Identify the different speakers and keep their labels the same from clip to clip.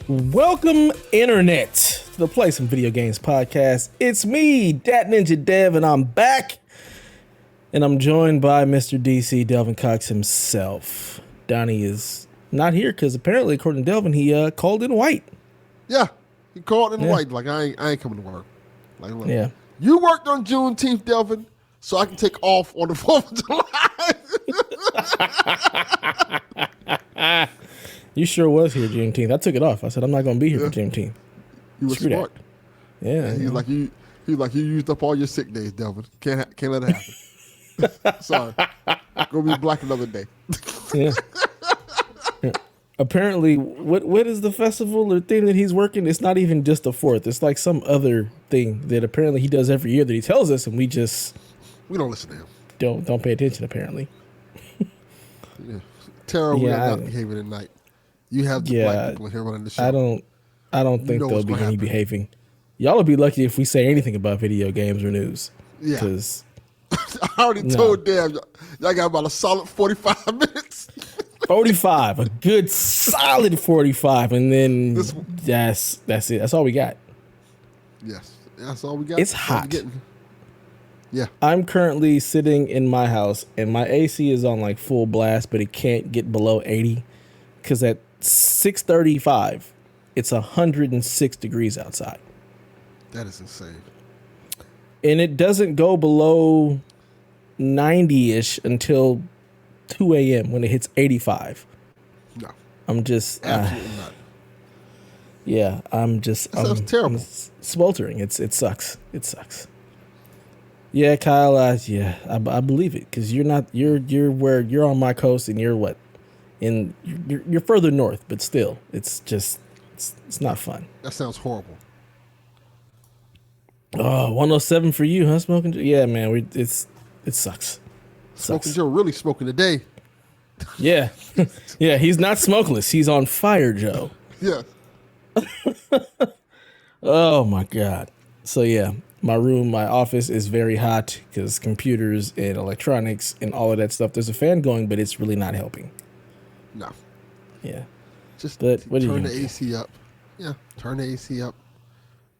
Speaker 1: Welcome, Internet, to the Play Some Video Games podcast. It's me, Dat Ninja Dev, and I'm back. And I'm joined by Mr. DC, Delvin Cox himself. Donnie is not here because apparently, according to Delvin, he called in white.
Speaker 2: Yeah, he called in white. Like, I ain't coming to work. Like, look,
Speaker 1: yeah.
Speaker 2: You worked on Juneteenth, Delvin, so I can take off on the 4th of July.
Speaker 1: You sure was here Juneteenth. I took it off. I said, I'm not going to be here for Juneteenth.
Speaker 2: You were smart.
Speaker 1: That. Yeah.
Speaker 2: He's like, you used up all your sick days, Delvin. Can't let it happen. Sorry. Go be black another day.
Speaker 1: Yeah. Apparently, what is the festival or thing that he's working? It's not even just the 4th. It's like some other thing that apparently he does every year that he tells us, and we
Speaker 2: don't listen to him.
Speaker 1: Don't pay attention, apparently.
Speaker 2: Yeah. Tara will not behaving tonight. You have the black people here running the show.
Speaker 1: I don't think there'll be any behaving. Y'all will be lucky if we say anything about video games or news.
Speaker 2: Yeah.
Speaker 1: Because
Speaker 2: I already told them y'all got about a solid 45 minutes.
Speaker 1: 45, a good solid 45, and then that's it. That's all we got.
Speaker 2: Yes, that's all we got.
Speaker 1: It's hot.
Speaker 2: Yeah.
Speaker 1: I'm currently sitting in my house, and my AC is on like full blast, but it can't get below 80 because at 6:35, it's 106 degrees outside.
Speaker 2: That is insane.
Speaker 1: And it doesn't go below 90-ish until 2 a.m. when it hits 85.
Speaker 2: No.
Speaker 1: I'm just...
Speaker 2: Absolutely not.
Speaker 1: Yeah, I'm just...
Speaker 2: That sounds terrible.
Speaker 1: I'm sweltering. It sucks. It sucks. Yeah, Kyle, I believe it, because you're on my coast, and you're what? You're further north, but still, it's not fun.
Speaker 2: That sounds horrible.
Speaker 1: Oh, 107 for you, huh? Smoking Joe? Yeah, man, it sucks.
Speaker 2: Smoking Joe really smoking today.
Speaker 1: Yeah. Yeah, he's not smokeless. He's on fire, Joe.
Speaker 2: Yeah.
Speaker 1: Oh, my God. So, yeah, my office is very hot because computers and electronics and all of that stuff. There's a fan going, but it's really not helping.
Speaker 2: No.
Speaker 1: Yeah.
Speaker 2: Just
Speaker 1: turn
Speaker 2: the AC up. Yeah, turn the AC up.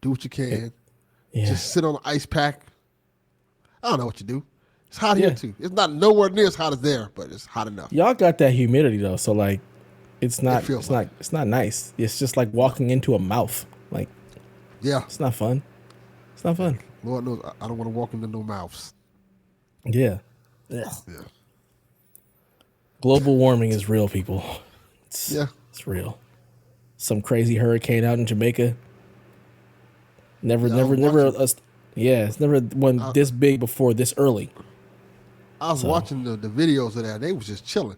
Speaker 2: Do what you can. Yeah. Just sit on an ice pack. I don't know what you do. It's hot here too. It's not nowhere near as hot as there, but it's hot enough.
Speaker 1: Y'all got that humidity though, so like it's not nice. It's just like walking into a mouth. Like it's not fun. It's not fun.
Speaker 2: Lord knows I don't want to walk into no mouths.
Speaker 1: Yeah. Global warming is real, people. It's real. Some crazy hurricane out in Jamaica. It's never one this big before this early.
Speaker 2: I was watching the videos of that. They was just chilling.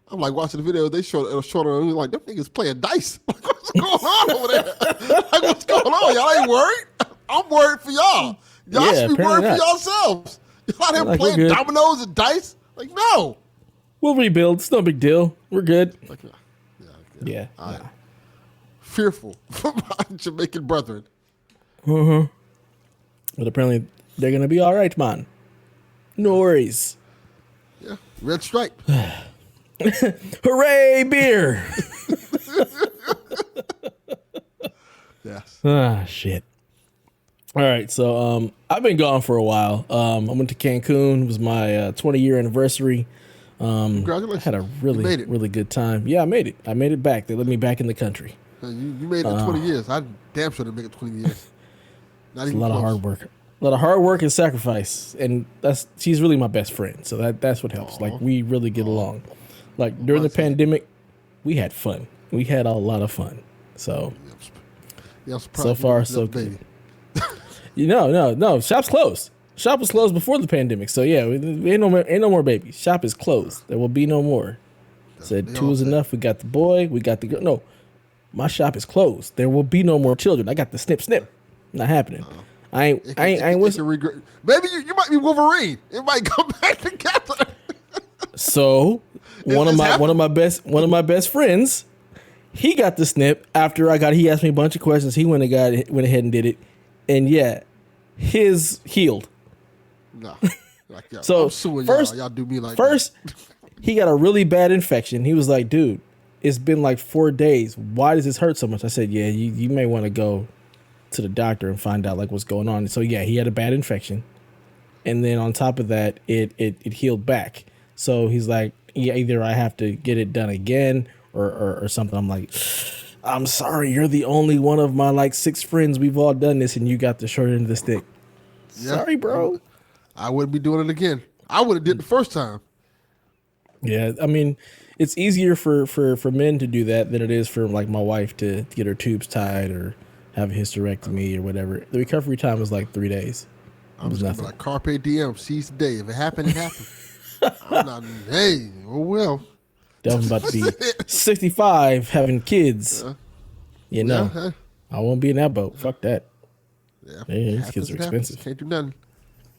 Speaker 2: I'm like watching the video. They showed it was like them niggas playing dice. Like, what's going on over there? Like, what's going on? Y'all ain't worried? I'm worried for y'all. Y'all should be worried for yourselves. Y'all out here playing dominoes and dice? Like, no.
Speaker 1: We'll rebuild. It's no big deal. We're good.
Speaker 2: Like,
Speaker 1: yeah.
Speaker 2: Fearful for my Jamaican brethren.
Speaker 1: Mm-hmm. But apparently they're gonna be all right, man. No worries.
Speaker 2: Yeah, red stripe.
Speaker 1: Hooray, beer!
Speaker 2: Yes.
Speaker 1: Ah, shit. All right, so I've been gone for a while. I went to Cancun. It was my 20-year anniversary.
Speaker 2: Congratulations!
Speaker 1: I had a really good time. Yeah, I made it. I made it back. They let me back in the country.
Speaker 2: You made it 20 years. I damn sure didn't make it 20 years.
Speaker 1: It's a lot of hard work. A lot of hard work and sacrifice, and she's really my best friend. So that's what helps. Like we really get along. Like during the pandemic, we had fun. We had a lot of fun. So so far so good. No. Shop's closed. Shop was closed before the pandemic. So yeah, ain't no more babies. Shop is closed. There will be no more. Said 2 is enough. We got the boy. We got the girl. No, my shop is closed. There will be no more children. I got the snip. Not happening. I ain't whistling.
Speaker 2: Maybe you might be Wolverine. It might come back together.
Speaker 1: So one of my best friends, he got the snip after he asked me a bunch of questions. He went ahead and did it, and his healed.
Speaker 2: No,
Speaker 1: so
Speaker 2: I'm suing
Speaker 1: first,
Speaker 2: y'all do me like
Speaker 1: first, he got a really bad infection. He was like, dude, it's been like 4 days. Why does this hurt so much? I said, yeah, you may want to go to the doctor and find out like what's going on. So yeah, he had a bad infection. And then on top of that, it healed back. So he's like, yeah, either I have to get it done again or something. I'm like, I'm sorry, you're the only one of my like 6 friends. We've all done this and you got the short end of the stick. Yeah, sorry, bro.
Speaker 2: I wouldn't be doing it again. I would have did the first time.
Speaker 1: Yeah, I mean, it's easier for men to do that than it is for like my wife to get her tubes tied or have a hysterectomy or whatever. The recovery time was like 3 days.
Speaker 2: I'm just gonna be like carpe diem, seize the day. If it happened, it happened. I'm not. Hey, oh well.
Speaker 1: Delvin's about to be 65, having kids. I won't be in that boat. Fuck that.
Speaker 2: Yeah,
Speaker 1: these kids are expensive.
Speaker 2: Can't do nothing.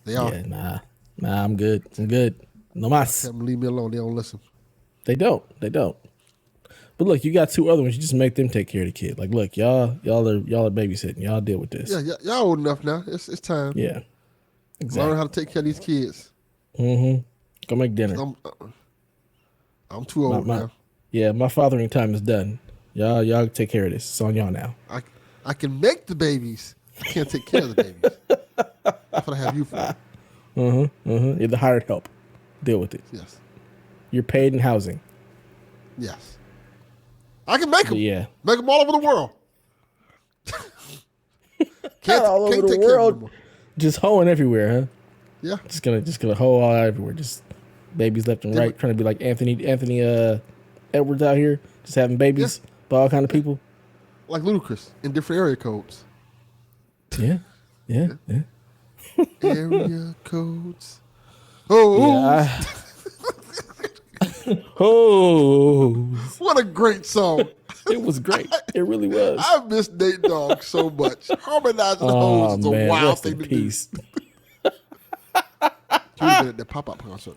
Speaker 2: They are.
Speaker 1: Yeah, nah, I'm good. No mas.
Speaker 2: Tell them leave me alone. They don't listen.
Speaker 1: They don't. But look, you got 2 other ones. You just make them take care of the kid. Like, look, y'all are babysitting. Y'all deal with this.
Speaker 2: Yeah, y'all old enough now. It's time.
Speaker 1: Yeah, exactly.
Speaker 2: Learn how to take care of these kids.
Speaker 1: Mm-hmm. Go make dinner.
Speaker 2: I'm too old now.
Speaker 1: Yeah, my fathering time is done. Y'all take care of this. It's on y'all now.
Speaker 2: I can make the babies. I can't take care of the babies. That's what I have you for.
Speaker 1: You're the hired help. Deal with it.
Speaker 2: Yes.
Speaker 1: You're paid in housing.
Speaker 2: Yes. I can make them.
Speaker 1: Yeah.
Speaker 2: Make them all over the world.
Speaker 1: All over the world. Just hoeing everywhere, huh?
Speaker 2: Yeah.
Speaker 1: Just gonna hoe all everywhere. Just babies left and right, trying to be like Anthony Edwards out here, just having babies by all kind of people.
Speaker 2: Like Ludacris in different area codes.
Speaker 1: Yeah.
Speaker 2: Area codes. Oh.
Speaker 1: Yeah, oh.
Speaker 2: What a great song.
Speaker 1: It was great. It really was.
Speaker 2: I miss Nate Dogg so much. Harmonizing hoes is a wild thing to do. He would have been at that pop-up concert.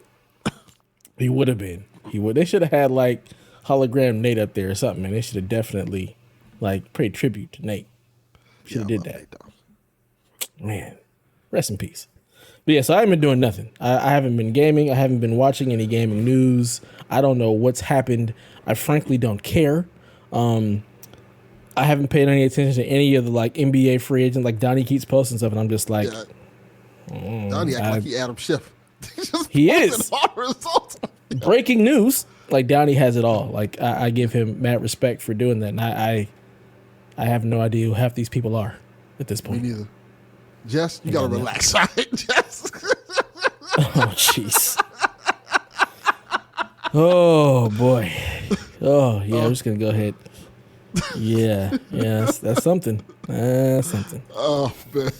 Speaker 1: He would have been. They should have had like hologram Nate up there or something, man. They should have definitely like paid tribute to Nate. Should have did that. Man, rest in peace. But yeah, so I haven't been doing nothing. I haven't been gaming. I haven't been watching any gaming news. I don't know what's happened. I frankly don't care. I haven't paid any attention to any of the like NBA free agents. Like Donnie keeps posting stuff, and I'm just like,
Speaker 2: Donnie acts like he Adam Schiff.
Speaker 1: He is. Breaking news. Like Donnie has it all. Like I give him mad respect for doing that, and I have no idea who half these people are at this point.
Speaker 2: Me neither. Jess, you gotta relax, all right, Jess?
Speaker 1: Oh, jeez. Oh boy. Oh yeah, I'm just gonna go ahead. Yeah, that's something. That's something.
Speaker 2: Oh man.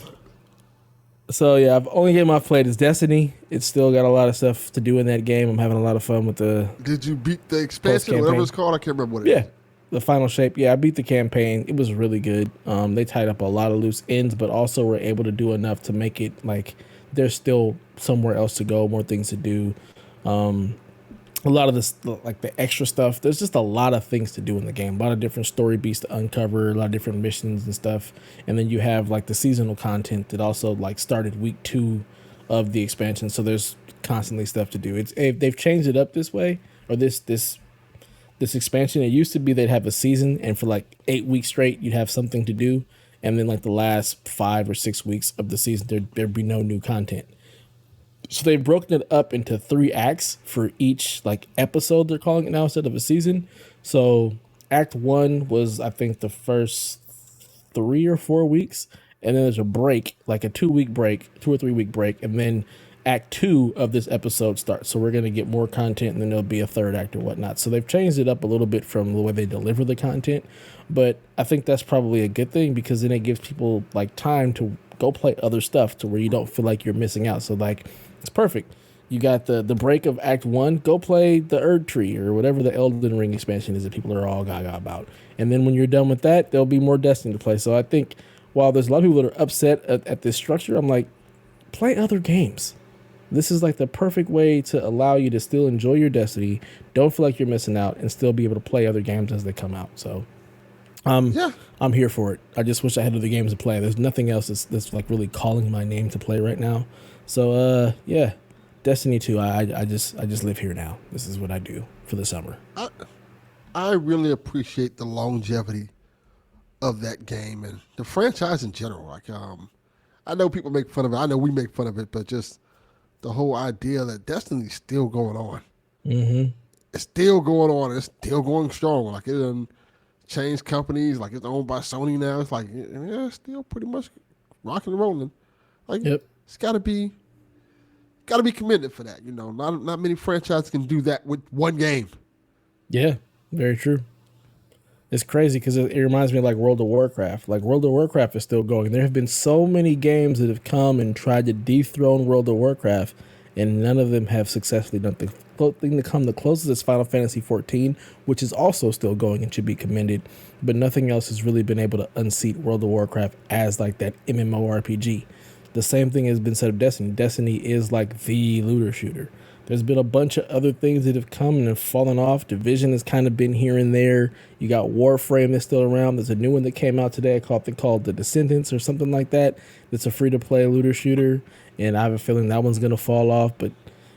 Speaker 1: So yeah, I've only game I've played is Destiny. It's still got a lot of stuff to do in that game. I'm having a lot of fun with the.
Speaker 2: Did you beat the expansion or whatever it's called? I can't remember what it is.
Speaker 1: Yeah, the final shape. Yeah, I beat the campaign. It was really good. They tied up a lot of loose ends, but also were able to do enough to make it like there's still somewhere else to go, more things to do. A lot of this, like the extra stuff, there's just a lot of things to do in the game. A lot of different story beats to uncover, a lot of different missions and stuff. And then you have like the seasonal content that also like started week 2 of the expansion. So there's constantly stuff to do. They've changed it up this way, or this expansion. It used to be they'd have a season, and for like 8 weeks straight, you'd have something to do. And then like the last 5 or 6 weeks of the season, there'd be no new content. So they've broken it up into 3 acts for each like episode, they're calling it now, instead of a season. So act 1 was, I think, the first 3 or 4 weeks. And then there's a break, like a 2-week break, 2 or 3 week break. And then act 2 of this episode starts. So we're going to get more content, and then there'll be a 3rd act or whatnot. So they've changed it up a little bit from the way they deliver the content. But I think that's probably a good thing, because then it gives people like time to go play other stuff to where you don't feel like you're missing out. So like, it's perfect. You got the break of Act 1. Go play the Erd Tree or whatever the Elden Ring expansion is that people are all gaga about. And then when you're done with that, there'll be more Destiny to play. So I think while there's a lot of people that are upset at this structure, I'm like, play other games. This is like the perfect way to allow you to still enjoy your Destiny, don't feel like you're missing out, and still be able to play other games as they come out. So I'm here for it. I just wish I had other games to play. There's nothing else that's like really calling my name to play right now. So yeah, Destiny 2. I just live here now. This is what I do for the summer.
Speaker 2: I I really appreciate the longevity of that game and the franchise in general. Like, I know people make fun of it. I know we make fun of it, but just the whole idea that Destiny's still going on.
Speaker 1: Mm-hmm.
Speaker 2: It's still going on. It's still going strong. Like, it done changed companies. Like, it's owned by Sony now. It's like, yeah, it's still pretty much rocking and rolling. Like, It's got to be commended for that. You know, not many franchises can do that with one game.
Speaker 1: Yeah, very true. It's crazy because it reminds me of like World of Warcraft. Like World of Warcraft is still going. There have been so many games that have come and tried to dethrone World of Warcraft, and none of them have successfully done the thing to come the closest is Final Fantasy XIV, which is also still going and should be commended. But nothing else has really been able to unseat World of Warcraft as like that MMORPG. The same thing has been said of Destiny. Destiny is like the looter shooter. There's been a bunch of other things that have come and have fallen off. Division has kind of been here and there. You got Warframe that's still around. There's a new one that came out today called The Descendants or something like that. It's a free-to-play looter shooter, and I have a feeling that one's going to fall off. But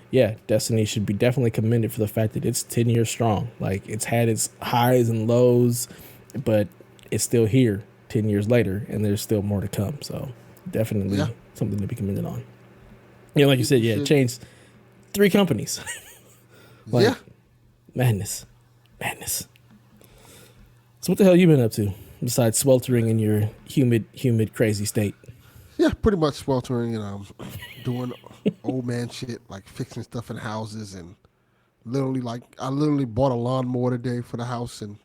Speaker 1: yeah, Destiny should be definitely commended for the fact that it's 10 years strong. Like, it's had its highs and lows, but it's still here 10 years later, and there's still more to come. So definitely something to be commended on. Yeah, like you said, it changed 3 companies. Madness. So what the hell you been up to besides sweltering in your humid, crazy state?
Speaker 2: Yeah, pretty much sweltering and doing old man shit, like fixing stuff in houses and I literally bought a lawnmower today for the house and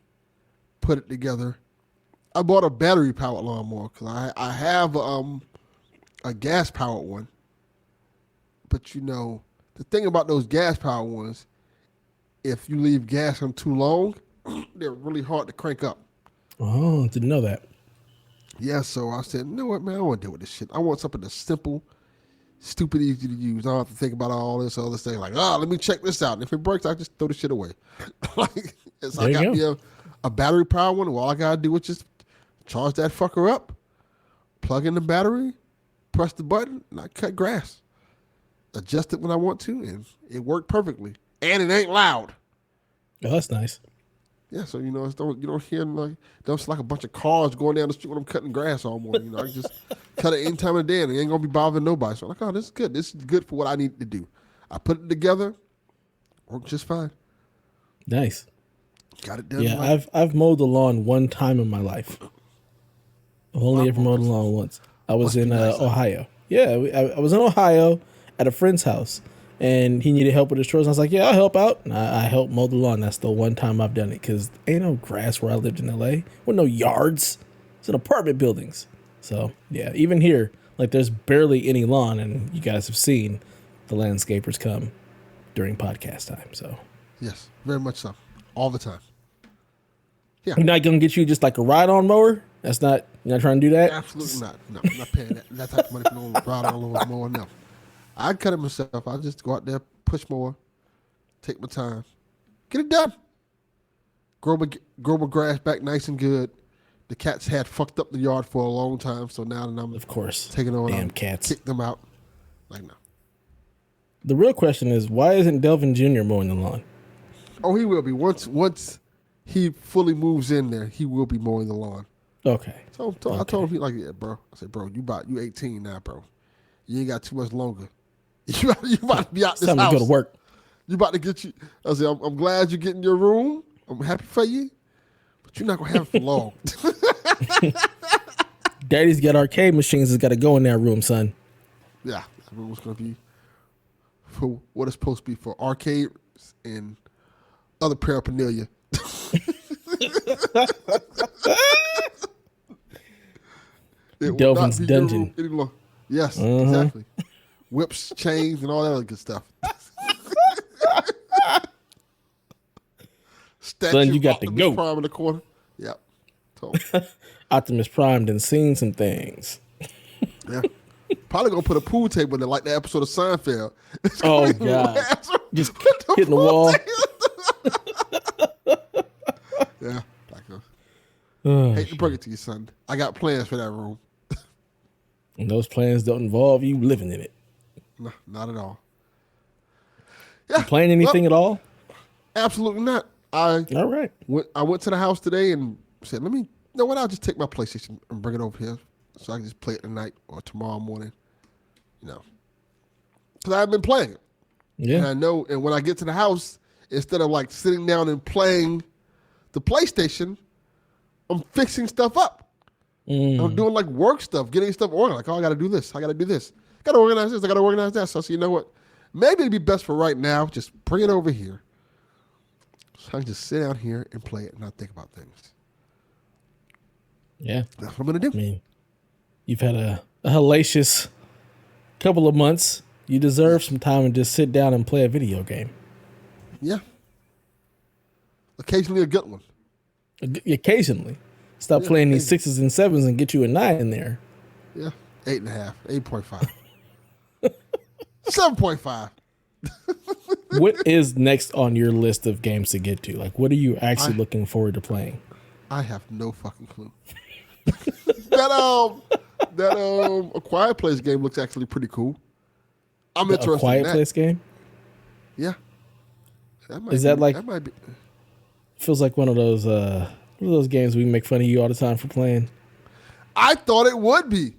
Speaker 2: put it together. I bought a battery powered lawnmower because I have a gas powered one, but you know. The thing about those gas-powered ones, if you leave gas on too long, they're really hard to crank up.
Speaker 1: Oh, didn't know that.
Speaker 2: Yeah, so I said, you know what, man, I don't want to deal with this shit. I want something that's simple, stupid, easy to use. I don't have to think about all this other thing. Like, let me check this out. And if it breaks, I just throw the shit away. So I got me a battery-powered one. All I got to do is just charge that fucker up, plug in the battery, press the button, and I cut grass. Adjust it when I want to, and it worked perfectly. And it ain't loud.
Speaker 1: Oh, that's nice.
Speaker 2: Yeah, so you know, you don't hear like a bunch of cars going down the street when I'm cutting grass all morning. You know, I just cut it any time of the day, and it ain't gonna be bothering nobody. So I'm like, oh, this is good. This is good for what I need to do. I put it together, worked just fine.
Speaker 1: Nice.
Speaker 2: Got it done.
Speaker 1: Yeah,
Speaker 2: right.
Speaker 1: I've mowed the lawn one time in my life. I've only ever mowed the lawn once. I was in Ohio. Yeah, I was in Ohio at a friend's house, and he needed help with his chores. I was like, yeah, I'll help out. And I helped mow the lawn. That's the one time I've done it, because ain't no grass where I lived in L.A. With no yards. It's in apartment buildings. So, yeah, even here, like, there's barely any lawn, and you guys have seen the landscapers come during podcast time. So,
Speaker 2: yes, very much so. All the time. Yeah.
Speaker 1: I'm not going to get you just like a ride-on mower? You're not trying to do that?
Speaker 2: Absolutely not. No, I'm not paying that type of money for no ride-on mower, no. I'd cut it myself. I'd just go out there, push more, take my time, get it done. Grow my grass back nice and good. The cats had fucked up the yard for a long time, so now that I'm taking on,
Speaker 1: damn cats,
Speaker 2: kick them out. Like, no.
Speaker 1: The real question is, why isn't Delvin Jr. mowing the lawn?
Speaker 2: Oh, he will be once he fully moves in there. He will be mowing the lawn. Okay. So I told him, he like, yeah, bro. I said, bro, you 18 now, bro. You ain't got too much longer. You about to be out this house.
Speaker 1: Time to go to work.
Speaker 2: You about to get you. I said, I'm glad you're getting your room. I'm happy for you, but you're not gonna have it for long.
Speaker 1: Daddy's got arcade machines that's got to go in that room, son.
Speaker 2: Yeah, that room's gonna be for what it's supposed to be, for arcades and other paraphernalia.
Speaker 1: Delvin's dungeon.
Speaker 2: Yes, exactly. Whips, chains, and all that other good stuff.
Speaker 1: Son, you got to go.
Speaker 2: Prime in the corner. Yep.
Speaker 1: Optimus Prime done seen some things.
Speaker 2: Yeah. Probably gonna put a pool table in there like the episode of Seinfeld.
Speaker 1: Oh God! Just hitting the wall.
Speaker 2: Yeah. Hate to break it to you, son. I got plans for that room.
Speaker 1: And those plans don't involve you living in it.
Speaker 2: No, not at all. Yeah,
Speaker 1: you playing anything at all?
Speaker 2: Absolutely not.
Speaker 1: All right.
Speaker 2: I went to the house today and said, let me, you know what, I'll just take my PlayStation and bring it over here so I can just play it tonight or tomorrow morning, you know. Because I haven't been playing it.
Speaker 1: Yeah.
Speaker 2: And I know, and when I get to the house, instead of like sitting down and playing the PlayStation, I'm fixing stuff up. I'm doing like work stuff, getting stuff organized. Like, oh, I got to do this. I got to do this. Got to organize this. I got to organize that. So you know what? Maybe it'd be best for right now. Just bring it over here. So I can just sit down here and play it and not think about things.
Speaker 1: Yeah.
Speaker 2: That's what I'm going to do.
Speaker 1: I mean, you've had a hellacious couple of months. You deserve some time and just sit down and play a video game.
Speaker 2: Yeah. Occasionally a good one.
Speaker 1: Occasionally. Stop playing these 6s and 7s and get you a 9 in there.
Speaker 2: Yeah. 8.5, 8.5. 7.5.
Speaker 1: What is next on your list of games to get to? Like, what are you actually looking forward to playing?
Speaker 2: I have no fucking clue. that A Quiet Place game looks actually pretty cool. I'm interested
Speaker 1: A Quiet
Speaker 2: in that.
Speaker 1: Place game?
Speaker 2: Yeah.
Speaker 1: That might be. Feels like one of those games we make fun of you all the time for playing.
Speaker 2: I thought it would be,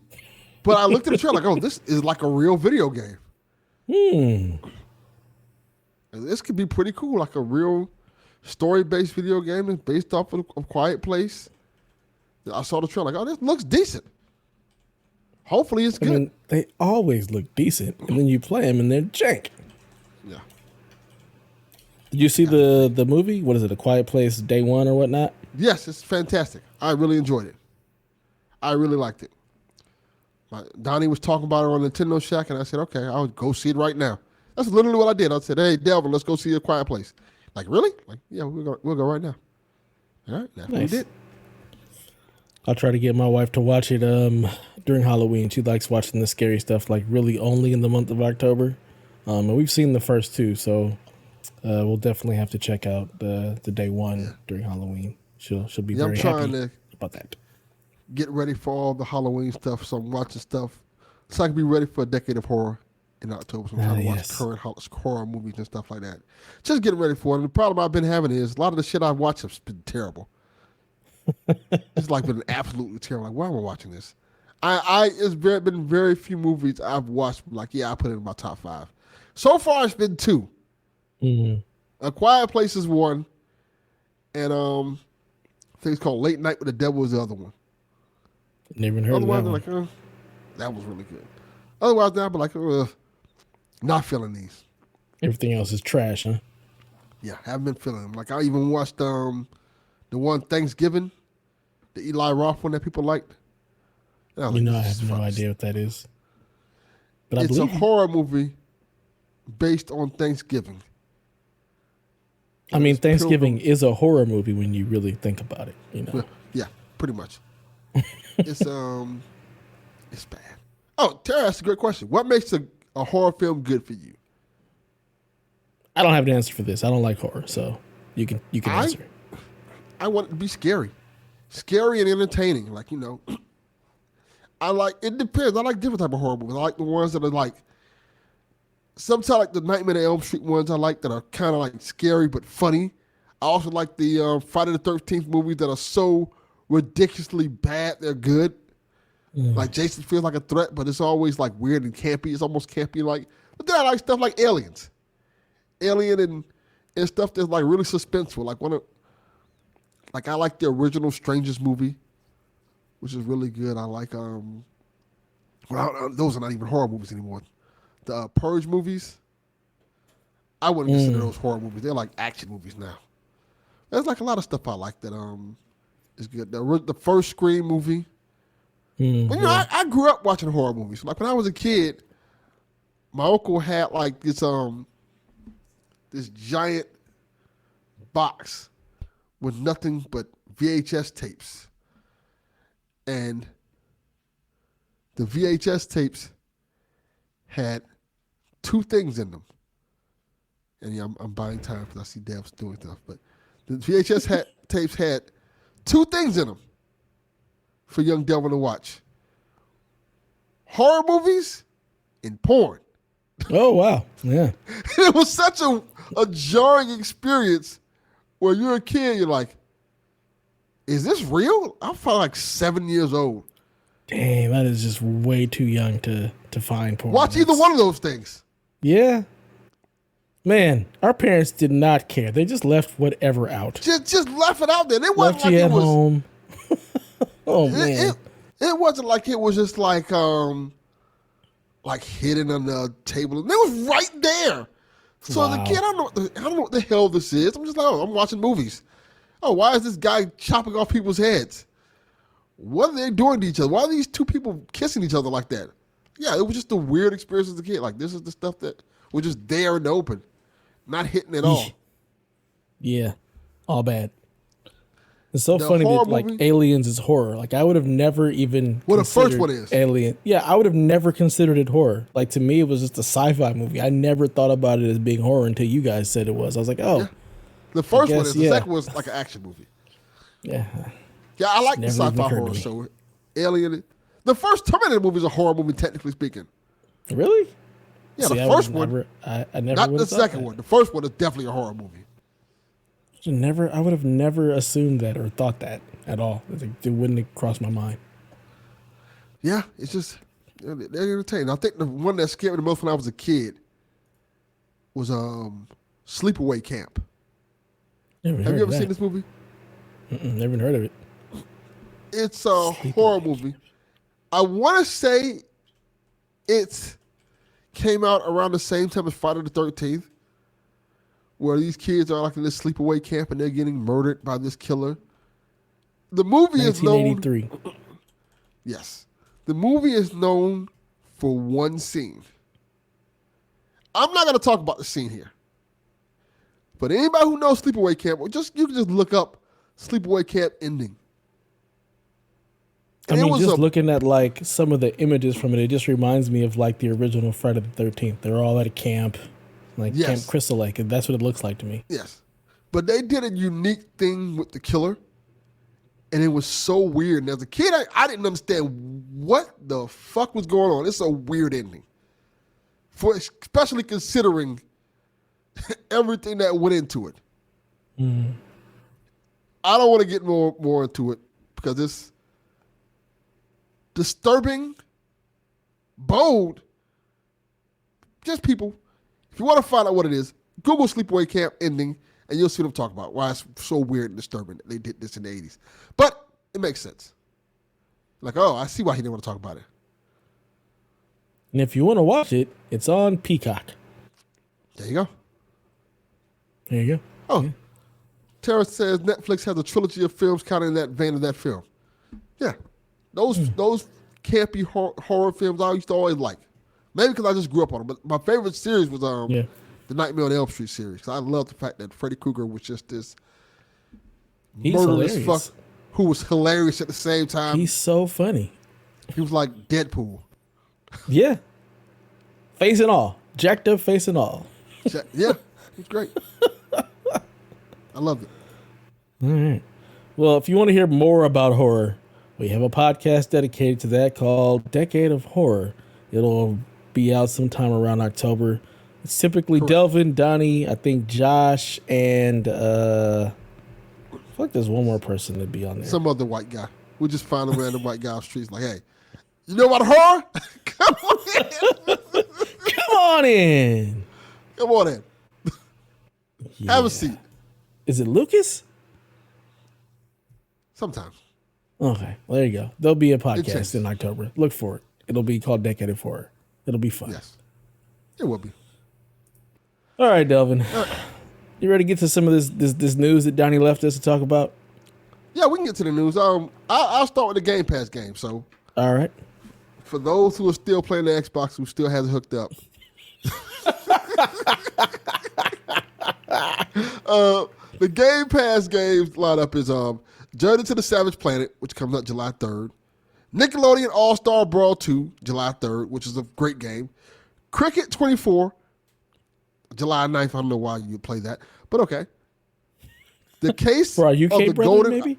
Speaker 2: but I looked at the trailer like, oh, this is like a real video game. This could be pretty cool, like a real story-based video game that's based off of A Quiet Place. I saw the trailer like, oh, this looks decent. Hopefully it's good. I mean,
Speaker 1: they always look decent, and then you play them and they're jank.
Speaker 2: Yeah.
Speaker 1: Did you see the movie? What is it, A Quiet Place Day One or whatnot?
Speaker 2: Yes, it's fantastic. I really enjoyed it. I really liked it. Donnie was talking about it on Nintendo Shack, and I said, okay, I'll go see it right now. That's literally what I did. I said, hey, Delvin, let's go see A Quiet Place. Like, really? Like, yeah, we'll go right now. All right, that's what we did.
Speaker 1: I'll try to get my wife to watch it during Halloween. She likes watching the scary stuff, like really only in the month of October. And we've seen the first two, so we'll definitely have to check out the Day One during Halloween. She'll be very happy about that.
Speaker 2: Get ready for all the Halloween stuff, so I'm watching stuff so I can be ready for a decade of horror in October. So I'm trying to watch current horror movies and stuff like that. Just getting ready for it. And the problem I've been having is a lot of the shit I've watched has been terrible. It's like been absolutely terrible. Like, why am I watching this? It's been very few movies I've watched. Like, yeah, I put it in my top 5. So far, it's been 2.
Speaker 1: Mm-hmm.
Speaker 2: A Quiet Place is 1, and I think it's called Late Night with the Devil is the other one.
Speaker 1: Never even heard of that one.
Speaker 2: Like, that was really good. Otherwise, I'd be like, not feeling these.
Speaker 1: Everything else is trash, huh?
Speaker 2: Yeah, haven't been feeling them. Like, I even watched the one Thanksgiving, the Eli Roth one that people liked.
Speaker 1: I have no idea what that is. But
Speaker 2: it's a horror movie based on Thanksgiving.
Speaker 1: I mean, Thanksgiving is a horror movie when you really think about it, you know.
Speaker 2: Yeah, pretty much. It's bad. Oh, Tara asked a great question. What makes a horror film good for you?
Speaker 1: I don't have an answer for this. I don't like horror, so you can answer.
Speaker 2: I want it to be scary. Scary and entertaining. Like, you know, it depends. I like different type of horror movies. I like the ones that are like, sometimes like the Nightmare on Elm Street ones I like that are kind of like scary but funny. I also like the Friday the 13th movies that are so ridiculously bad they're good. Like Jason feels like a threat, but it's always like weird and campy. It's almost campy like. But then I like stuff like Aliens. Alien and stuff that's like really suspenseful. Like I like the original Strangers movie, which is really good. I like those are not even horror movies anymore. The Purge movies, I wouldn't consider those horror movies. They're like action movies now. There's like a lot of stuff I like that is good. The first Scream movie. But you know, I grew up watching horror movies. Like when I was a kid, my uncle had like this giant box with nothing but VHS tapes. And the VHS tapes had 2 things in them. And yeah, I'm buying time because I see Dev's doing stuff. But the VHS tapes had 2 things in them for young Delvin to watch. Horror movies and porn.
Speaker 1: Oh, wow. Yeah.
Speaker 2: It was such a jarring experience when you're a kid, you're like, is this real? I'm probably like 7 years old.
Speaker 1: Damn, that is just way too young to find porn.
Speaker 2: Watch either one of those things.
Speaker 1: Yeah. Man, our parents did not care. They just left whatever out.
Speaker 2: Just left it out there. It wasn't
Speaker 1: left you at
Speaker 2: it was,
Speaker 1: home. Oh man.
Speaker 2: It wasn't like it was just like hidden on the table. It was right there. So as a kid, I don't know what the hell this is. I'm just like, I'm watching movies. Oh, why is this guy chopping off people's heads? What are they doing to each other? Why are these two people kissing each other like that? Yeah, it was just a weird experience as a kid. Like, this is the stuff that was just there in the open, not hitting at all.
Speaker 1: Yeah, all bad. It's so funny that like Aliens is horror. Like I would have never even
Speaker 2: the first one is
Speaker 1: Alien. Yeah, I would have never considered it horror. Like to me, it was just a sci-fi movie. I never thought about it as being horror until you guys said it was. I was like, oh,
Speaker 2: yeah. The first one is. The second was like an action movie.
Speaker 1: Yeah,
Speaker 2: yeah, I like the sci-fi horror show. Alien. The first Terminator movie is a horror movie, technically speaking.
Speaker 1: Really?
Speaker 2: Yeah, the first one.
Speaker 1: I never.
Speaker 2: Not the second one. The first one is definitely a horror movie.
Speaker 1: I would have never assumed that or thought that at all. It wouldn't have crossed my mind.
Speaker 2: Yeah, it's just they're entertaining. I think the one that scared me the most when I was a kid was Sleepaway Camp. Have you ever seen this movie?
Speaker 1: Never heard of it.
Speaker 2: It's a horror movie. I want to say it came out around the same time as Friday the 13th. Where these kids are like in this sleepaway camp and they're getting murdered by this killer. The movie is known.
Speaker 1: 1983.
Speaker 2: Yes. The movie is known for one scene. I'm not going to talk about the scene here. But anybody who knows Sleepaway Camp, you can just look up Sleepaway Camp ending.
Speaker 1: And looking at like some of the images from it just reminds me of like the original Friday the 13th. They're all at a camp. Like Camp Crystal Lake, and that's what it looks like to me.
Speaker 2: Yes. But they did a unique thing with the killer, and it was so weird. And as a kid, I didn't understand what the fuck was going on. It's a weird ending. Especially considering everything that went into it.
Speaker 1: Mm.
Speaker 2: I don't want to get more into it because it's disturbing, bold, just people. If you want to find out what it is, Google Sleepaway Camp ending, and you'll see what I'm talking about. Why it's so weird and disturbing that they did this in the 80s. But it makes sense. Like, oh, I see why he didn't want to talk about it.
Speaker 1: And if you want to watch it, it's on Peacock.
Speaker 2: There you go.
Speaker 1: There you go.
Speaker 2: Oh,
Speaker 1: yeah.
Speaker 2: Tara says Netflix has a trilogy of films kind of in that vein of that film. Yeah. Those campy horror films I used to always like. Maybe because I just grew up on them. But my favorite series was the Nightmare on Elm Street series. I love the fact that Freddy Krueger was just this murderous fuck who was hilarious at the same time.
Speaker 1: He's so funny.
Speaker 2: He was like Deadpool.
Speaker 1: Yeah. Face and all. Jacked up face and all.
Speaker 2: Yeah. It was great. I loved it.
Speaker 1: All right. Well, if you want to hear more about horror, we have a podcast dedicated to that called Decade of Horror. It'll be out sometime around October. It's typically Delvin, Donnie, I think Josh, and I feel like there's one more person that'd be on there.
Speaker 2: Some other white guy. We'll just find a random white guy on the streets like, hey, you know about horror? Come on in.
Speaker 1: Come on in.
Speaker 2: Come on in. Yeah. Have a seat.
Speaker 1: Is it Lucas?
Speaker 2: Sometimes.
Speaker 1: Okay, well, there you go. There'll be a podcast in October. Look for it. It'll be called Decade of Horror. It'll be fun. Yes,
Speaker 2: it will be.
Speaker 1: All right, Delvin. You ready to get to some of this news that Donnie left us to talk about?
Speaker 2: Yeah, we can get to the news. I'll start with the Game Pass game. So,
Speaker 1: all right.
Speaker 2: For those who are still playing the Xbox, who still has it hooked up, the Game Pass games lineup is Journey to the Savage Planet, which comes out July 3rd. Nickelodeon All-Star Brawl 2, July 3rd, which is a great game. Cricket 24, July 9th. I don't know why you play that, but okay. The Case
Speaker 1: For our UK
Speaker 2: of the
Speaker 1: brother,
Speaker 2: Golden...
Speaker 1: maybe?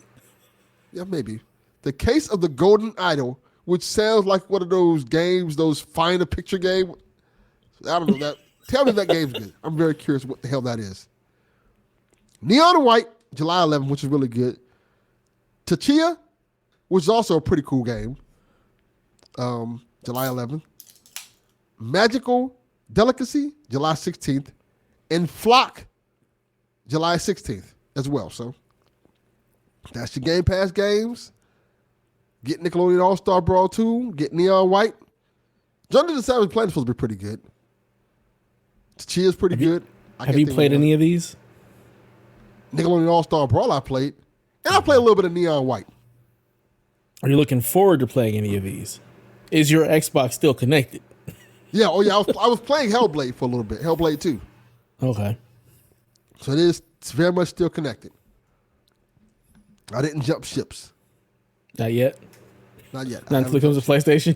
Speaker 2: Yeah, maybe. The Case of the Golden Idol, which sounds like one of those games, those find a picture game. I don't know that. Tell me if that game's good. I'm very curious what the hell that is. Neon White, July 11th, which is really good. Tachia, which is also a pretty cool game. July 11th. Magical Delicacy, July 16th. And Flock, July 16th as well. So that's your Game Pass games. Get Nickelodeon All-Star Brawl 2. Get Neon White. Journey to the Savage Planet is supposed to be pretty good. Chia's pretty good.
Speaker 1: Have you played any of these?
Speaker 2: Nickelodeon All-Star Brawl I played. And I played a little bit of Neon White.
Speaker 1: Are you looking forward to playing any of these? Is your Xbox still connected?
Speaker 2: Yeah, I was playing Hellblade for a little bit. Hellblade 2.
Speaker 1: Okay.
Speaker 2: So it's very much still connected. I didn't jump ships.
Speaker 1: Not yet?
Speaker 2: Not yet.
Speaker 1: Not until it comes to PlayStation?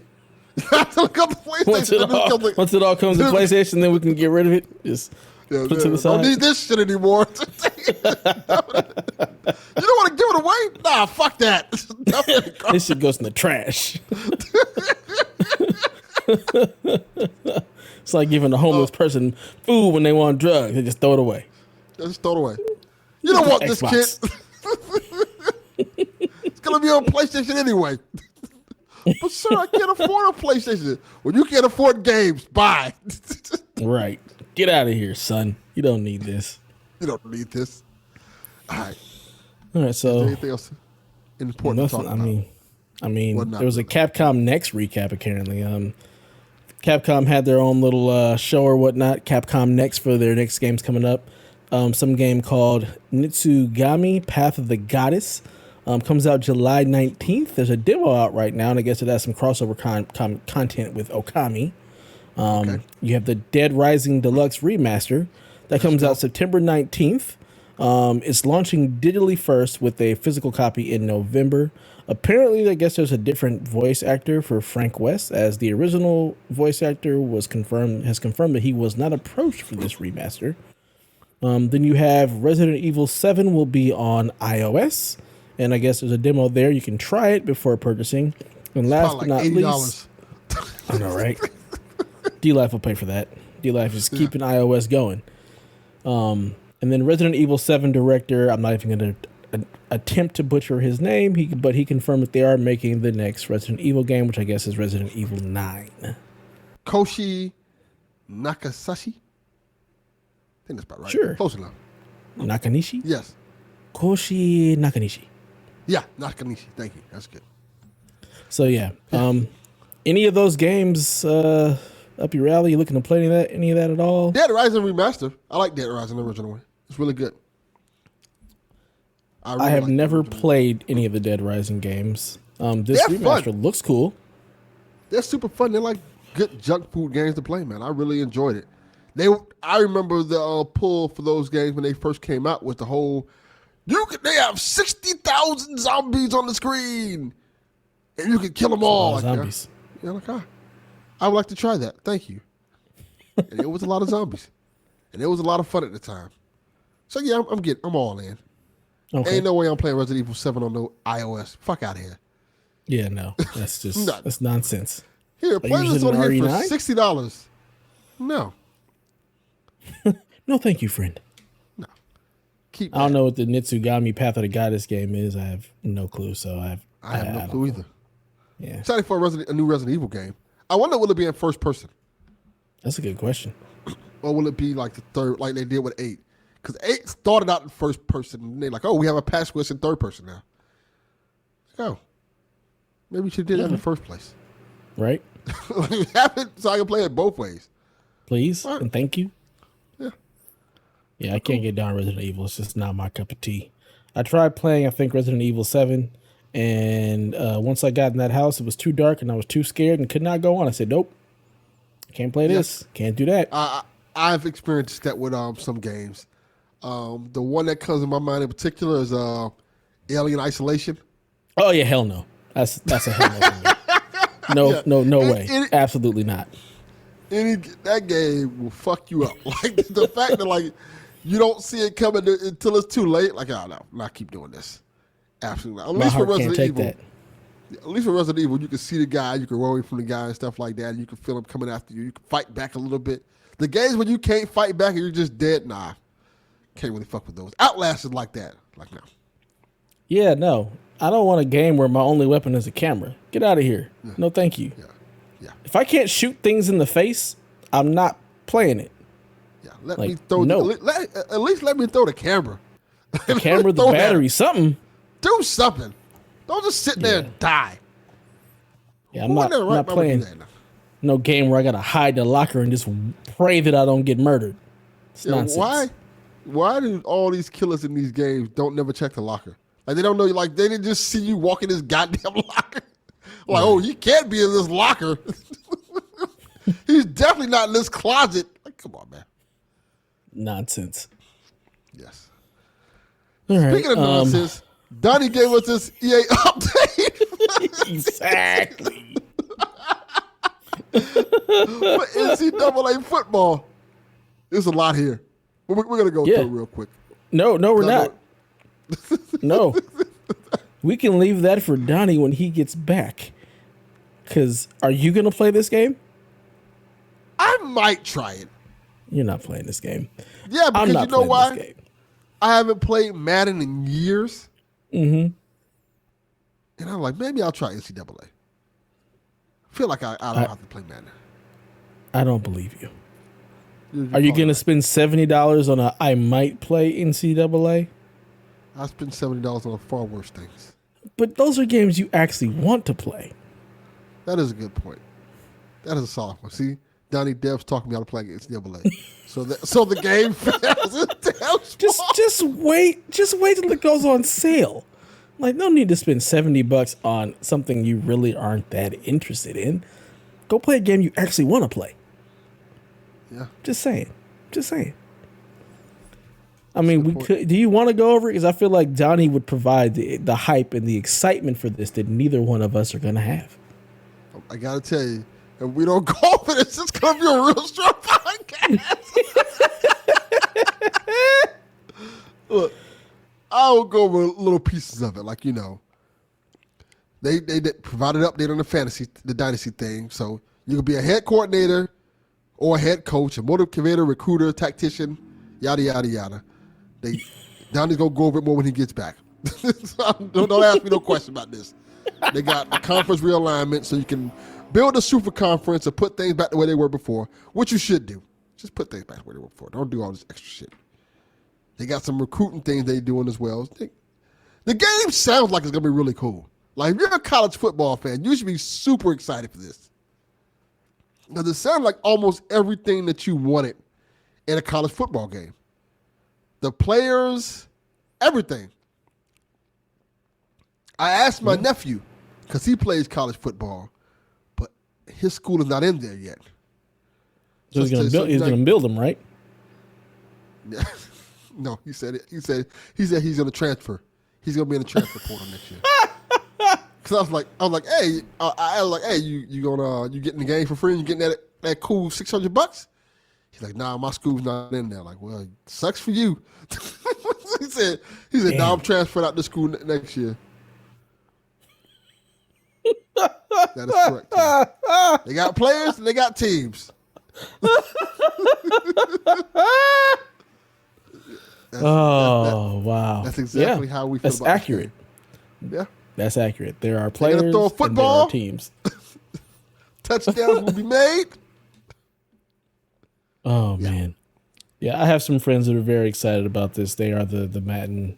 Speaker 2: Until it comes to PlayStation.
Speaker 1: Once it all comes to PlayStation, then we can get rid of it. Just put it to the side.
Speaker 2: Don't need this shit anymore. You don't want to give it away? Nah, fuck that.
Speaker 1: This shit goes in the trash. It's like giving a homeless person food when they want drugs. They just throw it away.
Speaker 2: Just throw it away. You don't want this kid. It's going to be on PlayStation anyway. But sir, I can't afford a PlayStation. Well, you can't afford games. Bye.
Speaker 1: Right. Get out of here, son. You don't need this.
Speaker 2: You don't need this. All right.
Speaker 1: All right, so
Speaker 2: anything else important to talk about?
Speaker 1: I mean, there was a Capcom Next recap apparently. Capcom had their own little show or whatnot. Capcom Next for their next games coming up. Some game called Nitsugami Path of the Goddess. Comes out July 19th. There's a demo out right now, and I guess it has some crossover content with Okami. Okay. You have the Dead Rising Deluxe Remaster. That comes out September 19th. It's launching digitally first with a physical copy in November. Apparently, I guess there's a different voice actor for Frank West, as the original voice actor has confirmed that he was not approached for this remaster. Then you have Resident Evil 7 will be on iOS, and I guess there's a demo there. You can try it before purchasing. And last but not least, I know, right? D-Life will pay for that. D-Life is keeping iOS going. And then Resident Evil 7 director, I'm not even going to attempt to butcher his name, but he confirmed that they are making the next Resident Evil game, which I guess is Resident Evil 9.
Speaker 2: Koshi Nakasashi? I think that's about right.
Speaker 1: Sure.
Speaker 2: Close enough.
Speaker 1: Nakanishi?
Speaker 2: Yes.
Speaker 1: Koshi Nakanishi.
Speaker 2: Yeah, Nakanishi. Thank you. That's good.
Speaker 1: So, yeah. Any of those games up your alley? You looking to play any of that at all?
Speaker 2: Dead Rising Remaster. I like Dead Rising, the original one. It's really good.
Speaker 1: I have never played any of the Dead Rising games. This remaster looks cool.
Speaker 2: They're super fun. They're like good junk food games to play, man. I really enjoyed it. I remember the pull for those games when they first came out with the whole, they have 60,000 zombies on the screen, and you can kill them all.
Speaker 1: Zombies.
Speaker 2: I would like to try that. Thank you. And it was a lot of zombies, and it was a lot of fun at the time. So yeah, I'm all in. Okay. Ain't no way I'm playing Resident Evil 7 on no iOS. Fuck out of here.
Speaker 1: Yeah, no, that's just that's nonsense.
Speaker 2: Here, play this on here for $60. No.
Speaker 1: No, thank you, friend.
Speaker 2: No.
Speaker 1: I don't know what the Nitsugami Path of the Goddess game is. I have no clue. So I have
Speaker 2: no clue either.
Speaker 1: Yeah.
Speaker 2: Excited for a new Resident Evil game. I wonder, will it be in first person?
Speaker 1: That's a good question.
Speaker 2: Or will it be like the third, like they did with 8? Because 8 started out in first person, and they're like, oh, we have a patch switch in third person now. Oh. Maybe we should have did that in the first place.
Speaker 1: Right?
Speaker 2: Have it so I can play it both ways.
Speaker 1: Please, and thank you.
Speaker 2: Yeah.
Speaker 1: Yeah, I can't get down Resident Evil. It's just not my cup of tea. I tried playing, I think, Resident Evil 7, and once I got in that house, it was too dark, and I was too scared and could not go on. I said, nope, can't play this. Can't do that.
Speaker 2: I've experienced that with some games. The one that comes in my mind in particular is Alien Isolation.
Speaker 1: Oh yeah, hell no. That's a hell no for me. No way. Absolutely not.
Speaker 2: That game will fuck you up. Like the fact that you don't see it coming until it's too late. Like, oh no, not keep doing this. Absolutely not. At least for Resident Evil. At least for Resident Evil, you can see the guy, you can run away from the guy and stuff like that. You can feel him coming after you. You can fight back a little bit. The games when you can't fight back and you're just dead, nah. can't really fuck with those. Outlast is like that. Like, no.
Speaker 1: Yeah, no. I don't want a game where my only weapon is a camera. Get out of here. Yeah. No, thank you.
Speaker 2: Yeah.
Speaker 1: If I can't shoot things in the face, I'm not playing it.
Speaker 2: Yeah, let me throw. No. At least let me throw the camera.
Speaker 1: The camera, the battery, something.
Speaker 2: Do something. Don't just sit there and die.
Speaker 1: Yeah, I'm not playing no game where I gotta hide the locker and just pray that I don't get murdered. It's nonsense.
Speaker 2: Why do all these killers in these games don't never check the locker? Like, they don't know, like, they didn't just see you walk in this goddamn locker. Like, oh, he can't be in this locker. He's definitely not in this closet. Like, come on, man.
Speaker 1: Nonsense.
Speaker 2: Yes.
Speaker 1: All
Speaker 2: Speaking of nonsense, Donnie gave us this EA update.
Speaker 1: Exactly.
Speaker 2: For NCAA football. There's a lot here. We're going to go through real quick.
Speaker 1: No, we're not. No. We can leave that for Donnie when he gets back. Because are you going to play this game?
Speaker 2: I might try it.
Speaker 1: You're not playing this game.
Speaker 2: Yeah, because you know why? I haven't played Madden in years.
Speaker 1: Mm-hmm.
Speaker 2: And I'm like, maybe I'll try NCAA. I feel like I don't have to play Madden.
Speaker 1: I don't believe you. Are you going to spend $70 on a I might play NCAA?
Speaker 2: I spend $70 on far worse things.
Speaker 1: But those are games you actually want to play.
Speaker 2: That is a good point. That is a solid one. See, Donnie Dev's talking me how to play NCAA. so the game fails.
Speaker 1: Just wait till it goes on sale. Like, no need to spend $70 on something you really aren't that interested in. Go play a game you actually want to play.
Speaker 2: Yeah.
Speaker 1: Just saying. I mean, we could. Do you want to go over it? Because I feel like Donnie would provide the hype and the excitement for this that neither one of us are going to have.
Speaker 2: I got to tell you, if we don't go over this, it's going to be a real strong podcast. Look, I'll go over little pieces of it. Like, you know, they provided an update on the dynasty thing. So you could be a head coordinator or a head coach, a motivator, recruiter, tactician, yada, yada, yada. Donnie's going to go over it more when he gets back. So don't ask me no question about this. They got the conference realignment so you can build a super conference and put things back the way they were before, which you should do. Just put things back the way they were before. Don't do all this extra shit. They got some recruiting things they're doing as well. The game sounds like it's going to be really cool. Like, if you're a college football fan, you should be super excited for this. Because it sounds like almost everything that you wanted in a college football game. The players, everything. I asked my nephew, because he plays college football, but his school is not in there yet.
Speaker 1: So he's going to build them, right?
Speaker 2: Yeah. No, he said he's going to transfer. He's going to be in the transfer portal next year. Because I was like, hey, you getting the game for free? You getting that cool $600? He's like, nah, my school's not in there. Like, well, it sucks for you. he said, nah, I'm transferring out to school next year. That is correct. Tim. They got players and they got teams.
Speaker 1: Wow.
Speaker 2: That's exactly how we feel about it.
Speaker 1: That's accurate.
Speaker 2: Yeah.
Speaker 1: That's accurate. There are players
Speaker 2: throw a football,
Speaker 1: and there are teams.
Speaker 2: Touchdowns will be made.
Speaker 1: Oh, man. Yeah, I have some friends that are very excited about this. They are the Madden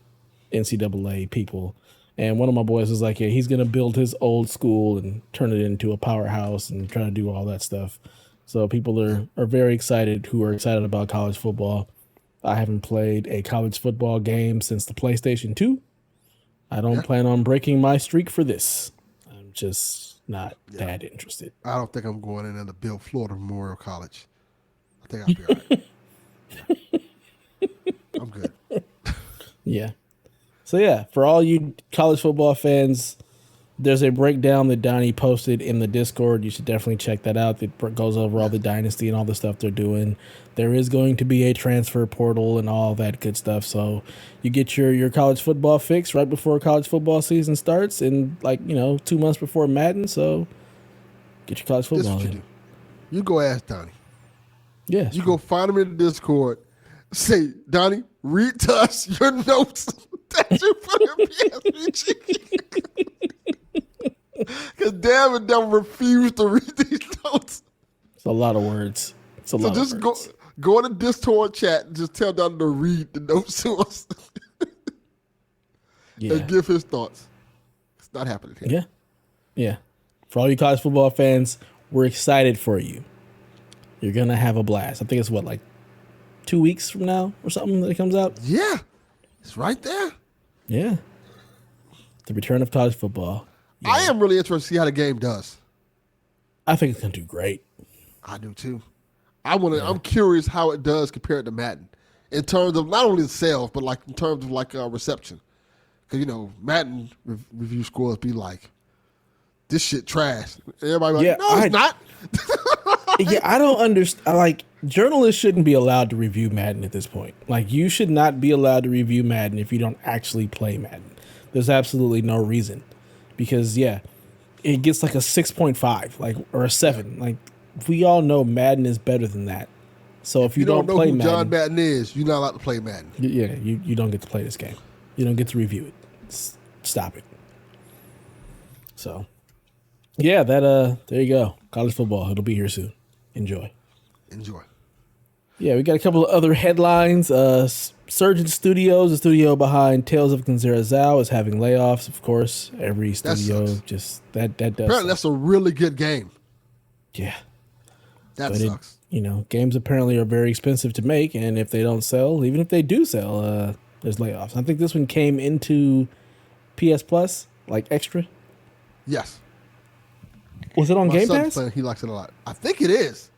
Speaker 1: NCAA people. And one of my boys is like, yeah, he's going to build his old school and turn it into a powerhouse and try to do all that stuff. So people are very excited who are excited about college football. I haven't played a college football game since the PlayStation 2. I don't plan on breaking my streak for this. I'm just not that interested.
Speaker 2: I don't think I'm going in to build Florida Memorial College. I think I'll be all right. I'm good.
Speaker 1: Yeah. So, yeah, for all you college football fans, there's a breakdown that Donnie posted in the Discord. You should definitely check that out. It goes over all the dynasty and all the stuff they're doing. There is going to be a transfer portal and all that good stuff. So you get your college football fix right before college football season starts and 2 months before Madden. So get your college football in.
Speaker 2: You go ask Donnie.
Speaker 1: Yeah.
Speaker 2: You go find him in the Discord. Say, Donnie, read to us your notes that you put in PSVG. Because Delvin and Devin refused to read these notes.
Speaker 1: It's a lot of words. So
Speaker 2: just go in the Discord chat and just tell Donnie to read the notes to us. And give his thoughts. It's not happening here.
Speaker 1: Yeah. Yeah. For all you college football fans, we're excited for you. You're going to have a blast. I think it's like 2 weeks from now or something that it comes out?
Speaker 2: Yeah. It's right there.
Speaker 1: Yeah. The return of college football. Yeah.
Speaker 2: I am really interested to see how the game does.
Speaker 1: I think it's going to do great.
Speaker 2: I do too. I'm curious how it does compared to Madden in terms of not only the sales, but like in terms of reception. Because, Madden review scores be like, this shit trash. Everybody like, no, it's not.
Speaker 1: Yeah, I don't understand. Like, journalists shouldn't be allowed to review Madden at this point. Like, you should not be allowed to review Madden if you don't actually play Madden. There's absolutely no reason. Because, it gets like a 6.5, or a 7. Like, we all know Madden is better than that. So if you don't
Speaker 2: know
Speaker 1: play
Speaker 2: who
Speaker 1: Madden,
Speaker 2: John Madden is, you're not allowed to play Madden.
Speaker 1: Yeah, you don't get to play this game. You don't get to review it. Stop it. So, yeah, there you go. College football. It'll be here soon. Enjoy. Yeah, we got a couple of other headlines. Surgeon Studios, the studio behind Tales of Kunzera-Zao, is having layoffs. Of course, every studio that does.
Speaker 2: Apparently, that's a really good game.
Speaker 1: Yeah,
Speaker 2: that sucks.
Speaker 1: Games apparently are very expensive to make, and if they don't sell, even if they do sell, there's layoffs. I think this one came into PS Plus, like extra.
Speaker 2: Yes.
Speaker 1: Was it on Game Pass?
Speaker 2: He likes it a lot. I think it is.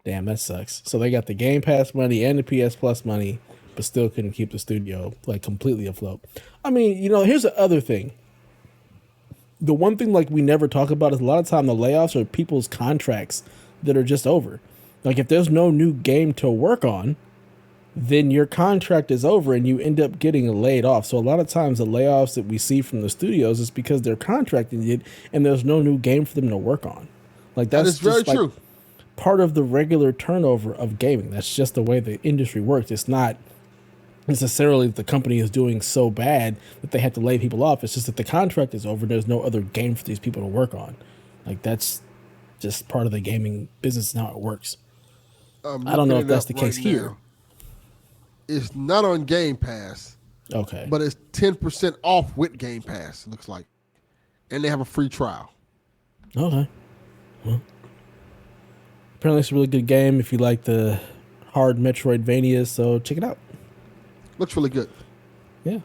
Speaker 1: Damn, that sucks. So they got the Game Pass money and the PS Plus money, but still couldn't keep the studio completely afloat. I mean, here's the other thing. The one thing we never talk about is a lot of time the layoffs are people's contracts that are just over. Like if there's no new game to work on, then your contract is over and you end up getting laid off. So a lot of times the layoffs that we see from the studios is because they're contracting it and there's no new game for them to work on. That is
Speaker 2: very true.
Speaker 1: Part of the regular turnover of gaming. That's just the way the industry works. It's not necessarily that the company is doing so bad that they have to lay people off. It's just that the contract is over. There's no other game for these people to work on. That's just part of the gaming business and how it works. I don't know if that's the case here.
Speaker 2: It's not on Game Pass.
Speaker 1: Okay.
Speaker 2: But it's 10% off with Game Pass, it looks like. And they have a free trial.
Speaker 1: Okay. Well, apparently it's a really good game if you like the hard Metroidvanias, so check it out.
Speaker 2: Looks really good.
Speaker 1: Yeah.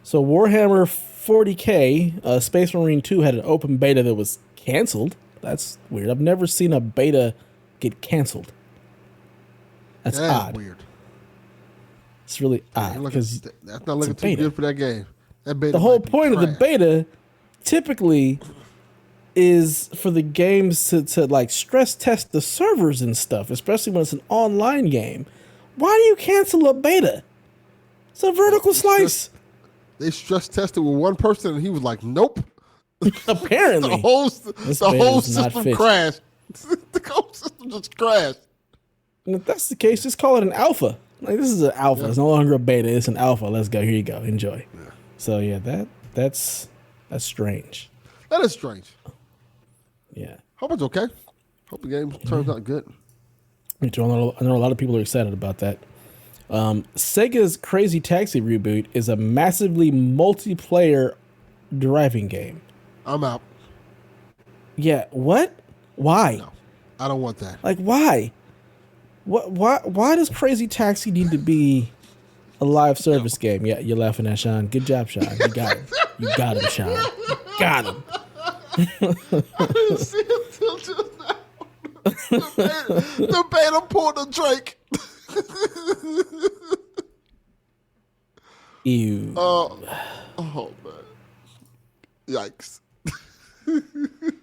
Speaker 1: So Warhammer 40K, Space Marine 2 had an open beta that was canceled. That's weird. I've never seen a beta get canceled. That's odd.
Speaker 2: Weird.
Speaker 1: It's really odd because
Speaker 2: that's not looking too good for that game. That beta.
Speaker 1: The whole point of the beta typically is for the games to stress test the servers and stuff, especially when it's an online game. Why do you cancel a beta? It's a vertical slice.
Speaker 2: They stress tested with one person and he was like, nope.
Speaker 1: Apparently.
Speaker 2: the whole system crashed. The whole system just crashed.
Speaker 1: And if that's the case, just call it an alpha. This is an alpha. Yeah. It's no longer a beta. It's an alpha. Let's go. Here you go. Enjoy. Yeah. So that's strange.
Speaker 2: That is strange.
Speaker 1: Yeah.
Speaker 2: Hope it's okay. Hope the game turns out good.
Speaker 1: Me too. I know a lot of people are excited about that. Sega's Crazy Taxi reboot is a massively multiplayer driving game.
Speaker 2: I'm out.
Speaker 1: Yeah. What? Why?
Speaker 2: No, I don't want that.
Speaker 1: Why? Why does Crazy Taxi need to be a live service game? Yeah, you're laughing at Sean. Good job, Sean. You got him. You got him, Sean. You got him.
Speaker 2: I didn't see it till just now. The beta pulled the Drake.
Speaker 1: Ew.
Speaker 2: Oh, man. Yikes.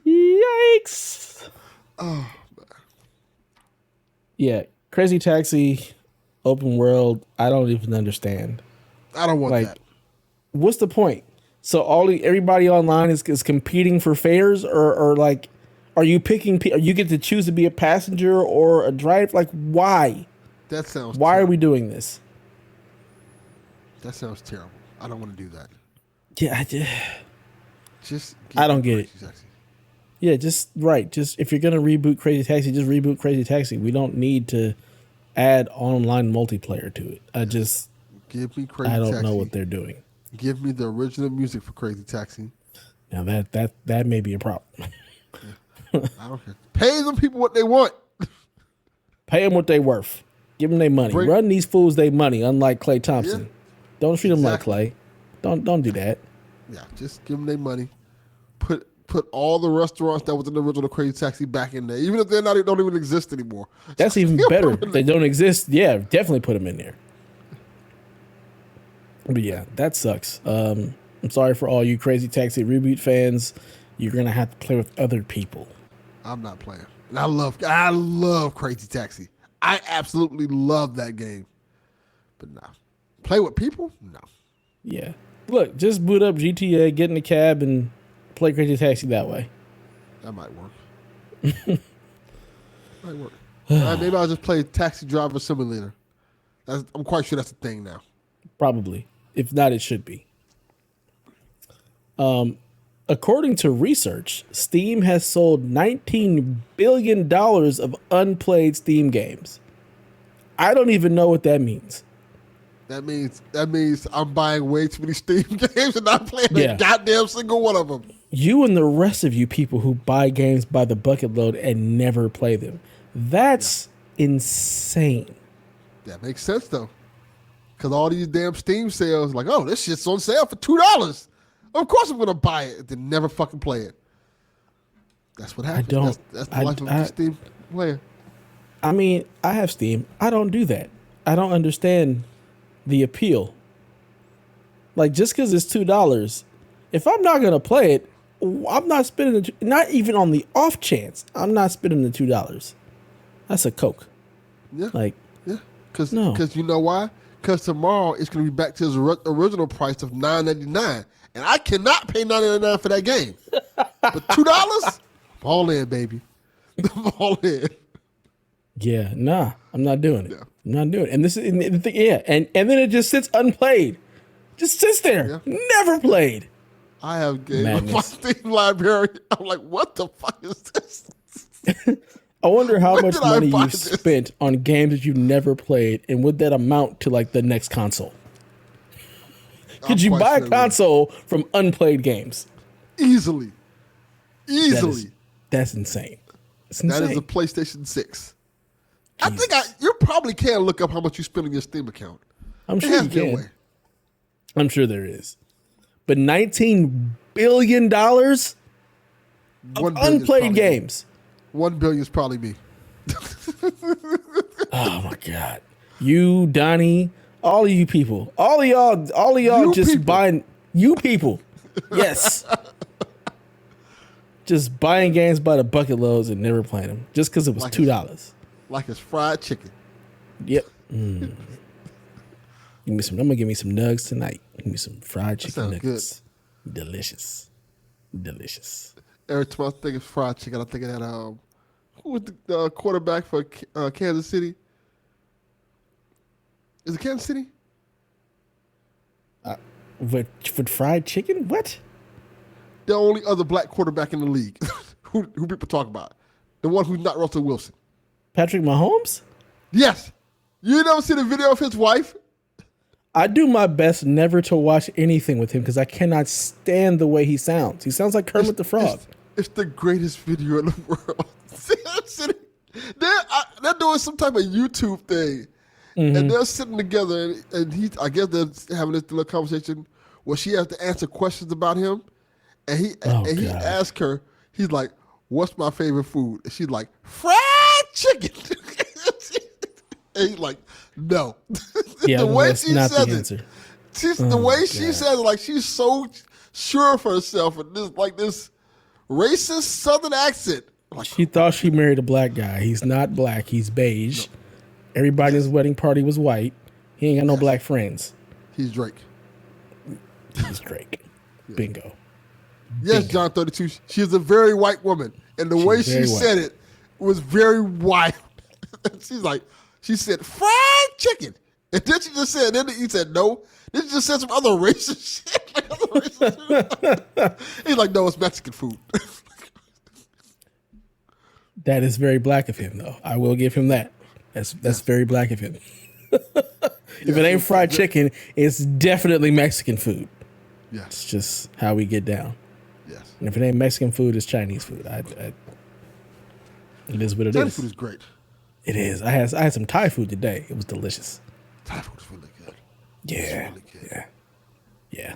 Speaker 1: Yikes.
Speaker 2: Oh.
Speaker 1: Yeah, Crazy Taxi, open world. I don't even understand.
Speaker 2: I don't want that.
Speaker 1: What's the point? So everybody online is competing for fares, or are you picking? You get to choose to be a passenger or a driver. Why?
Speaker 2: That sounds.
Speaker 1: Why are we doing this?
Speaker 2: That sounds terrible. I don't want to do that.
Speaker 1: Yeah,
Speaker 2: I
Speaker 1: don't get it.
Speaker 2: Taxi.
Speaker 1: Yeah, just if you're gonna reboot Crazy Taxi, just reboot Crazy Taxi. We don't need to add online multiplayer to it.
Speaker 2: Give me Crazy Taxi.
Speaker 1: I don't know what they're doing.
Speaker 2: Give me the original music for Crazy Taxi.
Speaker 1: Now that may be a problem.
Speaker 2: I don't care. Pay them people what they want.
Speaker 1: Pay them what they worth. Give them their money. Run these fools their money. Unlike Klay Thompson, don't treat them like Klay. Don't do that.
Speaker 2: Yeah, just give them their money. Put all the restaurants that was in the original Crazy Taxi back in there, even if they don't even exist anymore.
Speaker 1: That's even better. If they don't exist, yeah, definitely put them in there. But yeah, that sucks. I'm sorry for all you Crazy Taxi reboot fans. You're gonna have to play with other people.
Speaker 2: I'm not playing. And I love Crazy Taxi. I absolutely love that game. But no. Play with people? No.
Speaker 1: Yeah. Look, just boot up GTA, get in a cab, and play Crazy Taxi that way.
Speaker 2: That might work. Maybe I'll just play Taxi Driver Simulator. I'm quite sure that's a thing now.
Speaker 1: Probably. If not, it should be. According to research, Steam has sold $19 billion of unplayed Steam games. I don't even know what that means.
Speaker 2: That means I'm buying way too many Steam games and not playing a goddamn single one of them.
Speaker 1: You and the rest of you people who buy games by the bucket load and never play them. That's insane.
Speaker 2: That makes sense, though. Because all these damn Steam sales, like, oh, this shit's on sale for $2. Of course I'm going to buy it and then never fucking play it. That's what happens. That's the life of a Steam player.
Speaker 1: I mean, I have Steam. I don't do that. I don't understand the appeal. Like, just because it's $2, if I'm not going to play it, I'm not spending not even on the off chance, I'm not spending the $2. That's a Coke.
Speaker 2: Yeah.
Speaker 1: Yeah.
Speaker 2: Because you know why? Because tomorrow it's going to be back to its original price of $9.99. And I cannot pay $9.99 for that game. But $2? All in, baby. All in.
Speaker 1: Yeah, nah, I'm not doing it. Yeah. I'm not doing it. And this is and then it just sits unplayed. Just sits there. Yeah. Never played.
Speaker 2: I have games in my Steam library. I'm like, what the fuck is this?
Speaker 1: I wonder how much money you've spent on games that you never played, and would that amount to like the next console? Could you buy a console from unplayed games?
Speaker 2: Easily.
Speaker 1: That's insane. It's insane.
Speaker 2: That is a PlayStation 6. Jesus. I think you probably can look up how much you spend on your Steam account.
Speaker 1: I'm sure you can. I'm sure there is. But $19 billion of unplayed games.
Speaker 2: $1 billion is probably me.
Speaker 1: Oh my God. You, Donnie, all of you people. All of y'all just buying you people. Yes. Just buying games by the bucket loads and never playing them. Just because it was $2.
Speaker 2: Like it's fried chicken.
Speaker 1: Yep. I'm gonna give me some nugs tonight. Give me some fried chicken nuggets. Good. Delicious.
Speaker 2: Every time I think of fried chicken, I think of that who was the quarterback for Kansas City? Is it Kansas City?
Speaker 1: With fried chicken? What?
Speaker 2: The only other black quarterback in the league who people talk about. The one who's not Russell Wilson.
Speaker 1: Patrick Mahomes?
Speaker 2: Yes. You never seen a video of his wife?
Speaker 1: I do my best never to watch anything with him because I cannot stand the way he sounds. He sounds like Kermit the Frog.
Speaker 2: It's the greatest video in the world. They're doing some type of YouTube thing. Mm-hmm. And they're sitting together and I guess they're having this little conversation where she has to answer questions about him. And he asks her, he's like, what's my favorite food? And she's like, fried chicken. And he's like, no.
Speaker 1: Yeah, the way she says it.
Speaker 2: The way she says it, like she's so sure of herself and this racist Southern accent. Like,
Speaker 1: she thought she married a black guy. He's not black. He's beige. No. Everybody's wedding party was white. He ain't got no black friends.
Speaker 2: He's Drake.
Speaker 1: Yeah. Bingo.
Speaker 2: Yes, Bingo. John 32. She's a very white woman. And the way she said it was very wild. She's like, she said, fried chicken. And then she just said, then he said no. Then she just said some other racist shit. Like other racist shit. He's like, no, it's Mexican food.
Speaker 1: That is very black of him, though. I will give him that. That's very black of him. If it ain't fried chicken, it's definitely Mexican food.
Speaker 2: Yes.
Speaker 1: It's just how we get down.
Speaker 2: Yes.
Speaker 1: And if it ain't Mexican food, it's Chinese food. It is what it is.
Speaker 2: Chinese food is great.
Speaker 1: It is. I had some Thai food today. It was delicious.
Speaker 2: Thai food is really good.
Speaker 1: Yeah. Really good. Yeah.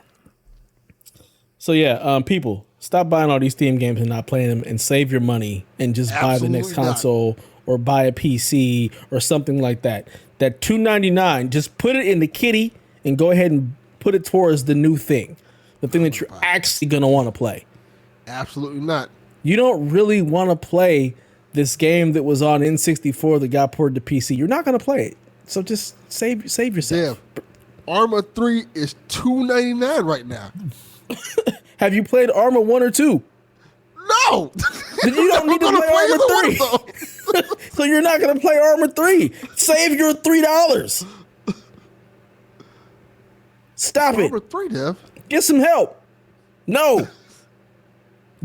Speaker 1: So yeah, people, stop buying all these Steam games and not playing them, and save your money and just buy the next console or buy a PC or something like that. That $299, just put it in the kitty and go ahead and put it towards the new thing, the thing that you're actually gonna want to play.
Speaker 2: Absolutely not. You
Speaker 1: don't really want to play this game that was on N64 that got ported to PC. You're not gonna play it, so just save yourself.
Speaker 2: Yeah. Arma 3 is $299 right now.
Speaker 1: Have you played Arma 1 or 2?
Speaker 2: No.
Speaker 1: Then you don't need to play Arma 3. So you're not going to play Arma 3. Save your $3. Stop it.
Speaker 2: Arma 3, Dev.
Speaker 1: Get some help. No.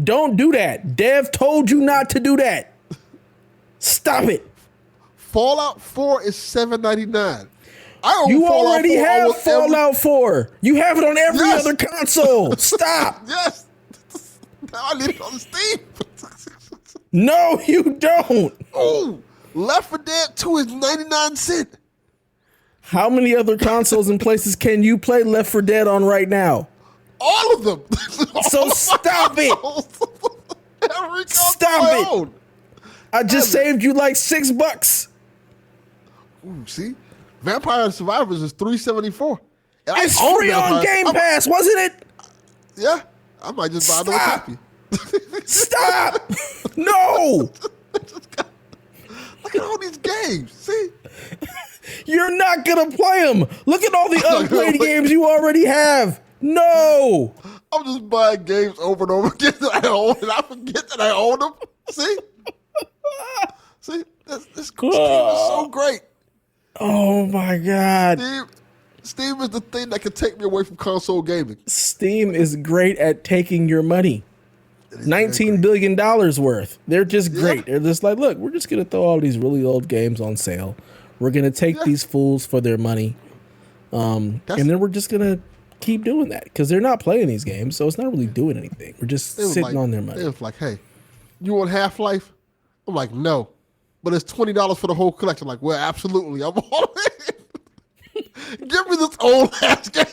Speaker 1: Don't do that. Dev told you not to do that. Stop it.
Speaker 2: Fallout 4 is $7.99.
Speaker 1: You already have Fallout 4. You have it on every other console. Stop.
Speaker 2: Yes. Now I need it on Steam.
Speaker 1: No, you don't.
Speaker 2: Oh, Left 4 Dead 2 is 99¢.
Speaker 1: How many other consoles and places can you play Left 4 Dead on right now?
Speaker 2: All of them.
Speaker 1: So stop it. Stop it. Own. I just saved you like $6.
Speaker 2: Ooh, see? Vampire Survivors is $3.74.
Speaker 1: It's free on Game Pass, wasn't it?
Speaker 2: Yeah. I might just buy another copy.
Speaker 1: Stop! No!
Speaker 2: Look at all these games. See?
Speaker 1: You're not going to play them. Look at all the unplayed games you already have. No!
Speaker 2: I'm just buying games over and over again that I own, and I forget that I own them. See? See? This game is so great.
Speaker 1: Oh, my God.
Speaker 2: Steam is the thing that can take me away from console gaming.
Speaker 1: Steam is great at taking your money. $19 billion worth. They're just great. They're just like, look, we're just going to throw all these really old games on sale. We're going to take these fools for their money. And then we're just going to keep doing that because they're not playing these games. So it's not really doing anything. We're just sitting on their money.
Speaker 2: It was like, hey, you want Half-Life? I'm like, no. But it's $20 for the whole collection. I'm like, well, absolutely. I'm all in. Give me this old ass game.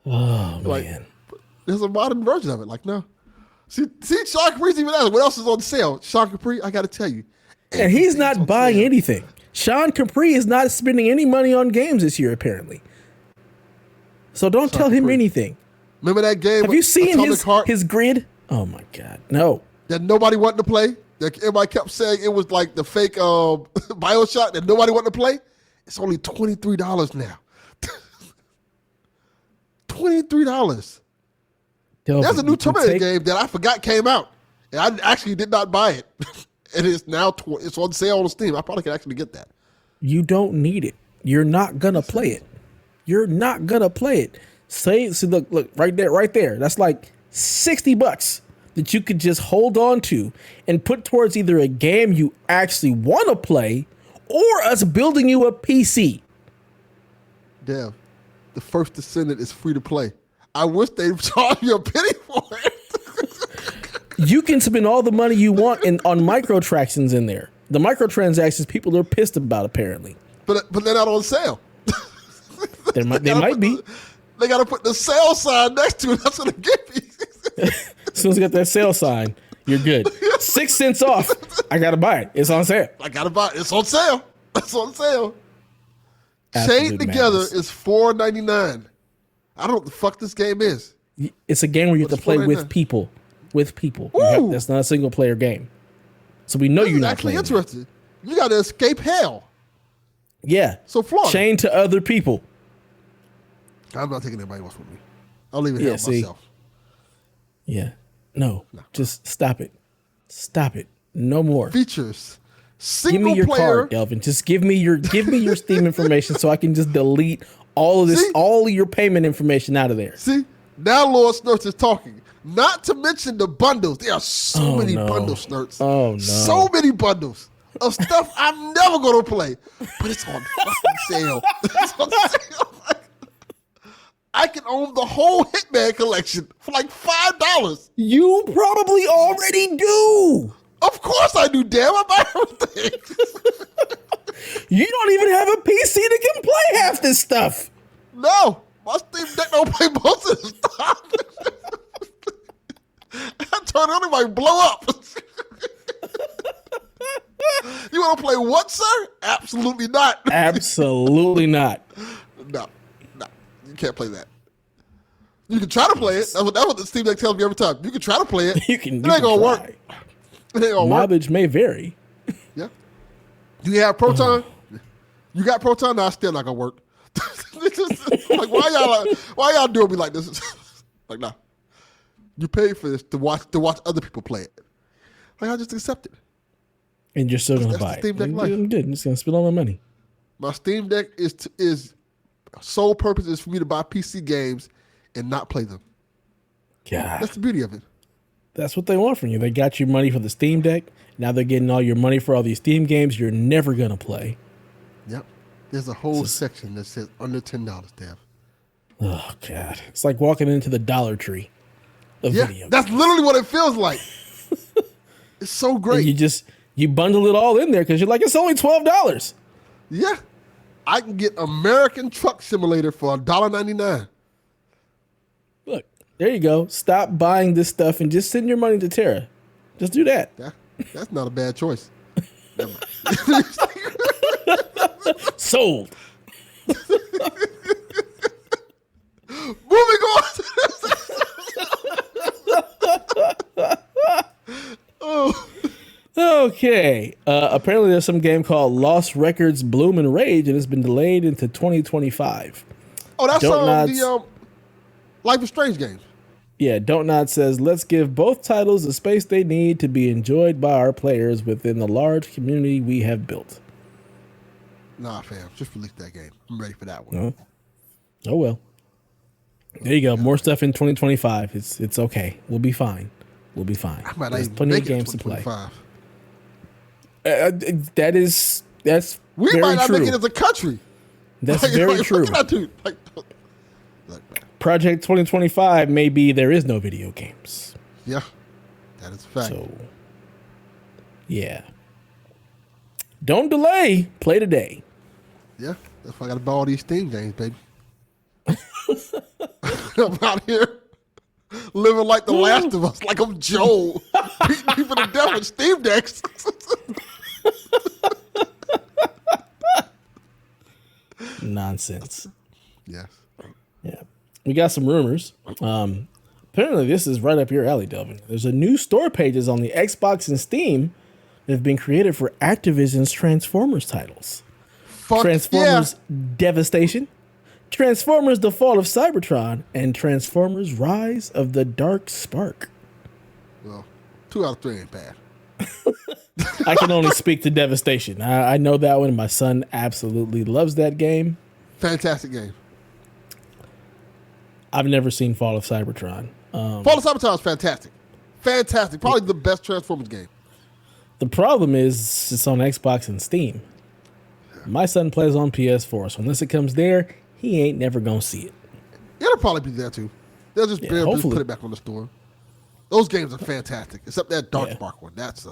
Speaker 1: Oh, man.
Speaker 2: There's a modern version of it. Like, no. See, Sean Capri's even asking, what else is on sale? Sean Capri, I got to tell you.
Speaker 1: And he's not buying anything. Sean Capri is not spending any money on games this year, apparently. So don't tell him anything.
Speaker 2: Remember that game?
Speaker 1: Have you seen his grid? Oh, my God. No.
Speaker 2: That nobody wanted to play? That everybody kept saying it was like the fake BioShock that nobody wanted to play? It's only $23 now. $23.
Speaker 1: Delvin,
Speaker 2: there's a new Terminator game that I forgot came out, and I actually did not buy it. And it's now it's on sale on Steam. I probably can actually get that.
Speaker 1: You don't need it. You're not gonna play it. You're not gonna play it. See, look right there. That's like $60 that you could just hold on to and put towards either a game you actually want to play or us building you a PC.
Speaker 2: Damn, the First Descendant is free to play. I wish they'd charge you a penny for it.
Speaker 1: You can spend all the money you want on microtransactions in there. The microtransactions people are pissed about, apparently.
Speaker 2: But they're not on sale.
Speaker 1: They might be.
Speaker 2: They got to put the sale sign next to it. That's what they give you.
Speaker 1: As soon as you get that sale sign, you're good. 6 cents off. I got to buy it. It's on sale.
Speaker 2: I got to buy it. It's on sale. It's on sale. Chained Together is $4.99. I don't know what the fuck this game is.
Speaker 1: It's a game where you have to play with people. With people. That's not a single player game. So we know you're not
Speaker 2: actually
Speaker 1: playing.
Speaker 2: Interested. You got to escape hell.
Speaker 1: Yeah.
Speaker 2: So Florida.
Speaker 1: Chained to other people.
Speaker 2: I'm not taking anybody else with me. I'll leave it here myself.
Speaker 1: Yeah. No. Just stop it. Stop it. No more.
Speaker 2: Features. Single
Speaker 1: Give me your
Speaker 2: player.
Speaker 1: card, Delvin. Just give me your Steam information so I can just delete all of this, all of your payment information out of there.
Speaker 2: See, now Lord Snurts is talking. Not to mention the bundles. There are so many bundles, Snurts.
Speaker 1: Oh no,
Speaker 2: so many bundles of stuff I'm never gonna play, but it's on fucking sale. It's on sale. I can own the whole Hitman collection for like $5.
Speaker 1: You probably already do.
Speaker 2: Of course I do, damn. I buy everything.
Speaker 1: You don't even have a PC that can play half this stuff.
Speaker 2: No, my Steam Deck don't play most of this stuff. I turn it on, it might blow up. You want to play what, sir? Absolutely not.
Speaker 1: Absolutely not.
Speaker 2: No, you can't play that. You can try to play it. That's what the Steam Deck tells me every time. You can try to play it. It ain't gonna work. It ain't gonna work.
Speaker 1: Mileage may vary.
Speaker 2: Yeah. Do you have Proton? You got Proton? No, it's still not gonna work. Like, why y'all doing me like this? Like, nah. You paid for this to watch other people play it. Like, I just accept it.
Speaker 1: And you're still gonna buy it.
Speaker 2: Steam Deck life.
Speaker 1: I'm good. I'm just gonna spend all my money.
Speaker 2: My Steam Deck is sole purpose is for me to buy PC games and not play them.
Speaker 1: God,
Speaker 2: that's the beauty of it.
Speaker 1: That's what they want from you. They got your money for the Steam Deck. Now they're getting all your money for all these Steam games you're never gonna play.
Speaker 2: Yep. There's a whole section that says under $10, Dev.
Speaker 1: Oh God, it's like walking into the Dollar Tree of video.
Speaker 2: That's literally what it feels like. It's so great.
Speaker 1: And you bundle it all in there because you're like, it's only $12.
Speaker 2: Yeah. I can get American Truck Simulator for $1.99.
Speaker 1: Look, there you go. Stop buying this stuff and just send your money to Tara. Just do that.
Speaker 2: That's not a bad choice.
Speaker 1: Sold.
Speaker 2: Moving on. Oh.
Speaker 1: Okay. Apparently there's some game called Lost Records Bloom and Rage, and it's been delayed into 2025.
Speaker 2: Oh, that's the Life is Strange games.
Speaker 1: Yeah, Don't Nod says, let's give both titles the space they need to be enjoyed by our players within the large community we have built.
Speaker 2: Nah, fam. Just release that game. I'm ready for that one.
Speaker 1: Oh well. There you go. More stuff in 2025. It's okay. We'll be fine. We'll be fine.
Speaker 2: There's
Speaker 1: plenty of games to play. That's
Speaker 2: we
Speaker 1: very
Speaker 2: might not
Speaker 1: true.
Speaker 2: make it as a country.
Speaker 1: That's very true. Project 2025 may be there is no video games.
Speaker 2: Yeah, that is a fact.
Speaker 1: So, yeah. Don't delay. Play today.
Speaker 2: Yeah, that's why I got to buy all these Steam games, baby. I'm out here living like the Last of Us, like I'm Joel, beating people to death with Steam decks.
Speaker 1: Nonsense.
Speaker 2: Yes.
Speaker 1: Yeah. We got some rumors. Apparently, this is right up your alley, Delvin. There's a new store pages on the Xbox and Steam that have been created for Activision's Transformers titles. Transformers Devastation, Transformers The Fall of Cybertron, and Transformers Rise of the Dark Spark.
Speaker 2: Well, 2 out of 3 ain't bad.
Speaker 1: I can only speak to Devastation. I know that one. My son absolutely loves that game.
Speaker 2: Fantastic game.
Speaker 1: I've never seen Fall of Cybertron.
Speaker 2: Fall of Cybertron is fantastic. Fantastic. Probably the best Transformers game.
Speaker 1: The problem is it's on Xbox and Steam. My son plays on PS4, so unless it comes there, he ain't never going to see it.
Speaker 2: It'll probably be there too. They'll just put it back on the store. Those games are fantastic, except that Dark Spark one. That's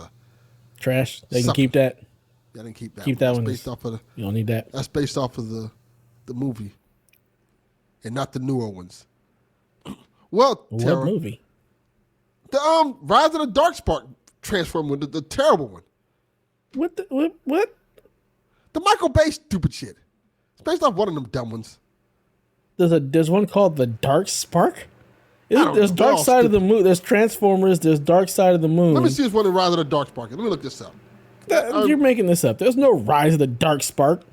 Speaker 1: trash. They can keep that.
Speaker 2: Yeah, they can keep that.
Speaker 1: Keep that one.
Speaker 2: Based off of
Speaker 1: you don't need that.
Speaker 2: That's based off of the movie, and not the newer ones. Well,
Speaker 1: what movie?
Speaker 2: The Rise of the Dark Spark Transformer one, the terrible one.
Speaker 1: What?
Speaker 2: The Michael Bay stupid shit. It's based off one of them dumb ones.
Speaker 1: There's one called the Dark Spark. There's Dark Side of the Moon. There's Transformers. There's Dark Side of the Moon.
Speaker 2: Let me see this one in Rise of the Dark Spark. Let me look this up.
Speaker 1: You're making this up. There's no Rise of the Dark Spark.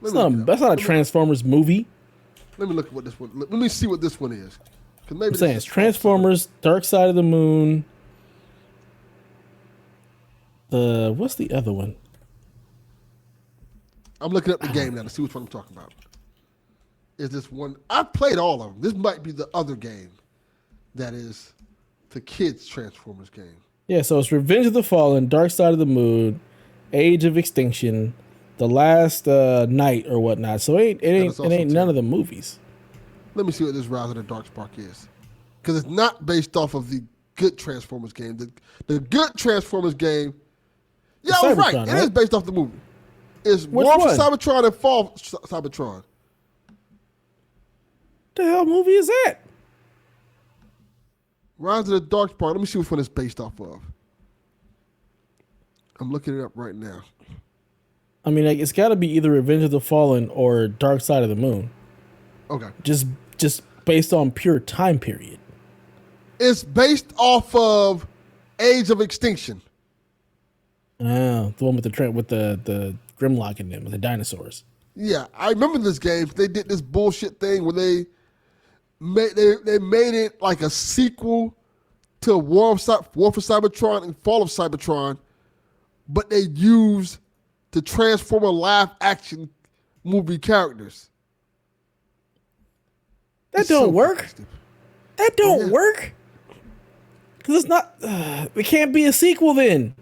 Speaker 1: That's not a Transformers movie.
Speaker 2: Let me look at what this one. Let me see what this one is.
Speaker 1: I'm saying it's Transformers, Dark Side of the Moon. What's the other one?
Speaker 2: I'm looking up the game now to see which one I'm talking about. Is this one? I've played all of them. This might be the other game that is the kids' Transformers game.
Speaker 1: Yeah, so it's Revenge of the Fallen, Dark Side of the Moon, Age of Extinction, The Last Night or whatnot. So it ain't none of the movies.
Speaker 2: Let me see what this Rise of the Dark Spark is. Because it's not based off of the good Transformers game. The good Transformers game, yeah, I was right. It is based off the movie. It's War for Cybertron and Fall Cybertron.
Speaker 1: The hell movie is that?
Speaker 2: Rise of the Dark Spark. Let me see which one it's based off of. I'm looking it up right now.
Speaker 1: I mean, like, it's got to be either Revenge of the Fallen or Dark Side of the Moon.
Speaker 2: Okay.
Speaker 1: Just based on pure time period.
Speaker 2: It's based off of Age of Extinction.
Speaker 1: Oh, the one with the Grimlock in them, with the dinosaurs.
Speaker 2: Yeah, I remember this game. They did this bullshit thing where they made it like a sequel to War for Cybertron and Fall of Cybertron, but they used the Transformer live action movie characters.
Speaker 1: That don't work. That don't work. Because it's not. It can't be a sequel then.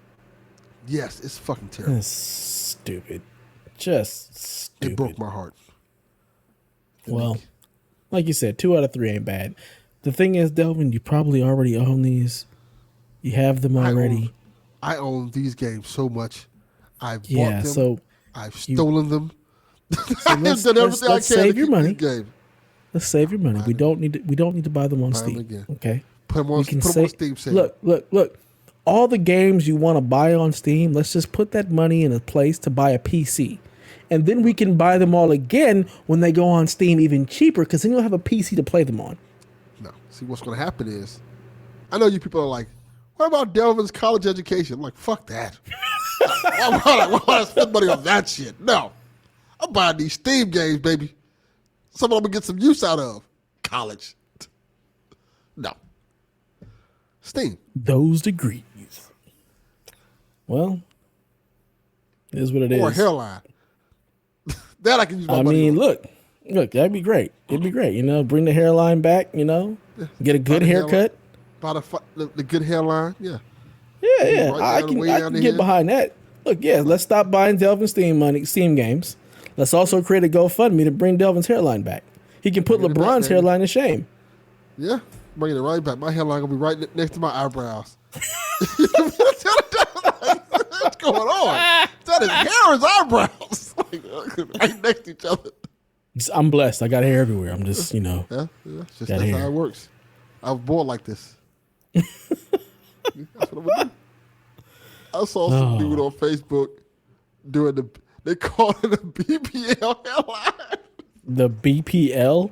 Speaker 2: Yes, it's fucking terrible.
Speaker 1: It's stupid. Just stupid.
Speaker 2: It broke my heart.
Speaker 1: Well, like you said, 2 out of 3 ain't bad. The thing is, Delvin, you probably already own these. You have them already.
Speaker 2: I own these games so much. I've bought them.
Speaker 1: So
Speaker 2: I've stolen them.
Speaker 1: So let's save your money. Let's save your money. We don't need to buy them on Steam. Okay.
Speaker 2: Put them on Steam.
Speaker 1: Look. All the games you want to buy on Steam, let's just put that money in a place to buy a PC. And then we can buy them all again when they go on Steam even cheaper, because then you'll have a PC to play them on.
Speaker 2: No. See, what's going to happen is, I know you people are like, what about Delvin's college education? I'm like, fuck that. Why would I spend money on that shit? No. I'm buying these Steam games, baby. Some of them get some use out of. College. No. Steam.
Speaker 1: Those degrees. Well, it is what it is.
Speaker 2: Or a hairline. That I can use my money
Speaker 1: mean,
Speaker 2: on.
Speaker 1: look, that'd be great. It'd be great, bring the hairline back, get a good haircut.
Speaker 2: Buy the good hairline, yeah.
Speaker 1: Yeah, I can get behind that. Look, let's stop buying Delvin Steam games. Let's also create a GoFundMe to bring Delvin's hairline back. He can put LeBron's hairline to shame.
Speaker 2: Yeah, bringing it right back. My hairline gonna be right next to my eyebrows. What's going on? That is hair is eyebrows. Right next to each other.
Speaker 1: I'm blessed. I got hair everywhere. I'm just,
Speaker 2: Yeah, that's how it works. I was born like this. That's what I'm gonna do. I saw some dude on Facebook doing they call it a BBL hairline.
Speaker 1: The BPL?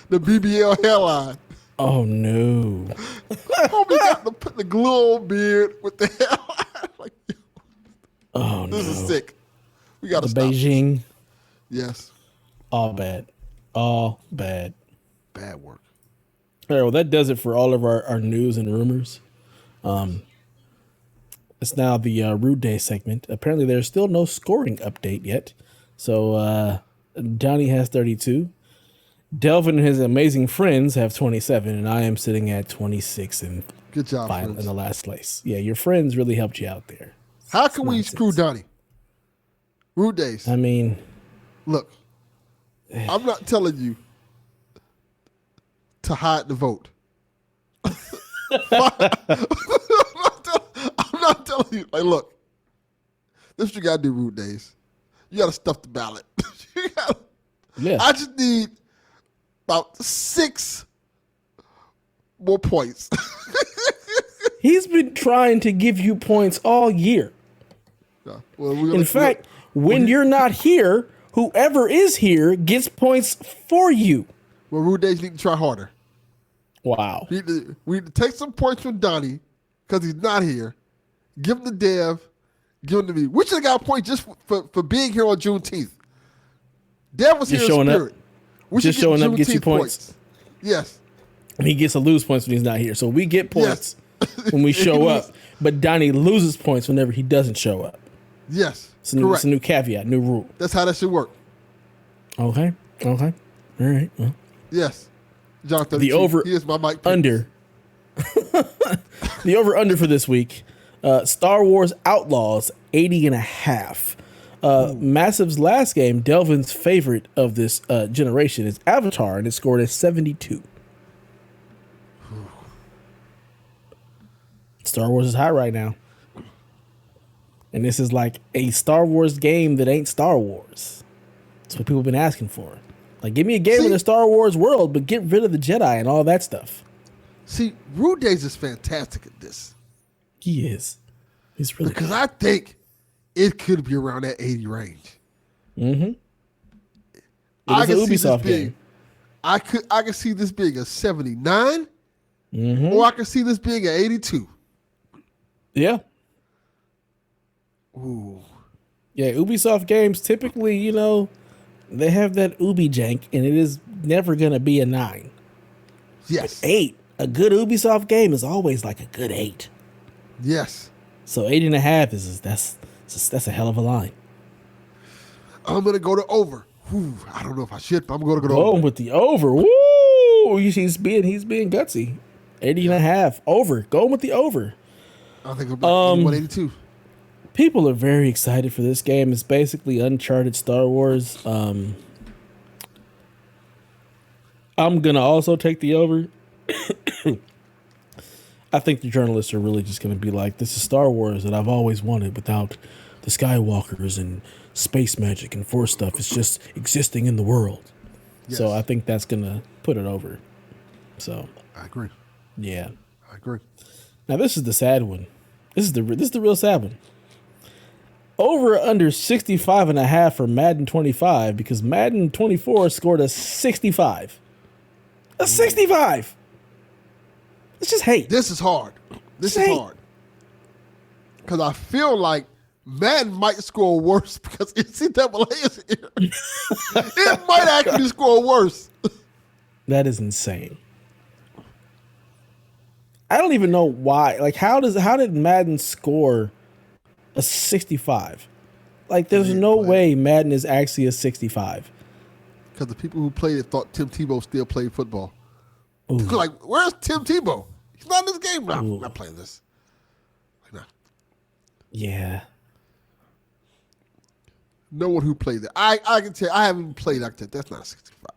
Speaker 2: The BBL hairline.
Speaker 1: Oh no.
Speaker 2: Homie got the glue on beard with the hairline. Like, this is sick. We gotta stop
Speaker 1: Beijing.
Speaker 2: This. Yes.
Speaker 1: All bad. All bad.
Speaker 2: Bad work.
Speaker 1: All right, well, that does it for all of our news and rumors. It's now the Rude Day segment. Apparently, there's still no scoring update yet. So, Donnie has 32. Delvin and his amazing friends have 27, and I am sitting at 26 and
Speaker 2: good job,
Speaker 1: in the last place. Yeah, your friends really helped you out there.
Speaker 2: How can we screw Donnie? Rude Days.
Speaker 1: I mean,
Speaker 2: look, I'm not telling you to hide the vote. I'm not telling you. Like, look, this is what you gotta do. Rude Days. You gotta stuff the ballot. I just need about 6 more points.
Speaker 1: He's been trying to give you points all year. In fact, when you're not here, whoever is here gets points for you.
Speaker 2: Well, Rude Days need to try harder.
Speaker 1: Wow.
Speaker 2: We need to take some points from Donnie because he's not here. Give them to Dev. Give them to me. We should have got points just for being here on Juneteenth. Dev was here in spirit. We
Speaker 1: just showing up gets you points.
Speaker 2: Yes.
Speaker 1: And he gets to lose points when he's not here. So we get points when we show up. But Donnie loses points whenever he doesn't show up.
Speaker 2: Yes.
Speaker 1: It's a new caveat, new rule.
Speaker 2: That's how that should work.
Speaker 1: Okay. All right. Well.
Speaker 2: Yes. John 32.
Speaker 1: The over
Speaker 2: Here's my mic.
Speaker 1: Under. The over under for this week. Star Wars Outlaws 80.5. Massive's last game, Delvin's favorite of this generation, is Avatar, and it scored a 72. Star Wars is hot right now. And this is like a Star Wars game that ain't Star Wars. That's what people have been asking for. Like, give me a game in the Star Wars world, but get rid of the Jedi and all that stuff.
Speaker 2: See, Rude Days is fantastic at this.
Speaker 1: He is. He's really
Speaker 2: because
Speaker 1: good.
Speaker 2: I think it could be around that 80 range.
Speaker 1: Mm-hmm.
Speaker 2: I can see
Speaker 1: Ubisoft
Speaker 2: this being,
Speaker 1: game.
Speaker 2: I can see this being a 79, or I can see this being an 82.
Speaker 1: Yeah.
Speaker 2: Ooh.
Speaker 1: Yeah, Ubisoft games typically, they have that Ubi jank, and it is never going to be a 9.
Speaker 2: Yes.
Speaker 1: But 8. A good Ubisoft game is always like a good 8.
Speaker 2: Yes.
Speaker 1: So 80.5 that's a hell of a line.
Speaker 2: I'm gonna go to over. Whew, I don't know if I should, but I'm gonna go to
Speaker 1: over.
Speaker 2: over.
Speaker 1: With the over. Woo! He's being gutsy. 80.5. Over. Going with the over.
Speaker 2: I think it'll be 81, 82.
Speaker 1: People are very excited for this game. It's basically Uncharted Star Wars. I'm gonna also take the over. I think the journalists are really just going to be like, this is Star Wars that I've always wanted without the Skywalkers and space magic and Force stuff. It's just existing in the world. Yes. So I think that's going to put it over. So
Speaker 2: I agree.
Speaker 1: Yeah.
Speaker 2: I agree.
Speaker 1: Now this is the sad one. This is the real sad one. Over or under 65.5 for Madden 25 because Madden 24 scored a 65. A 65. It's just hate.
Speaker 2: This is hard. This is hard. Because I feel like Madden might score worse because NCAA is here. It might actually score worse.
Speaker 1: That is insane. I don't even know why. Like, how did Madden score a 65? Like, there's no way Madden is actually a 65.
Speaker 2: Because the people who played it thought Tim Tebow still played football.
Speaker 1: Ooh.
Speaker 2: Like, where's Tim Tebow? He's not in this game. No, I'm not playing this. Like, no.
Speaker 1: Yeah.
Speaker 2: No one who played that. I can tell you, I haven't played like that. That's not a 65.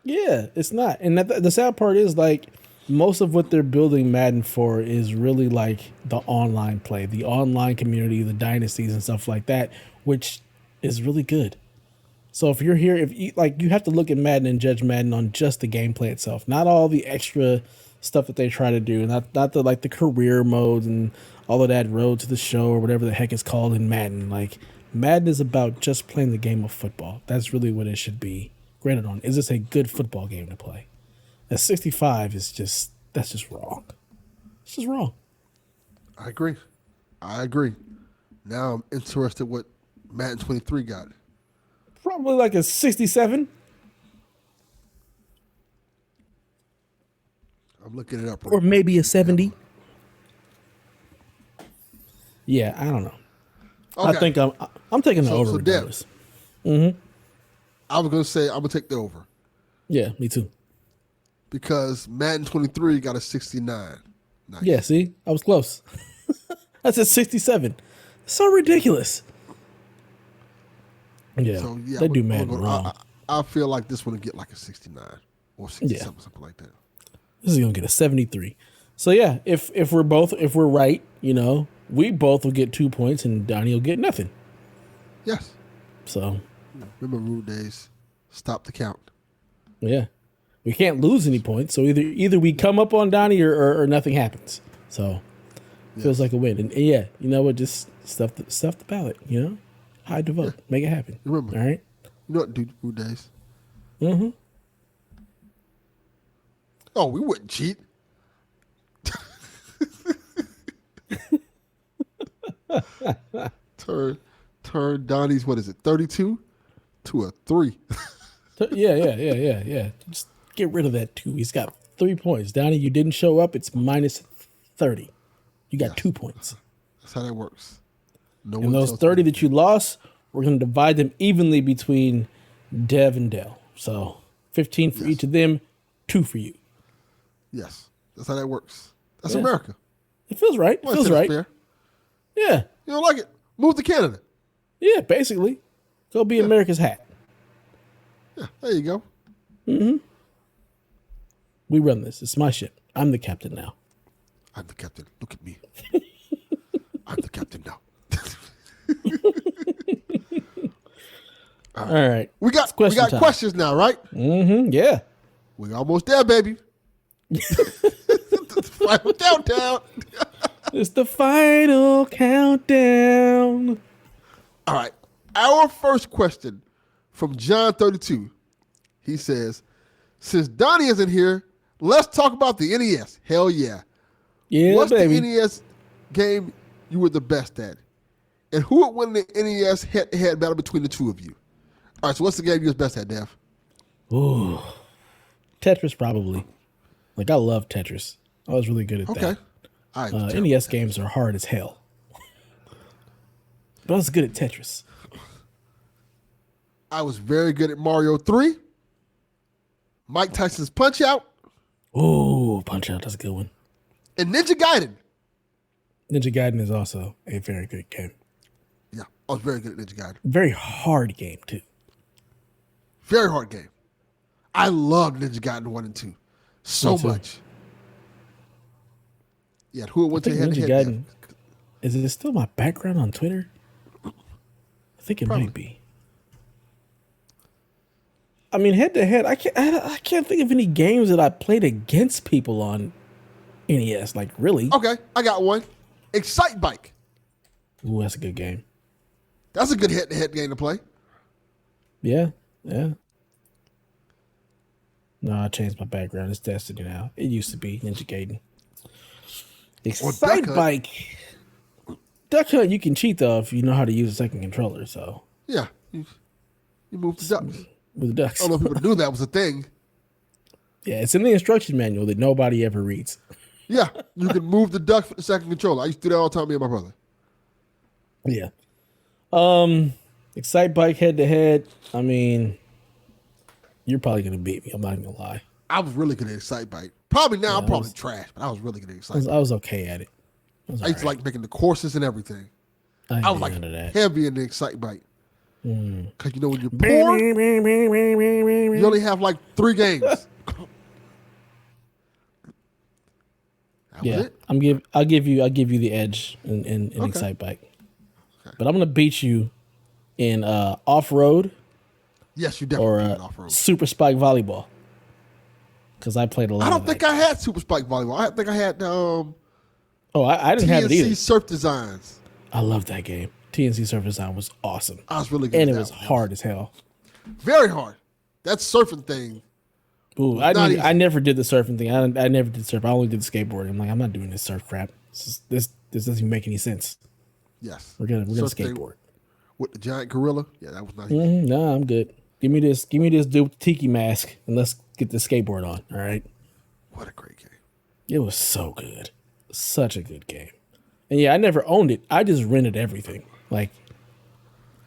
Speaker 1: Yeah, it's not. And the sad part is, like, most of what they're building Madden for is really like the online play, the online community, the dynasties and stuff like that, which is really good. So if you're here, you have to look at Madden and judge Madden on just the gameplay itself, not all the extra stuff that they try to do, not the career modes and all of that road to the show or whatever the heck it's called in Madden. Like, Madden is about just playing the game of football. That's really what it should be graded on. Is this a good football game to play? At 65 that's just wrong. It's just wrong.
Speaker 2: I agree. Now I'm interested what Madden 23 got.
Speaker 1: Probably like a 67.
Speaker 2: I'm looking it up.
Speaker 1: Or maybe a 70. Yeah, I don't know. Okay. I think I'm taking the over regardless.
Speaker 2: I was going to say I'm going to take the over.
Speaker 1: Yeah, me too.
Speaker 2: Because Madden 23 got a 69. Nice.
Speaker 1: Yeah, see? I was close. I said 67. So ridiculous. Yeah,
Speaker 2: so,
Speaker 1: they do Madden wrong.
Speaker 2: I feel like this one will get like a 69 or 67, something like that.
Speaker 1: This is going to get a 73. So, yeah, if we're right, we both will get 2 points and Donnie will get nothing.
Speaker 2: Yes.
Speaker 1: So.
Speaker 2: Remember Rude Days. Stop the count.
Speaker 1: Yeah. We can't lose any points, so either we come up on Donnie or nothing happens. So it feels like a win. And yeah, you know what? Just stuff the ballot. Hide the vote, make it happen.
Speaker 2: Remember,
Speaker 1: all right?
Speaker 2: You know what to do, Rude Days.
Speaker 1: Mm-hmm.
Speaker 2: Oh, we wouldn't cheat. Turn Donnie's 32 to a 3.
Speaker 1: Yeah. Just get rid of that 2. He's got 3 points. Donnie, you didn't show up. It's minus 30. You got 2 points.
Speaker 2: That's how that works. No
Speaker 1: And those 30 that you lost, we're going to divide them evenly between Dev and Del. So 15 for each of them, 2 for you.
Speaker 2: Yes, that's how that works. That's America.
Speaker 1: It feels right. It feels right. Fair. Yeah.
Speaker 2: You don't like it? Move to Canada.
Speaker 1: Yeah, basically. Go be America's hat.
Speaker 2: Yeah, there you go.
Speaker 1: Mm-hmm. We run this. It's my ship. I'm the captain now.
Speaker 2: I'm the captain. Look at me. I'm the captain now.
Speaker 1: All right.
Speaker 2: We got questions now, right?
Speaker 1: Mm-hmm. Yeah.
Speaker 2: We're almost there, baby. The final countdown.
Speaker 1: It's the final countdown.
Speaker 2: All right. Our first question from John 32. He says, since Donnie isn't here, let's talk about the NES. Hell yeah.
Speaker 1: Yeah,
Speaker 2: What's
Speaker 1: baby.
Speaker 2: the NES game you were the best at? And who would win the NES head-to-head battle between the two of you? All right, so what's the game you was best at, Dev?
Speaker 1: Ooh. Tetris, probably. Like, I love Tetris. I was really good at that.
Speaker 2: Okay.
Speaker 1: NES games are hard as hell. But I was good at Tetris.
Speaker 2: I was very good at Mario 3. Mike Tyson's Punch-Out.
Speaker 1: Ooh, Punch-Out, that's a good one.
Speaker 2: And Ninja Gaiden.
Speaker 1: Ninja Gaiden is also a very good game.
Speaker 2: Yeah, I was very good at Ninja Gaiden.
Speaker 1: Very hard game, too.
Speaker 2: Very hard game. I loved Ninja Gaiden 1 and 2 so much. Yeah, who went to
Speaker 1: Ninja Gaiden. Is it still my background on Twitter? I think it might be. I mean, head to head, I can't think of any games that I played against people on NES. Like, really?
Speaker 2: Okay, I got one. Excite Bike.
Speaker 1: Ooh, that's a good game.
Speaker 2: That's a good head-to-head game to play.
Speaker 1: Yeah. No, I changed my background. It's Destiny now. It used to be Ninja Gaiden. Excite Bike. Duck Hunt, you can cheat though if you know how to use a second controller. So
Speaker 2: yeah, you move the ducks
Speaker 1: with the ducks.
Speaker 2: I don't know if people knew that was a thing.
Speaker 1: Yeah, it's in the instruction manual that nobody ever reads.
Speaker 2: Yeah, you can move the duck for the second controller. I used to do that all the time, me and my brother.
Speaker 1: Yeah. Excite Bike head to head. I mean, you're probably gonna beat me. I'm not gonna lie.
Speaker 2: I was really good at Excite Bike. Probably now I'm probably trash, but I was really good at Excite Bike.
Speaker 1: I was okay at it.
Speaker 2: I used to like making the courses and everything. I was like heavy in the Excite Bike. Because you know when you're poor, you only have like 3 games.
Speaker 1: Yeah, I'll give you the edge in Excite Bike. Okay. But I'm gonna beat you in off road.
Speaker 2: Yes, you definitely beat off road.
Speaker 1: Super Spike volleyball. Because I played a lot.
Speaker 2: I don't think I had Super Spike volleyball. I think I had
Speaker 1: I didn't have it either.
Speaker 2: TNC Surf Designs.
Speaker 1: I love that game. TNC Surf Design was awesome.
Speaker 2: I was really good.
Speaker 1: And it was hard as hell. Very
Speaker 2: hard. That surfing thing.
Speaker 1: Ooh, I never did the surfing thing. I never did surf. I only did skateboarding. I'm like, I'm not doing this surf crap. This doesn't even make any sense.
Speaker 2: Yes.
Speaker 1: We're gonna skateboard.
Speaker 2: With the giant gorilla? Yeah, that was nice.
Speaker 1: Nah, I'm good. Give me this dude with the tiki mask and let's get the skateboard on. All right.
Speaker 2: What a great game.
Speaker 1: It was so good. Such a good game. And yeah, I never owned it. I just rented everything. Like,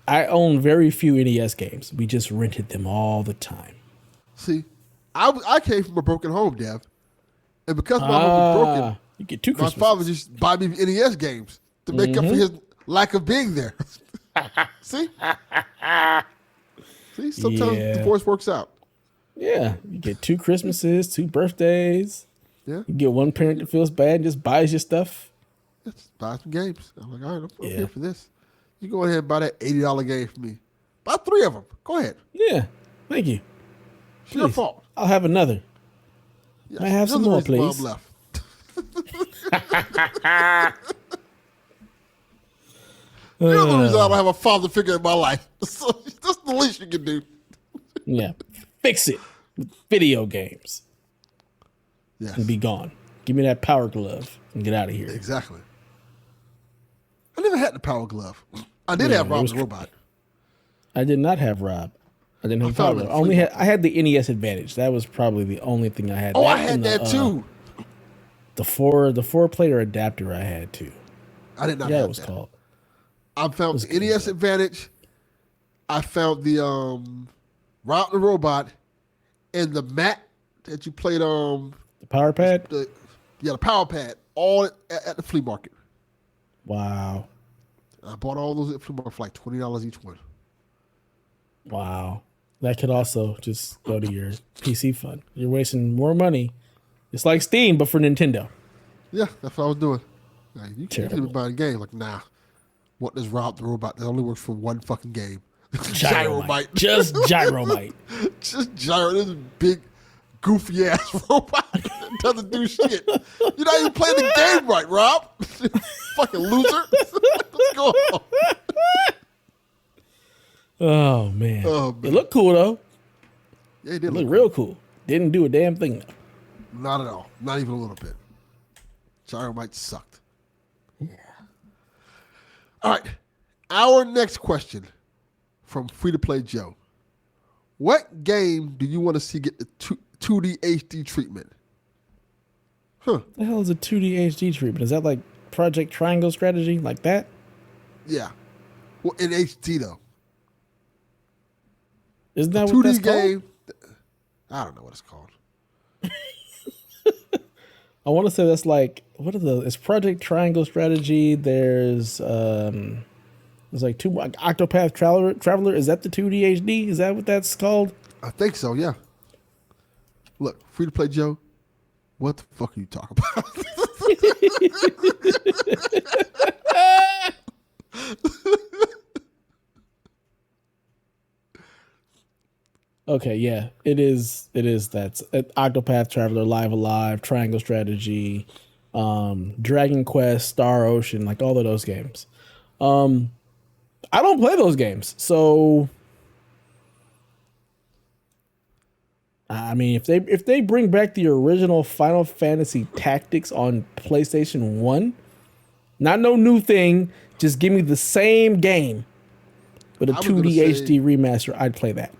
Speaker 1: I own very few NES games. We just rented them all the time.
Speaker 2: See, I came from a broken home, Dev. And because my home was broken,
Speaker 1: you get 2 Christmases.
Speaker 2: My father just bought me NES games to make up for his lack of being there. See? See, sometimes the force works out.
Speaker 1: Yeah, you get 2 Christmases, 2 birthdays.
Speaker 2: Yeah.
Speaker 1: You get one parent that feels bad and just buys your stuff.
Speaker 2: Just buy some games. I'm like, all right, I'm here for this. You go ahead and buy that $80 game for me. Buy 3 of them. Go ahead.
Speaker 1: Yeah, thank you.
Speaker 2: It's your fault.
Speaker 1: I'll have another.
Speaker 2: Yes.
Speaker 1: I have some more, please.
Speaker 2: Mom left. You're the reason I don't have a father figure in my life. So that's the least you can do.
Speaker 1: Yeah. Fix it with video games.
Speaker 2: Yes.
Speaker 1: And be gone. Give me that power glove and get out of here.
Speaker 2: Exactly. I never had the power glove. I did have Rob's Robot.
Speaker 1: I did not have Rob. I didn't have power glove. I had the NES Advantage. That was probably the only thing I had.
Speaker 2: Oh, I had that too.
Speaker 1: The four player adapter I had too.
Speaker 2: I did not have that.
Speaker 1: Was called.
Speaker 2: I found the NES Advantage. I found the Route the Robot and the mat that you played. The
Speaker 1: Power Pad.
Speaker 2: The Power Pad. All at the flea market.
Speaker 1: Wow.
Speaker 2: I bought all those at the flea market for like $20 each one.
Speaker 1: Wow. That could also just go to your PC fund. You're wasting more money. It's like Steam, but for Nintendo.
Speaker 2: Yeah, that's what I was doing. Like, you can't be buying games. Like, nah. What does Rob the Robot? That only works for one fucking game.
Speaker 1: Gyromite. Just Gyromite.
Speaker 2: Just Gyro. This big, goofy ass robot that doesn't do shit. You're not even playing the game right, Rob. Fucking loser. What's going on?
Speaker 1: Oh man. It looked cool though.
Speaker 2: Yeah, it did
Speaker 1: look real cool. Didn't do a damn thing though.
Speaker 2: Not at all. Not even a little bit. Gyromite sucked. Yeah. All right. Our next question from Free to Play Joe. What game do you want to see get the 2D HD treatment?
Speaker 1: What the hell is a 2D HD treatment? Is that like Project Triangle Strategy? Like that?
Speaker 2: Yeah. Well, in HD though.
Speaker 1: Isn't that what that's game, called?
Speaker 2: I don't know what it's called.
Speaker 1: I want to say that's like, it's Project Triangle Strategy. There's like two, like Octopath Traveler. Is that the 2D HD? Is that what that's called?
Speaker 2: I think so, yeah. Look, Free to Play Joe, what the fuck are you talking about?
Speaker 1: Okay, yeah, it is. That's Octopath Traveler, Live Alive, Triangle Strategy, Dragon Quest, Star Ocean, like all of those games. I don't play those games, so I mean, if they bring back the original Final Fantasy Tactics on PlayStation 1, not no new thing, just give me the same game with a 2D HD remaster, I'd play that.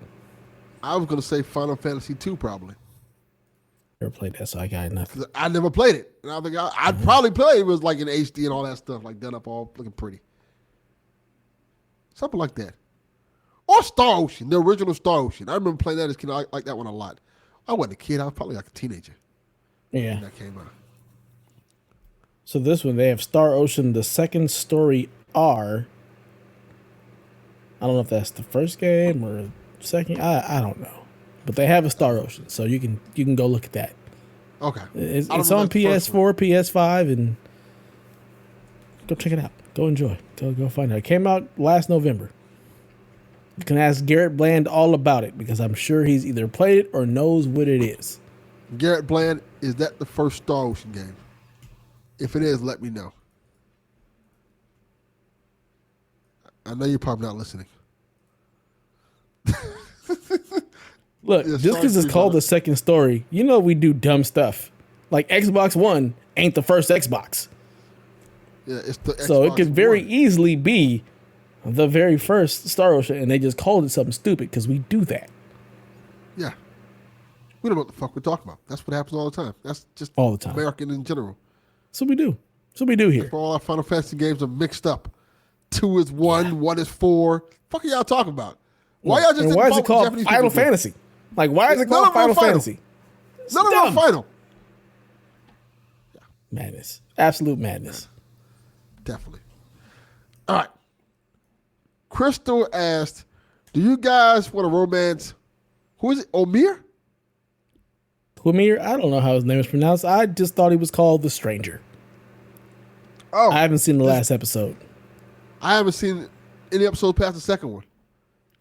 Speaker 2: I was going to say Final Fantasy 2 probably.
Speaker 1: Never played that, so I got nothing.
Speaker 2: I never played it. And I think I'd probably play it. It was like in HD and all that stuff, like done up all looking pretty. Something like that. Or Star Ocean, the original Star Ocean. I remember playing that as a kid. I liked that one a lot. I wasn't a kid. I was probably like a teenager.
Speaker 1: Yeah.
Speaker 2: When that came out.
Speaker 1: So this one, they have Star Ocean, the second story R. I don't know if that's the first game or second. I don't know. But they have a Star Ocean, so you can go look at that.
Speaker 2: Okay.
Speaker 1: It's on PS4, PS5, and go check it out. Go enjoy. Go find it. It came out last November. You can ask Garrett Bland all about it because I'm sure he's either played it or knows what it is.
Speaker 2: Garrett Bland, is that the first Star Ocean game? If it is, let me know. I know you're probably not listening.
Speaker 1: Look, just because it's called the second story, you know we do dumb stuff. Like Xbox One ain't the first Xbox.
Speaker 2: Yeah, it's the Xbox
Speaker 1: so it could very
Speaker 2: One.
Speaker 1: easily be the very first Star Ocean, and they just called it something stupid because we do that.
Speaker 2: Yeah. We don't know what the fuck we're talking about. That's what happens all the time. That's just
Speaker 1: all the time.
Speaker 2: American in general.
Speaker 1: So we do. So we do here.
Speaker 2: That's why all our Final Fantasy games are mixed up. 2 is 1, 1 is 4. Fuck are y'all talking about? Why y'all just?
Speaker 1: And why is it called Final Fantasy? Like, why is it called Final Fantasy?
Speaker 2: None of them are final.
Speaker 1: Yeah. Madness. Absolute madness.
Speaker 2: Definitely. All right. Crystal asked, do you guys want to romance? Who is it? Omir?
Speaker 1: Quimir? I don't know how his name is pronounced. I just thought he was called The Stranger.
Speaker 2: Oh.
Speaker 1: I haven't seen the last episode.
Speaker 2: I haven't seen any episode past the second one.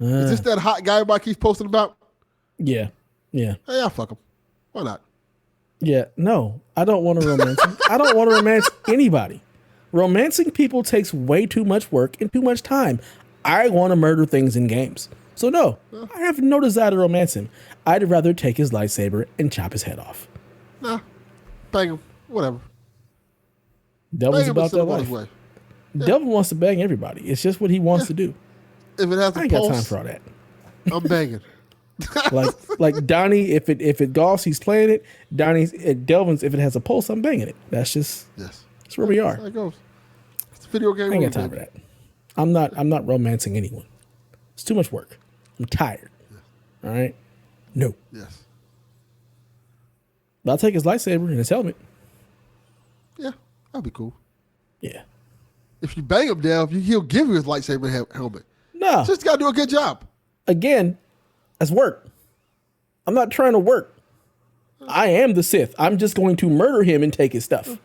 Speaker 2: Is this that hot guy everybody keeps posting about?
Speaker 1: Yeah. Yeah.
Speaker 2: Hey, I'll fuck him. Why not?
Speaker 1: Yeah. No, I don't want to romance him. I don't want to romance anybody. Romancing people takes way too much work and too much time. I want to murder things in games. So no, I have no desire to romance him. I'd rather take his lightsaber and chop his head off.
Speaker 2: Nah. Bang him. Whatever.
Speaker 1: Devil's about that life. Yeah. Devil wants to bang everybody. It's just what he wants to do.
Speaker 2: If it has
Speaker 1: I ain't got time for all that.
Speaker 2: I'm banging.
Speaker 1: like Donnie, if it golfs, he's playing it. Donnie's at Delvin's, if it has a pulse, I'm banging it. That's just that's where we are.
Speaker 2: That's how it goes. It's a video game.
Speaker 1: I ain't got time for that. I'm not romancing anyone. It's too much work. I'm tired. All right? No.
Speaker 2: Yes.
Speaker 1: But I'll take his lightsaber and his helmet.
Speaker 2: Yeah, that'd be cool.
Speaker 1: Yeah.
Speaker 2: If you bang him down, he'll give you his lightsaber helmet.
Speaker 1: No.
Speaker 2: Just gotta do a good job.
Speaker 1: Again, that's work. I'm not trying to work. I am the Sith. I'm just going to murder him and take his stuff.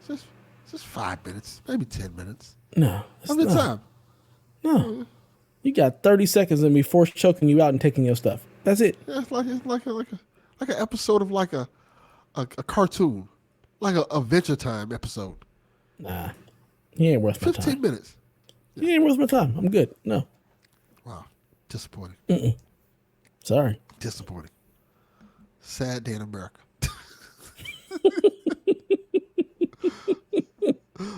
Speaker 2: Just 5 minutes, maybe 10 minutes.
Speaker 1: No.
Speaker 2: Have a good time.
Speaker 1: No. You got 30 seconds of me force choking you out and taking your stuff. That's it.
Speaker 2: Yeah, it's like an episode of like a cartoon, like a Adventure Time episode.
Speaker 1: Nah, he ain't worth my time.
Speaker 2: 15 minutes.
Speaker 1: Yeah. He ain't worth my time. I'm good. No.
Speaker 2: Wow, disappointing.
Speaker 1: Sorry.
Speaker 2: Disappointing. Sad day in America.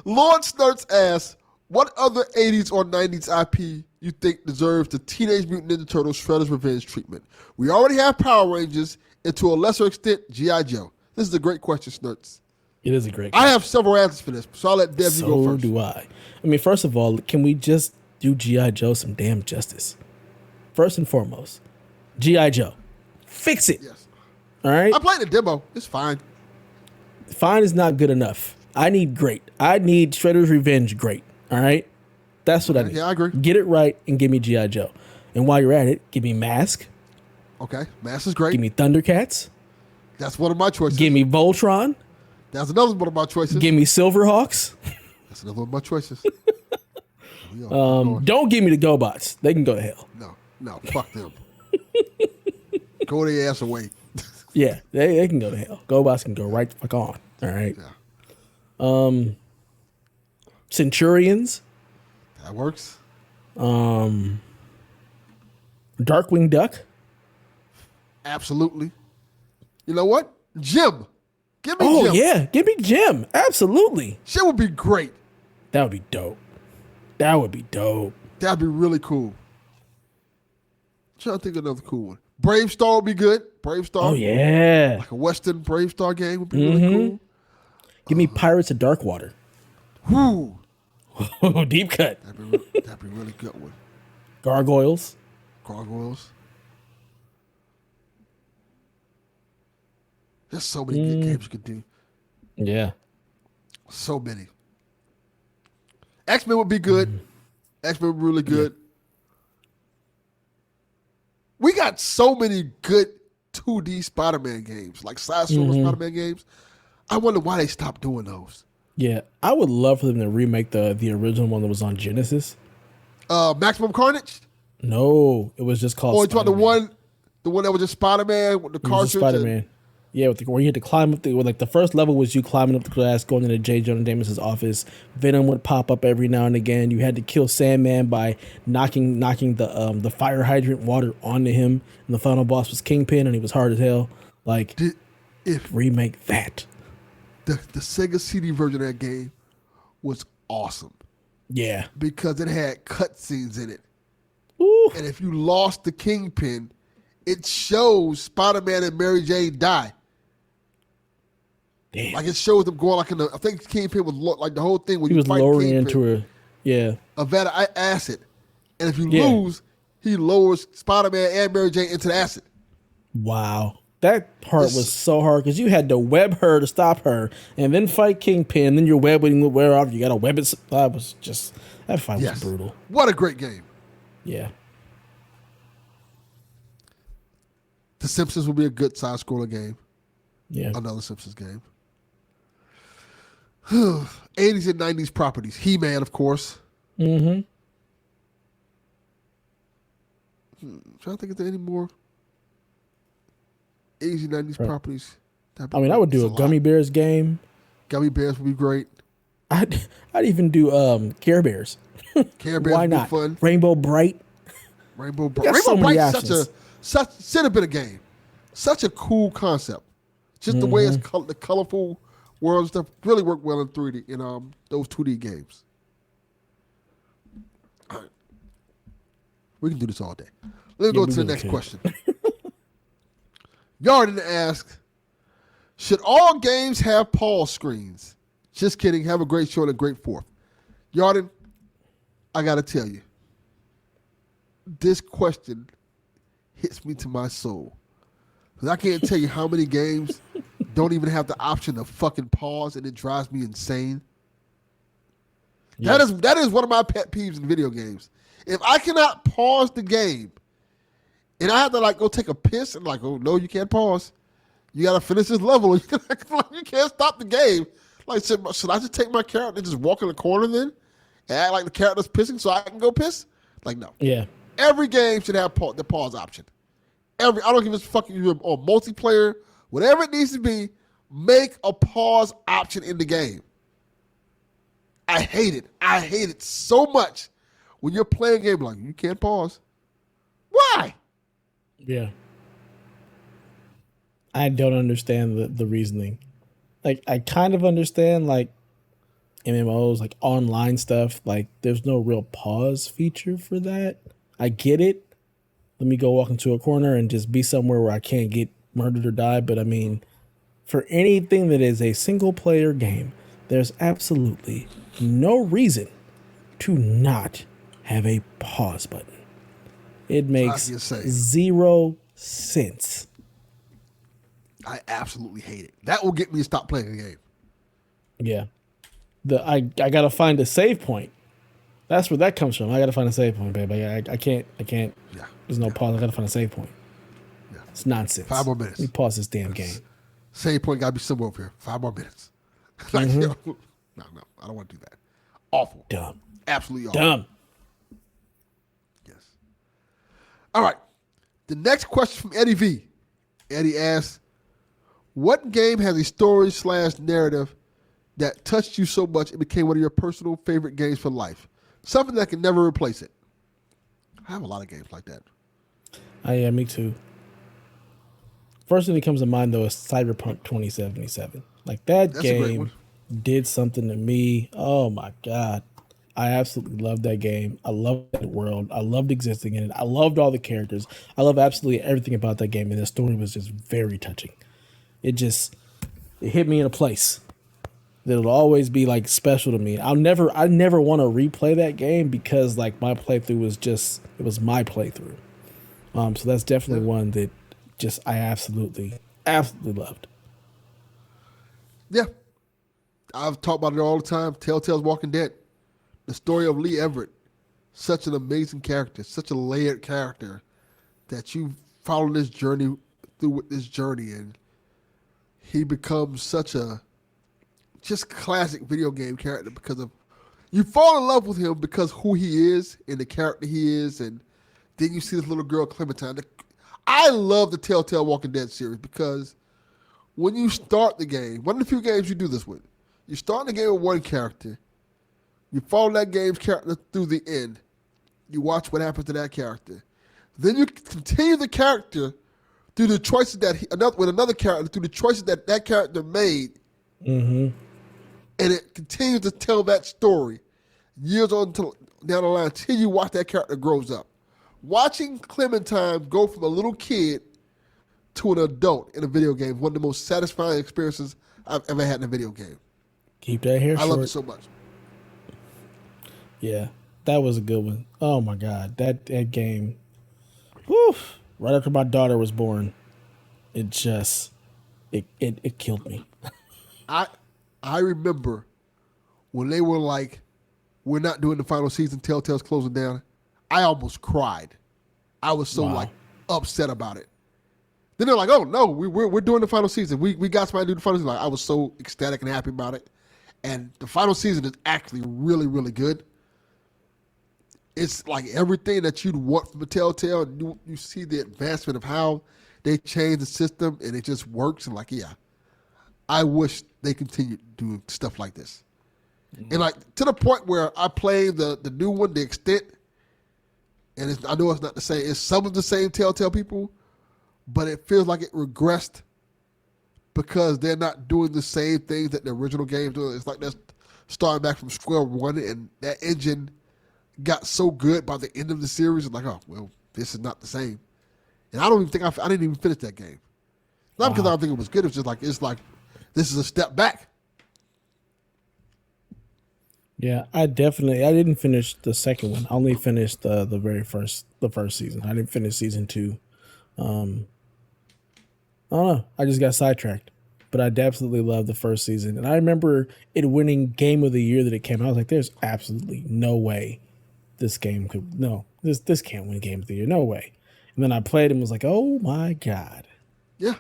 Speaker 2: Lord Snurts asks, what other 80s or 90s IP you think deserves the Teenage Mutant Ninja Turtles Shredder's Revenge treatment? We already have Power Rangers, and to a lesser extent, G.I. Joe. This is a great question, Snurts.
Speaker 1: It is a great question.
Speaker 2: I have several answers for this, so I'll let Dev you go first.
Speaker 1: So do I. I mean, first of all, can we just do G.I. Joe some damn justice? First and foremost, G.I. Joe. Fix it.
Speaker 2: Yes.
Speaker 1: All right?
Speaker 2: I played the demo. It's fine.
Speaker 1: Fine is not good enough. I need great. I need Shredder's Revenge great. All right? That's what I need.
Speaker 2: Yeah, I agree.
Speaker 1: Get it right and give me G.I. Joe. And while you're at it, give me Mask.
Speaker 2: Okay. Mask is great.
Speaker 1: Give me Thundercats.
Speaker 2: That's one of my choices.
Speaker 1: Give me Voltron.
Speaker 2: That's another one of my choices.
Speaker 1: Give me Silverhawks.
Speaker 2: That's another one of my choices.
Speaker 1: Don't give me the GoBots. They can go to hell.
Speaker 2: No, fuck them. Go their ass away.
Speaker 1: Yeah, they can go to hell. GoBots can go right the fuck on. All right.
Speaker 2: Yeah.
Speaker 1: Centurions.
Speaker 2: That works.
Speaker 1: Darkwing Duck.
Speaker 2: Absolutely. You know what? Jim. Give me Jim.
Speaker 1: Oh, yeah. Give me Jim. Absolutely.
Speaker 2: Jim would be great.
Speaker 1: That would be dope. That would be dope.
Speaker 2: That'd be really cool. I'm trying to think of another cool one. Brave Star would be good. Brave Star.
Speaker 1: Oh, yeah.
Speaker 2: Like a Western Brave Star game would be really cool.
Speaker 1: Give me Pirates of Darkwater.
Speaker 2: Whoo.
Speaker 1: Deep cut.
Speaker 2: That'd be a really good one.
Speaker 1: Gargoyles.
Speaker 2: There's so many good games you could do.
Speaker 1: Yeah.
Speaker 2: So many. X-Men would be good. X-Men would be really good. We got so many good 2D Spider-Man games, like side-scroller Spider-Man games. I wonder why they stopped doing those.
Speaker 1: Yeah. I would love for them to remake the original one that was on Genesis.
Speaker 2: Maximum Carnage?
Speaker 1: No, it was just called
Speaker 2: Oh, it's about the one that was just Spider-Man with the cartridge.
Speaker 1: Spider-Man. Yeah, where you had to climb up the first level was you climbing up the glass, going into J. Jonah Jameson's office. Venom would pop up every now and again. You had to kill Sandman by knocking the fire hydrant water onto him. And the final boss was Kingpin, and he was hard as hell. Remake that.
Speaker 2: The Sega CD version of that game was awesome.
Speaker 1: Yeah.
Speaker 2: Because it had cutscenes in it.
Speaker 1: Ooh.
Speaker 2: And if you lost the Kingpin, it shows Spider-Man and Mary Jane die.
Speaker 1: Damn.
Speaker 2: Like it shows them going like I think Kingpin was like the whole thing when
Speaker 1: he was lowering into
Speaker 2: a vat of acid. And if you lose, he lowers Spider-Man and Mary Jane into the acid.
Speaker 1: Wow. That part was so hard because you had to web her to stop her and then fight Kingpin. And then your web wouldn't wear off. You got to web it. That fight was brutal.
Speaker 2: What a great game.
Speaker 1: Yeah.
Speaker 2: The Simpsons will be a good side-scroller game.
Speaker 1: Yeah.
Speaker 2: Another Simpsons game. 80s and 90s properties. He-Man, of course.
Speaker 1: Mm-hmm.
Speaker 2: Trying to think if there any more 80s and 90s properties.
Speaker 1: I would do a Gummy Bears game.
Speaker 2: Gummy Bears would be great.
Speaker 1: I'd even do Care Bears.
Speaker 2: Care Bears
Speaker 1: Why
Speaker 2: would
Speaker 1: not?
Speaker 2: be fun.
Speaker 1: Rainbow Bright.
Speaker 2: Rainbow Bright.
Speaker 1: Rainbow
Speaker 2: So
Speaker 1: Bright's
Speaker 2: should have been a game. Such a cool concept. Just the way it's the colorful world stuff really worked well in 3D in those 2D games. All right. We can do this all day. Let's go to the next question. Yarden asks, should all games have pause screens? Just kidding. Have a great show and a great fourth. Yarden, I got to tell you, this question hits me to my soul. Because I can't tell you how many games don't even have the option to fucking pause, and it drives me insane. Yes. That is one of my pet peeves in video games. If I cannot pause the game, and I have to like go take a piss, and like, oh no, you can't pause. You got to finish this level. You can't stop the game. Like, should I just take my character and just walk in the corner then? And act like the character's pissing so I can go piss? Like, no.
Speaker 1: Yeah.
Speaker 2: Every game should have the pause option. I don't give a fucking or multiplayer, whatever it needs to be, make a pause option in the game. I hate it. I hate it so much when you're playing a game like, you can't pause. Why?
Speaker 1: Yeah. I don't understand the reasoning. Like, I kind of understand, like, MMOs, like, online stuff. Like, there's no real pause feature for that. I get it. Let me go walk into a corner and just be somewhere where I can't get murdered or die. But, I mean, for anything that is a single-player game, there's absolutely no reason to not have a pause button. It makes 0 sense.
Speaker 2: I absolutely hate it. That will get me to stop playing a game.
Speaker 1: Yeah. I gotta find a save point. That's where that comes from. I gotta find a save point, baby. I can't. Yeah. There's no pause. I gotta find a save point. Yeah. It's nonsense.
Speaker 2: 5 more minutes.
Speaker 1: Let me pause this damn game.
Speaker 2: Save point gotta be somewhere over here. 5 more minutes. Like, no, I don't want to do that. Awful.
Speaker 1: Dumb.
Speaker 2: Absolutely awful.
Speaker 1: Dumb.
Speaker 2: Yes. All right. The next question from Eddie V. Eddie asks, what game has a story/narrative that touched you so much it became one of your personal favorite games for life? Something that can never replace it. I have a lot of games like that.
Speaker 1: Yeah, me too. First thing that comes to mind, though, is Cyberpunk 2077. Like, that's game did something to me. Oh, my God. I absolutely loved that game. I loved that world. I loved existing in it. I loved all the characters. I love absolutely everything about that game, and the story was just very touching. It hit me in a place that'll always be like special to me. I never want to replay that game because like my playthrough was my playthrough. So that's definitely one that I absolutely loved.
Speaker 2: Yeah. I've talked about it all the time. Telltale's Walking Dead. The story of Lee Everett. Such an amazing character, such a layered character that you follow this journey through this journey, and he becomes such a just classic video game character because of you fall in love with him because who he is and the character he is, and then you see this little girl Clementine. I love the Telltale Walking Dead series because when you start the game, one of the few games you do this with, you start the game with one character, you follow that game's character through the end, you watch what happens to that character, then you continue the character through the choices with another character, through the choices that character made, and it continues to tell that story years on down the line until you watch that character grows up. Watching Clementine go from a little kid to an adult in a video game is one of the most satisfying experiences I've ever had in a video game.
Speaker 1: Keep that hair short.
Speaker 2: I love it so much.
Speaker 1: Yeah, that was a good one. Oh my God, that game. Whew. Right after my daughter was born, it killed me.
Speaker 2: I remember when they were like, we're not doing the final season, Telltale's closing down. I almost cried. I was so upset about it. Then they're like, oh no, we're doing the final season. We got somebody to do the final season. Like, I was so ecstatic and happy about it. And the final season is actually really, really good. It's like everything that you'd want from a Telltale. And you see the advancement of how they changed the system, and it just works. And like, yeah, I wish they continued doing stuff like this. And like to the point where I play the new one, The Extent, and I know it's not the same. It's some of the same Telltale people, but it feels like it regressed because they're not doing the same things that the original game doing. It's like they're starting back from square one, and that engine got so good by the end of the series. It's like, oh well, this is not the same. And I don't even think I didn't even finish that game. Not because I don't think it was good. It's like this is a step back.
Speaker 1: Yeah, I didn't finish the second one. I only finished the first season. I didn't finish season 2. Um, I don't know. I just got sidetracked. But I absolutely loved the first season. And I remember it winning game of the year that it came out. I was like, there's absolutely no way this game could this can't win game of the year. No way. And then I played and was like, oh my God.
Speaker 2: Yeah.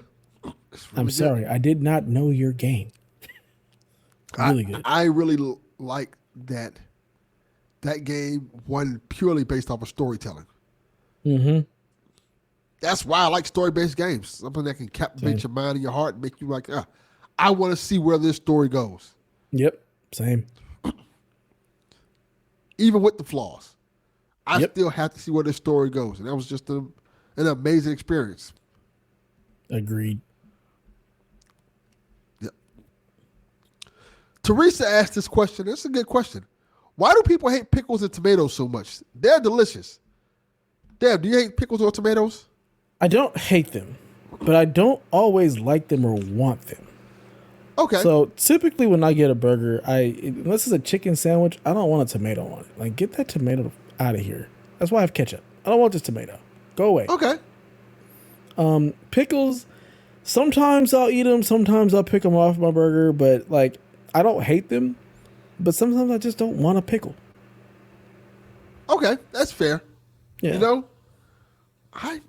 Speaker 1: I'm sorry. I did not know your game. Really good.
Speaker 2: I really like that game won purely based off of storytelling.
Speaker 1: Mm-hmm.
Speaker 2: That's why I like story-based games. Something that can captivate your mind and your heart and make you like, I want to see where this story goes.
Speaker 1: Yep. Same.
Speaker 2: Even with the flaws. I still have to see where this story goes. And that was just an amazing experience.
Speaker 1: Agreed.
Speaker 2: Yep. Teresa asked this question. It's a good question. Why do people hate pickles and tomatoes so much? They're delicious. Deb, do you hate pickles or tomatoes?
Speaker 1: I don't hate them, but I don't always like them or want them.
Speaker 2: Okay.
Speaker 1: So typically when I get a burger, unless it's a chicken sandwich, I don't want a tomato on it. Like, get that tomato out of here. That's why I have ketchup. I don't want this tomato. Go away.
Speaker 2: Okay.
Speaker 1: Pickles, sometimes I'll eat them, sometimes I'll pick them off my burger, but like, I don't hate them, but sometimes I just don't want a pickle.
Speaker 2: Okay, that's fair.
Speaker 1: Yeah.
Speaker 2: You know,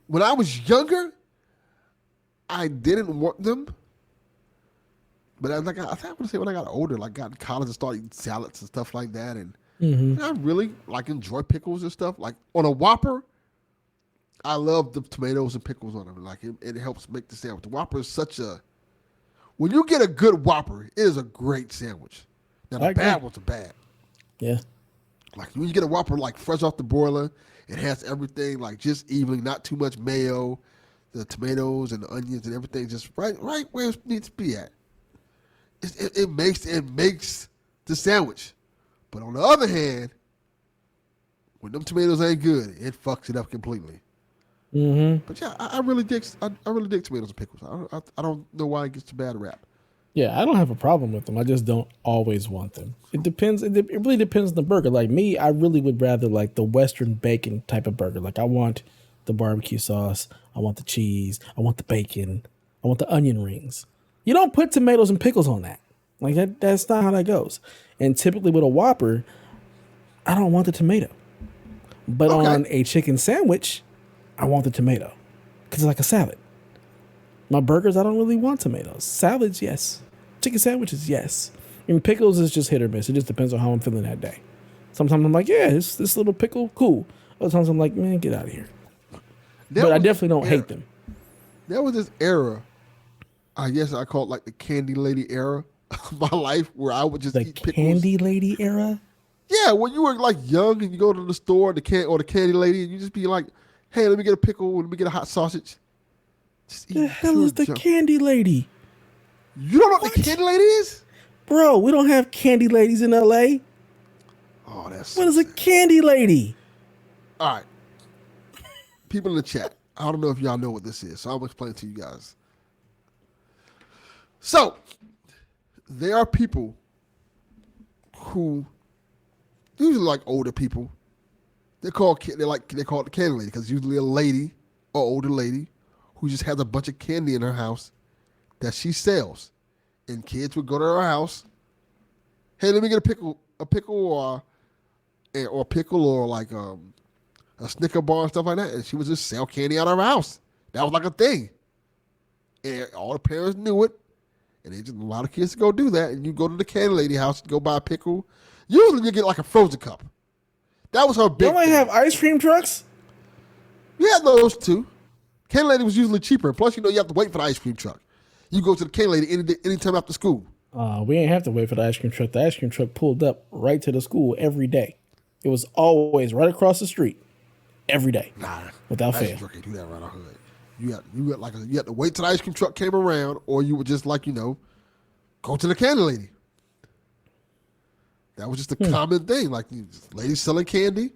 Speaker 2: when I was younger, I didn't want them. But I want to say when I got older, like got in college and started eating salads and stuff like that, and I really like enjoy pickles and stuff. Like on a Whopper, I love the tomatoes and pickles on them. Like it helps make the sandwich. The Whopper is when you get a good Whopper, it is a great sandwich. Now the bad ones are bad.
Speaker 1: Yeah.
Speaker 2: Like when you get a Whopper like fresh off the broiler, it has everything like just evenly, not too much mayo, the tomatoes and the onions and everything just right where it needs to be at. It makes the sandwich. But on the other hand, when them tomatoes ain't good, it fucks it up completely.
Speaker 1: Mm-hmm.
Speaker 2: But yeah, I really dig tomatoes and pickles. I don't know why it gets a bad rap.
Speaker 1: Yeah, I don't have a problem with them. I just don't always want them. It depends. It really depends on the burger. Like me, I really would rather like the Western bacon type of burger. Like I want the barbecue sauce. I want the cheese. I want the bacon. I want the onion rings. You don't put tomatoes and pickles on that. Like that's not how that goes. And typically with a Whopper, I don't want the tomato. But on a chicken sandwich, I want the tomato. Because it's like a salad. My burgers, I don't really want tomatoes. Salads, yes. Chicken sandwiches, yes. And pickles is just hit or miss. It just depends on how I'm feeling that day. Sometimes I'm like, yeah, this little pickle, cool. Other times I'm like, man, get out of here. But I definitely don't hate them.
Speaker 2: There was this era, I guess I call it like the candy lady era of my life, where I would just eat pickles. The
Speaker 1: candy lady era?
Speaker 2: Yeah, when you were like young and you go to the store or the candy lady and you just be like, hey, let me get a pickle, let me get a hot sausage.
Speaker 1: The hell is the candy lady?
Speaker 2: You don't know what the candy lady is?
Speaker 1: Bro, we don't have candy ladies in LA.
Speaker 2: Oh, that's
Speaker 1: what is a candy lady?
Speaker 2: All right. People in the chat, I don't know if y'all know what this is, so I'm going to explain it to you guys. So, there are people who, usually like older people, they call it the candy lady because usually a lady or older lady who just has a bunch of candy in her house that she sells. And kids would go to her house, hey, let me get a pickle or like a Snicker bar and stuff like that. And she would just sell candy out of her house. That was like a thing. And all the parents knew it. And they just a lot of kids to go do that. And you go to the candy lady house and go buy a pickle. Usually you get like a frozen cup. That was her big
Speaker 1: thing. Don't they have ice cream trucks?
Speaker 2: We had those too. Candy lady was usually cheaper. Plus, you have to wait for the ice cream truck. You go to the candy lady anytime after school.
Speaker 1: We ain't have to wait for the ice cream truck. The ice cream truck pulled up right to the school every day. It was always right across the street every day.
Speaker 2: Nah,
Speaker 1: without fail.
Speaker 2: Ice cream truck can't do that right out hood. You had to wait till the ice cream truck came around, or you would just go to the candy lady. That was just a common thing. Like, lady selling candy,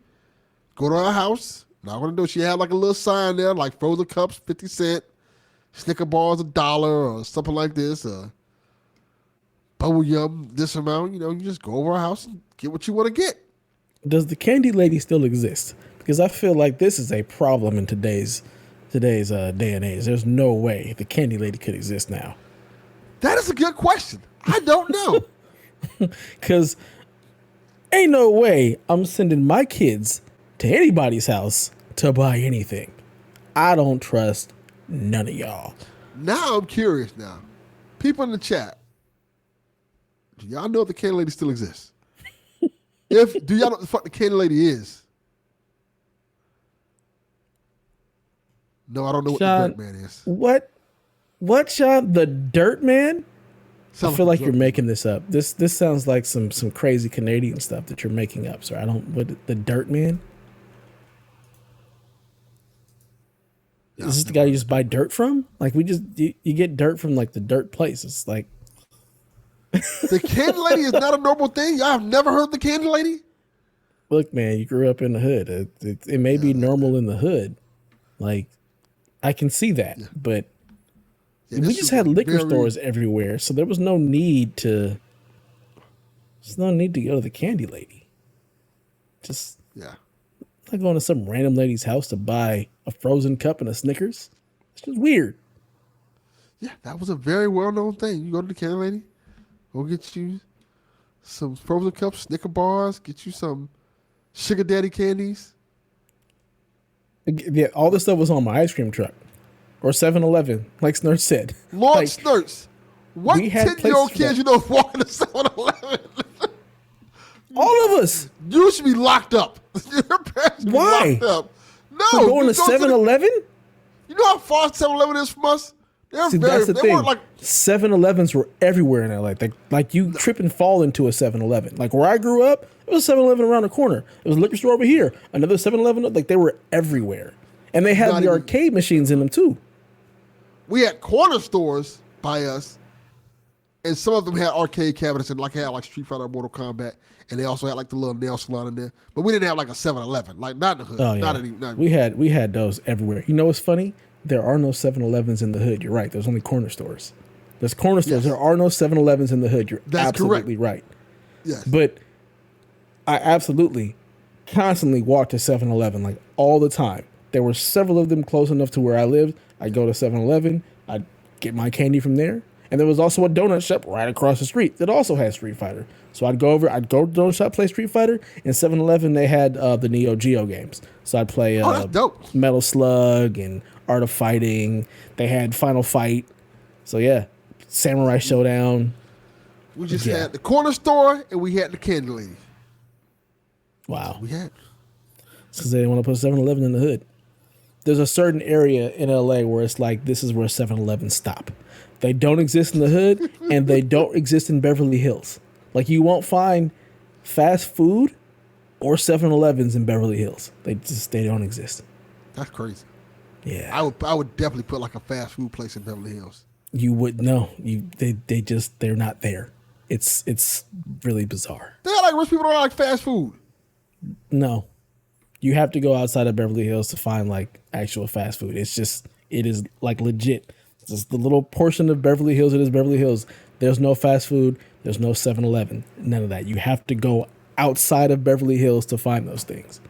Speaker 2: go to her house. Not gonna do. She had like a little sign there, like frozen cups, 50 cents, Snicker bars $1 or something like this. bubble yum this amount. You just go over our house and get what you want to get.
Speaker 1: Does the candy lady still exist? Because I feel like this is a problem in today's day and age. There's no way the candy lady could exist now.
Speaker 2: That is a good question. I don't know.
Speaker 1: Because ain't no way I'm sending my kids to anybody's house to buy anything. I don't trust none of y'all.
Speaker 2: Now I'm curious now. People in the chat, do y'all know if the candy lady still exists? Do y'all know what the fuck the candy lady is? No, I don't know
Speaker 1: Sean,
Speaker 2: what the Dirt Man is.
Speaker 1: What, Sean? The Dirt Man? I feel like you're
Speaker 2: joke.
Speaker 1: making this up. This sounds like some crazy Canadian stuff that you're making up, sir. The Dirt Man? Is this the guy you just buy dirt from? Like you get dirt from like the dirt place. It's like
Speaker 2: the candy lady is not a normal thing. Y'all have never heard the candy lady?
Speaker 1: Look, man, you grew up in the hood. It may be normal in the hood. Like I can see that, but we just had liquor stores everywhere, so there was no need to. There's no need to go to the candy lady. Just not going to some random lady's house to buy a frozen cup and a Snickers. It's just weird.
Speaker 2: Yeah, that was a very well-known thing. You go to the candy lady, go get you some frozen cups, Snicker bars, get you some sugar daddy candies.
Speaker 1: Yeah, all this stuff was on my ice cream truck. Or 7-Eleven, like Snurts said.
Speaker 2: Lord Snurts, what 10-year-old kids walking to 7-Eleven?
Speaker 1: All of us.
Speaker 2: You should be locked up. Your parents should be locked up. No.
Speaker 1: For going to 7-Eleven?
Speaker 2: You know how far 7-Eleven is from us?
Speaker 1: That's the thing. 7-Elevens were everywhere in LA. Like you trip and fall into a 7-Eleven. Like where I grew up, it was a 7-Eleven around the corner. It was a liquor store over here. Another 7-Eleven. Like they were everywhere. And they had the arcade machines in them too.
Speaker 2: We had corner stores by us, and some of them had arcade cabinets and had like Street Fighter, Mortal Kombat, and they also had like the little nail salon in there. But we didn't have like a 7-Eleven, like not in the hood.
Speaker 1: Oh, yeah. We had those everywhere. You know what's funny? There are no 7-Elevens in the hood. You're right. There's only corner stores. There's corner stores. Yes. There are no 7-Elevens in the hood. You're absolutely right.
Speaker 2: Yes.
Speaker 1: But I absolutely constantly walked to 7-Eleven like all the time. There were several of them close enough to where I lived. I'd go to 7-Eleven. I'd get my candy from there. And there was also a donut shop right across the street that also had Street Fighter. So I'd go to the donut shop, play Street Fighter. And 7-Eleven, they had the Neo Geo games. So I'd play Metal Slug and Art of Fighting. They had Final Fight. So yeah, Samurai Showdown.
Speaker 2: We just had the corner store and we had the candy lady.
Speaker 1: Wow.
Speaker 2: We had.
Speaker 1: It's because they didn't want to put 7-Eleven in the hood. There's a certain area in LA where it's like, this is where 7-Elevens stop. They don't exist in the hood and they don't exist in Beverly Hills. Like you won't find fast food or 7-Elevens in Beverly Hills. They don't exist.
Speaker 2: That's crazy.
Speaker 1: Yeah.
Speaker 2: I would definitely put like a fast food place in Beverly Hills.
Speaker 1: You would know. They're not there. It's really bizarre.
Speaker 2: They're like rich people don't like fast food.
Speaker 1: No. You have to go outside of Beverly Hills to find like actual fast food. It is like legit. It's just the little portion of Beverly Hills. It is Beverly Hills. There's no fast food. There's no 7-Eleven. None of that. You have to go outside of Beverly Hills to find those things.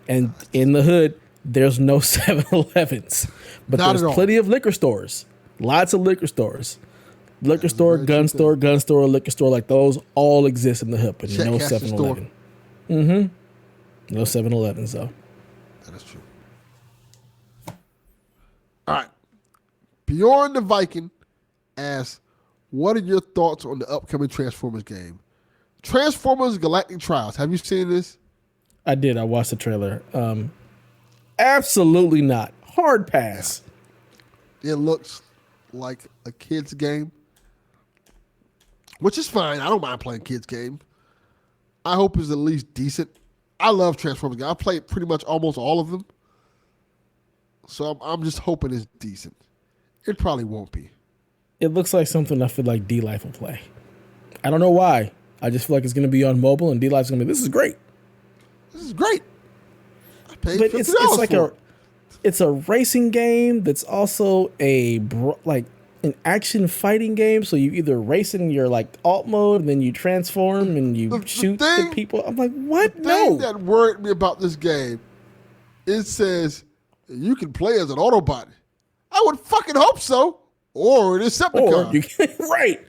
Speaker 1: And in the hood, there's no 7-Elevens. But there's plenty of liquor stores. Lots of liquor stores. Liquor store, gun store, liquor store. Like those all exist in the hood, but no 7-Eleven. Mm-hmm. No 7-Elevens, though.
Speaker 2: That is true. All right. Bjorn the Viking asks, what are your thoughts on the upcoming Transformers game? Transformers Galactic Trials. Have you seen this?
Speaker 1: I did. I watched the trailer. Absolutely not. Hard pass.
Speaker 2: Yeah. It looks like a kid's game, which is fine. I don't mind playing kids' games. I hope it's at least decent. I love Transformers games. I played pretty much almost all of them. So I'm just hoping it's decent. It probably won't be.
Speaker 1: It looks like something I feel like D-Life will play. I don't know why. I just feel like it's going to be on mobile and D-Life's going to be, this is great.
Speaker 2: This is great. I paid
Speaker 1: but
Speaker 2: $50
Speaker 1: it's like it's a racing game that's also a an action fighting game. So you either race in your like alt mode, and then you transform and you shoot the people. I'm like, what?
Speaker 2: The thing that worried me about this game, it says you can play as an Autobot. I would fucking hope so. Or an Decepticon.
Speaker 1: Or you can, right.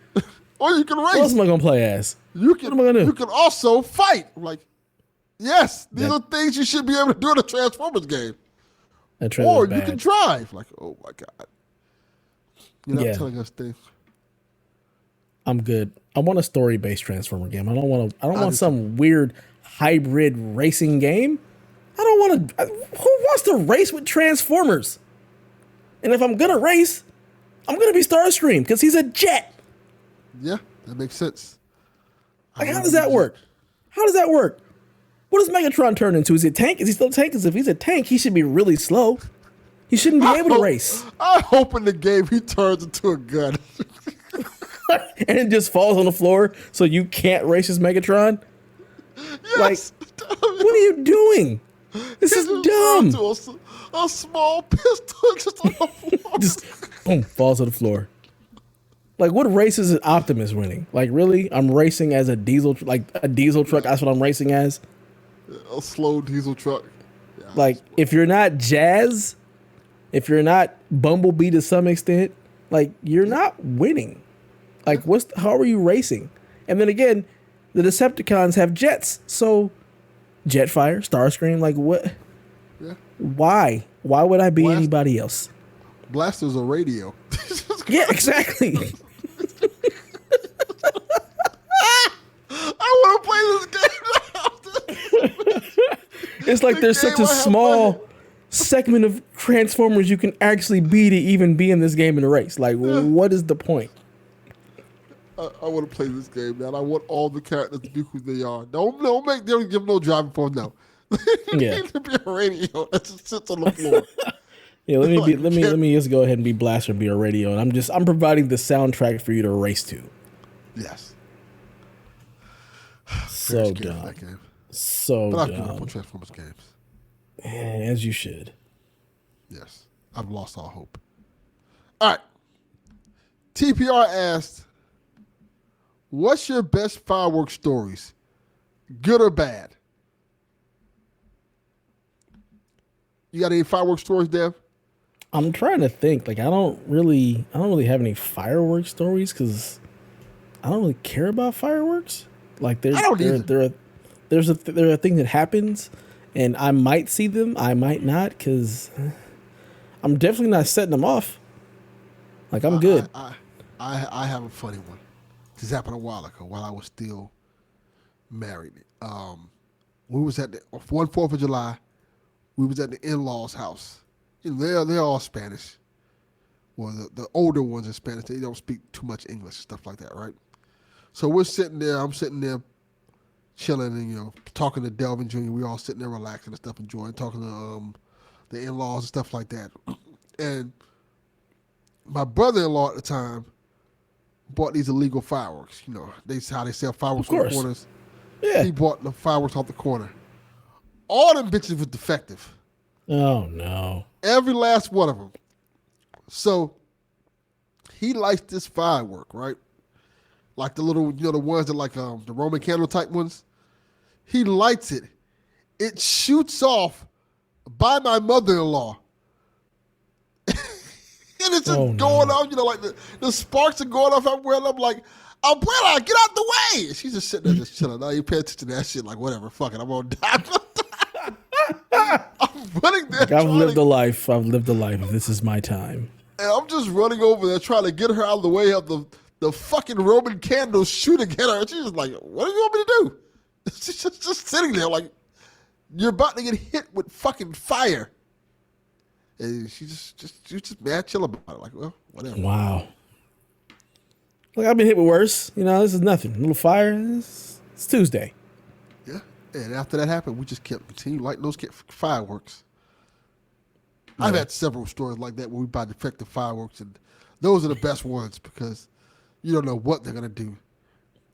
Speaker 2: Or you can race.
Speaker 1: What else am I gonna play as?
Speaker 2: What am I gonna do? You can also fight. I'm like, yes, these are things you should be able to do in a Transformers game. Or you can drive. Like, oh my God. You're not telling us things.
Speaker 1: I'm good. I want a story-based Transformer game. I don't want some weird hybrid racing game. I don't want to. Who wants to race with Transformers? And if I'm gonna race, I'm gonna be Starscream because he's a jet.
Speaker 2: Yeah, that makes sense.
Speaker 1: Like, how does that work? How does that work? What does Megatron turn into? Is he a tank? Is he still a tank? Because if he's a tank, he should be really slow. He shouldn't be able to race.
Speaker 2: I hope in the game he turns into a gun.
Speaker 1: And it just falls on the floor so you can't race as Megatron?
Speaker 2: Yes.
Speaker 1: Like, what are you doing? This is dumb.
Speaker 2: A small pistol just on the floor.
Speaker 1: Just boom, falls on the floor. Like, what races is Optimus winning? Like, really? I'm racing as a diesel truck. That's what I'm racing as.
Speaker 2: A slow diesel truck. Yeah,
Speaker 1: like, if you're not Jazz, if you're not Bumblebee to some extent, like, you're not winning. Like, how are you racing? And then again, the Decepticons have jets, so Jetfire, Starscream, like, what? Yeah. Why? Why would I be anybody else?
Speaker 2: Blaster's a radio.
Speaker 1: Yeah, exactly.
Speaker 2: I want to play this game now.
Speaker 1: It's like there's such a small segment of Transformers you can actually be to even be in this game in a race. Like, what is the point?
Speaker 2: I want to play this game, man. I want all the characters to be who they are. Don't give them no driving form, no.
Speaker 1: Yeah.
Speaker 2: Need to be a radio that just sits on the floor.
Speaker 1: Yeah, let me just go ahead and be Blaster and be a radio, and I'm providing the soundtrack for you to race to.
Speaker 2: Yes.
Speaker 1: So dumb.
Speaker 2: That game.
Speaker 1: So
Speaker 2: but I've
Speaker 1: dumb.
Speaker 2: given up on Transformers games.
Speaker 1: As you should.
Speaker 2: Yes. I've lost all hope. All right. TPR asked, what's your best fireworks stories? Good or bad? You got any fireworks stories, Dev?
Speaker 1: I'm trying to think. Like, I don't really have any fireworks stories because I don't really care about fireworks. Like, there are things that happens, and I might see them, I might not, because I'm definitely not setting them off. Like, I'm good.
Speaker 2: I have a funny one. This happened a while ago while I was still married. We was at one 4th of July. We was at the in-laws' house. You know, they're all Spanish. Well, the older ones are Spanish. They don't speak too much English, stuff like that, right? So we're sitting there. I'm sitting there chilling and, talking to Delvin Jr. We all sitting there relaxing and stuff, enjoying, talking to the in-laws and stuff like that. And my brother-in-law at the time bought these illegal fireworks. You know, how they sell fireworks on the corners.
Speaker 1: Yeah.
Speaker 2: He bought the fireworks off the corner. All them bitches was defective.
Speaker 1: Oh, no.
Speaker 2: Every last one of them. So he lights this firework, right? Like the little, the ones that like the Roman candle type ones. He lights it. It shoots off by my mother-in-law. And it's just going off, like the sparks are going off everywhere. And I'm like, Abuela, get out the way. And she's just sitting there just chilling. Now you pay attention to that shit, like, whatever, fuck it, I'm gonna die. I'm running there.
Speaker 1: Like, I've lived a life. This is my time.
Speaker 2: And I'm just running over there trying to get her out of the way of the fucking Roman candles shooting at her. And she's just like, what do you want me to do? She's just sitting there like, you're about to get hit with fucking fire. And she's just mad chill about it. Like, well, whatever.
Speaker 1: Wow. Like, I've been hit with worse. This is nothing. A little fire. It's Tuesday.
Speaker 2: Yeah. And after that happened, we just continued lighting those fireworks. Yeah. I've had several stories like that where we buy defective fireworks, and those are the best ones because you don't know what they're going to do.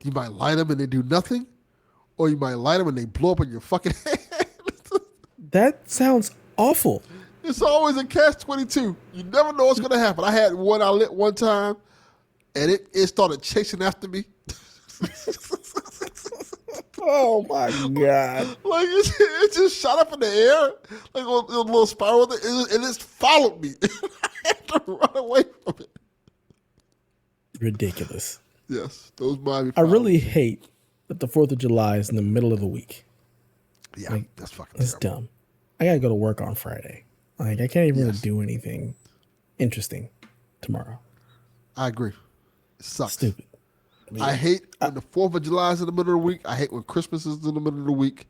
Speaker 2: You might light them and they do nothing, or you might light them and they blow up in your fucking head.
Speaker 1: That sounds awful.
Speaker 2: It's always a catch-22. You never know what's gonna happen. I had one I lit one time, and it started chasing after me.
Speaker 1: Oh my god!
Speaker 2: Like it just shot up in the air, like a little spiral, and it just followed me. I had to run away from it.
Speaker 1: Ridiculous.
Speaker 2: Yes, those Miami.
Speaker 1: I really hate that the 4th of July is in the middle of the week.
Speaker 2: Yeah,
Speaker 1: like,
Speaker 2: that's fucking.
Speaker 1: It's
Speaker 2: terrible.
Speaker 1: dumb. I gotta go to work on Friday. Like I can't even really do anything interesting tomorrow.
Speaker 2: I agree. It sucks.
Speaker 1: Stupid.
Speaker 2: I hate when the 4th of July is in the middle of the week. I hate when Christmas is in the middle of the week.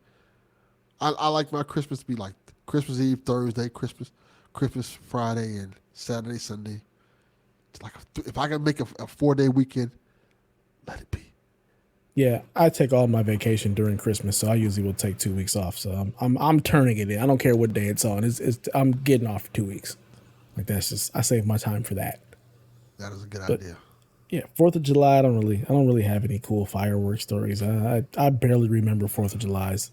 Speaker 2: I like my Christmas to be like Christmas Eve, Thursday, Christmas Friday, and Saturday, Sunday. It's like if I can make a 4-day weekend, let it be.
Speaker 1: Yeah, I take all my vacation during Christmas, so I usually will take 2 weeks off. So I'm turning it in. I don't care what day it's on. I'm getting off for 2 weeks. Like that's just I save my time for that.
Speaker 2: That is a good idea.
Speaker 1: Yeah, 4th of July. I don't really have any cool fireworks stories. I barely remember 4th of July's.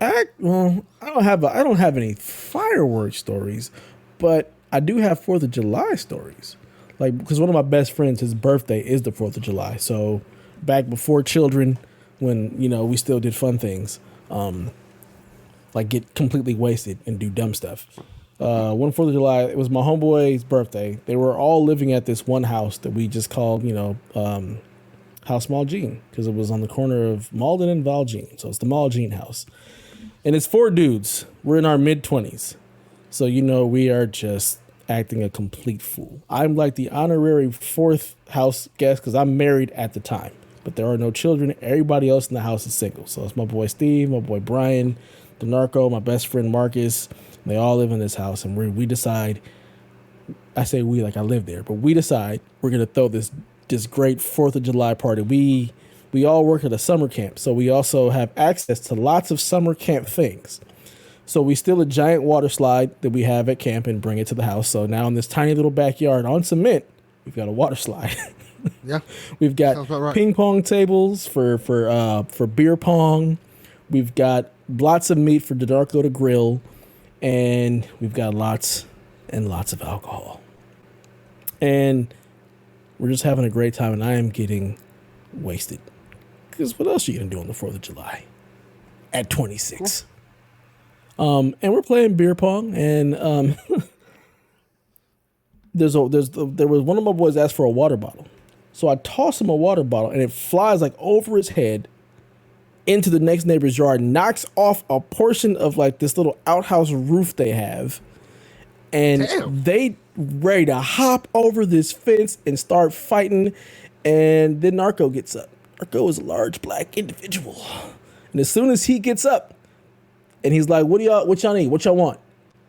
Speaker 1: I don't have any fireworks stories, but I do have 4th of July stories. Like because one of my best friends, his birthday is the 4th of July. So back before children, when we still did fun things, like get completely wasted and do dumb stuff. One 4th of July, it was my homeboy's birthday. They were all living at this one house that we just called, House Maljean, because it was on the corner of Malden and Valjean. So it's the Maljean house. And it's 4 dudes. We're in our mid-20s. So, we are just acting a complete fool. I'm like the honorary 4th house guest because I'm married at the time. But there are no children. Everybody else in the house is single. So it's my boy Steve, my boy Brian, the narco, my best friend Marcus. They all live in this house, and we decide. I say we like I live there, but we decide we're gonna throw this great 4th of July party. We all work at a summer camp, so we also have access to lots of summer camp things. So we steal a giant water slide that we have at camp and bring it to the house. So now in this tiny little backyard on cement, we've got a water slide.
Speaker 2: Yeah,
Speaker 1: we've got ping pong tables for beer pong. We've got lots of meat for DeDarco to grill. And we've got lots and lots of alcohol. And we're just having a great time, and I am getting wasted. Because what else are you going to do on the 4th of July at 26? Cool. And we're playing beer pong, and there was one of my boys asked for a water bottle. So I toss him a water bottle, and it flies like over his head into the next neighbor's yard, knocks off a portion of like this little outhouse roof they have. And they ready to hop over this fence and start fighting. And then Narco gets up. Narco is a large black individual. And as soon as he gets up and he's like, what y'all need? What y'all want?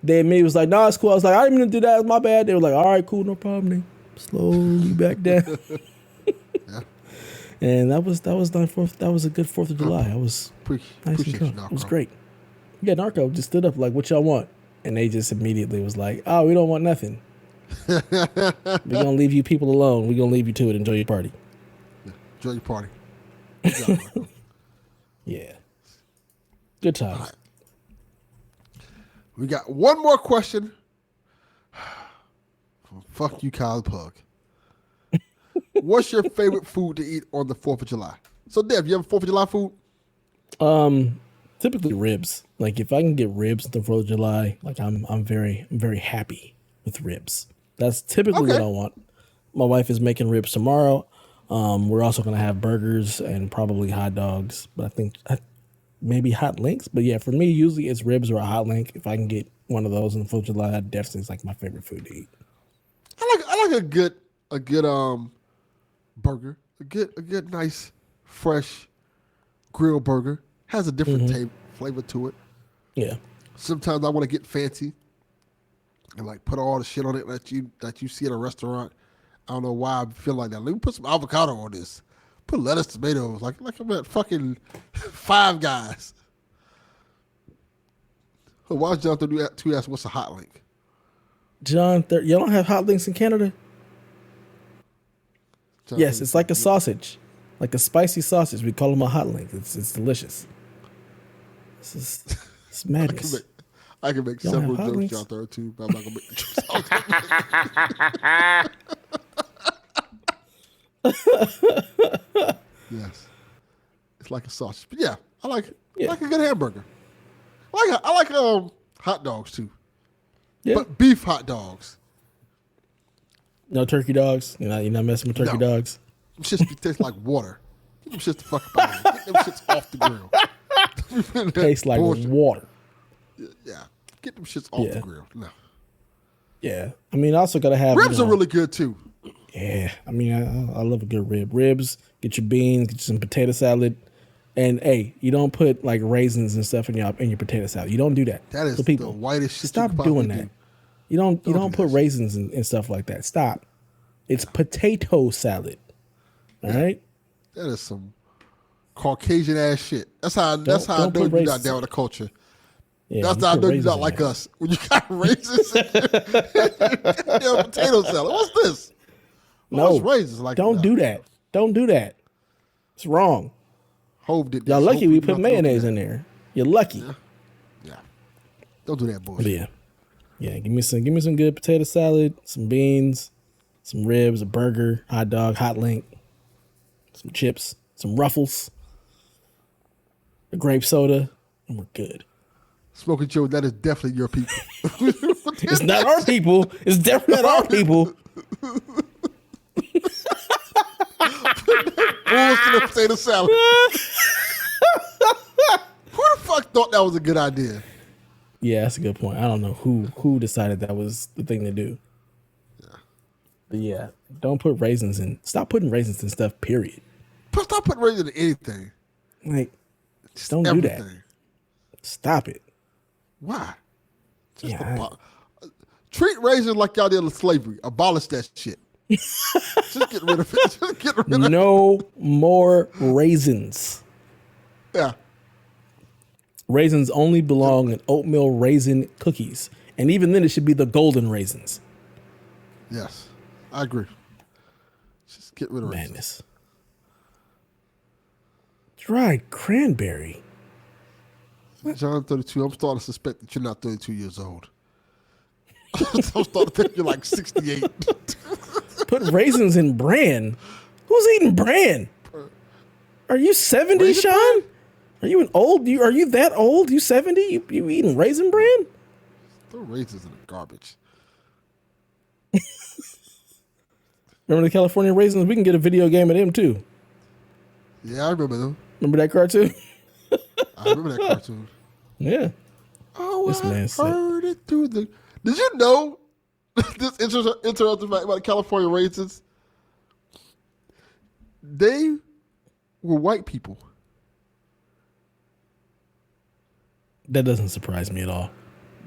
Speaker 1: They immediately was like, nah, it's cool. I was like, I didn't mean to do that. It's my bad. They were like, all right, cool, no problem. They slowly back down. Yeah. And that was my 4th. That was a good 4th of July. I was nice and cool. It was great. Yeah, Narco just stood up like, what y'all want? And they just immediately was like, oh, we don't want nothing. We're going to leave you people alone. We're going to leave you to it. Enjoy your party.
Speaker 2: Yeah, enjoy your party.
Speaker 1: Yeah. Good times. Right.
Speaker 2: We got one more question from Fuck You, Kyle Pug. What's your favorite food to eat on the 4th of July? So, Dev, you have 4th of July food?
Speaker 1: Typically ribs. Like if I can get ribs on the 4th of July, like I'm very happy with ribs. That's typically what I want. My wife is making ribs tomorrow. We're also gonna have burgers and probably hot dogs, but I think maybe hot links. But yeah, for me, usually it's ribs or a hot link. If I can get one of those on the 4th of July, that definitely is like my favorite food to eat.
Speaker 2: I like a good burger, a good nice fresh grilled burger. Has a different flavor to it.
Speaker 1: Yeah.
Speaker 2: Sometimes I want to get fancy and like put all the shit on it that you see at a restaurant. I don't know why I feel like that. Let me put some avocado on this. Put lettuce, tomatoes, like I'm at fucking Five Guys. Why is John to ask what's a hot link?
Speaker 1: John, you don't have hot links in Canada? Yes, it's like a sausage, like a spicy sausage. We call them a hot link. It's delicious. It's madness.
Speaker 2: I can make
Speaker 1: Y'all
Speaker 2: several
Speaker 1: have hot
Speaker 2: jokes,
Speaker 1: links?
Speaker 2: y'all throw too, but I'm not gonna make the jokes. Yes, it's like a sausage, but yeah, I like
Speaker 1: Yeah.
Speaker 2: I like a good hamburger. I like hot dogs too,
Speaker 1: Yeah.
Speaker 2: but beef hot dogs.
Speaker 1: No turkey dogs. You're not messing with turkey dogs.
Speaker 2: Them shits taste like water. Get them shits the fuck up out of here. Get them shits off the grill.
Speaker 1: Tastes like
Speaker 2: Bullshit.
Speaker 1: water.
Speaker 2: Yeah, get them shits off the grill. No.
Speaker 1: Yeah. I mean, I also gotta have
Speaker 2: Ribs are really good too.
Speaker 1: Yeah. I mean, I love a good rib. Ribs. Get your beans. Get you some potato salad. And hey, you don't put like raisins and stuff in your potato salad. You don't do that.
Speaker 2: That is
Speaker 1: so people,
Speaker 2: the whitest shit.
Speaker 1: Stop
Speaker 2: you
Speaker 1: doing that.
Speaker 2: Do.
Speaker 1: You don't put raisins and stuff like that. Stop. It's potato salad. All right.
Speaker 2: That is some Caucasian ass shit. That's how I know you're not down with the culture.
Speaker 1: Yeah,
Speaker 2: that's how I know you're not like us. When you got raisins in your potato salad. What's this?
Speaker 1: No,
Speaker 2: raisins like
Speaker 1: don't do that. Don't do that. It's wrong.
Speaker 2: Hove did.
Speaker 1: Y'all lucky we put mayonnaise in there. You're lucky.
Speaker 2: Yeah. Don't do that bullshit.
Speaker 1: But yeah. Give me some good potato salad, some beans, some ribs, a burger, hot dog, hot link, some chips, some Ruffles, a grape soda, and we're good.
Speaker 2: Smoking Joe, that is definitely your people.
Speaker 1: It's not our people. It's definitely not our people.
Speaker 2: Bulls to the potato salad. Who the fuck thought that was a good idea?
Speaker 1: Yeah, that's a good point. I don't know who decided that was the thing to do.
Speaker 2: Yeah.
Speaker 1: But yeah, don't put raisins in. Stop putting raisins in stuff, period.
Speaker 2: Stop putting raisins in anything.
Speaker 1: Like, just don't
Speaker 2: everything.
Speaker 1: do that. Stop it.
Speaker 2: Why? Treat raisins like y'all did with slavery. Abolish that shit. Just get rid of it. Just get rid of it.
Speaker 1: No more raisins.
Speaker 2: Yeah.
Speaker 1: Raisins only belong in oatmeal raisin cookies. And even then, it should be the golden raisins.
Speaker 2: Yes, I agree. Just get rid of raisins.
Speaker 1: Madness. Dried cranberry.
Speaker 2: John, 32. I'm starting to suspect that you're not 32 years old. I'm starting to think you're like 68.
Speaker 1: Put raisins in bran. Who's eating bran? Are you 70,
Speaker 2: Raisin
Speaker 1: Sean?
Speaker 2: bran?
Speaker 1: Are you are you that old? You 70? You eating raisin bran?
Speaker 2: Throw raisins in the garbage.
Speaker 1: Remember the California raisins? We can get a video game of them too.
Speaker 2: Yeah, I remember them.
Speaker 1: Remember that cartoon?
Speaker 2: I remember that cartoon.
Speaker 1: Yeah.
Speaker 2: Oh,
Speaker 1: This
Speaker 2: I
Speaker 1: man said-
Speaker 2: heard it through the... Did you know this interesting fact about the California raisins? They were white people.
Speaker 1: That doesn't surprise me at all.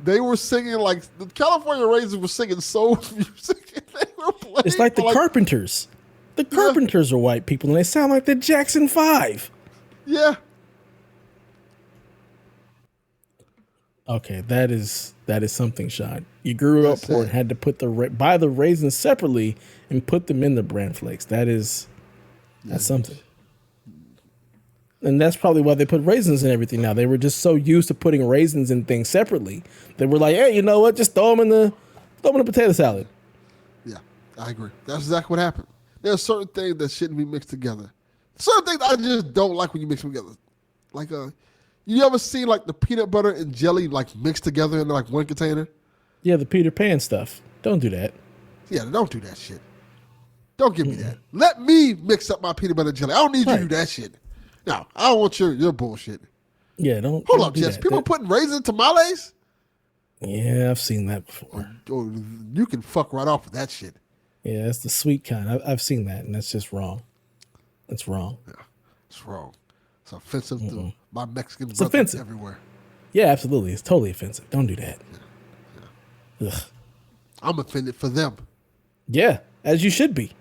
Speaker 2: They were singing like... The California raisins were singing soul music. They were playing
Speaker 1: It's like the Carpenters. The Carpenters are white people, and they sound like the Jackson 5.
Speaker 2: Yeah.
Speaker 1: Okay, that is something, Sean. You grew up poor and had to put buy the raisins separately and put them in the bran flakes. That's something. And that's probably why they put raisins in everything now. They were just so used to putting raisins in things separately. They were like, hey, you know what? Just throw them in the potato salad.
Speaker 2: Yeah, I agree. That's exactly what happened. There's certain things that shouldn't be mixed together. Certain things I just don't like when you mix them together. Like, you ever seen like the peanut butter and jelly like mixed together in like one container?
Speaker 1: Yeah, the Peter Pan stuff. Don't do that.
Speaker 2: Yeah, don't do that shit. Don't give me that. Let me mix up my peanut butter and jelly. I don't need you to do that shit. No, I don't want your bullshit.
Speaker 1: Yeah, don't.
Speaker 2: Hold
Speaker 1: don't
Speaker 2: up,
Speaker 1: do
Speaker 2: Jess.
Speaker 1: that.
Speaker 2: People putting raisins in tamales?
Speaker 1: Yeah, I've seen that before.
Speaker 2: Oh, you can fuck right off with that shit.
Speaker 1: Yeah, that's the sweet kind. I've seen that, and that's just wrong. That's wrong.
Speaker 2: Yeah, it's wrong. It's offensive to my Mexican brothers
Speaker 1: offensive.
Speaker 2: everywhere.
Speaker 1: Yeah, absolutely. It's totally offensive. Don't do that. Ugh.
Speaker 2: I'm offended for them.
Speaker 1: Yeah, as you should be.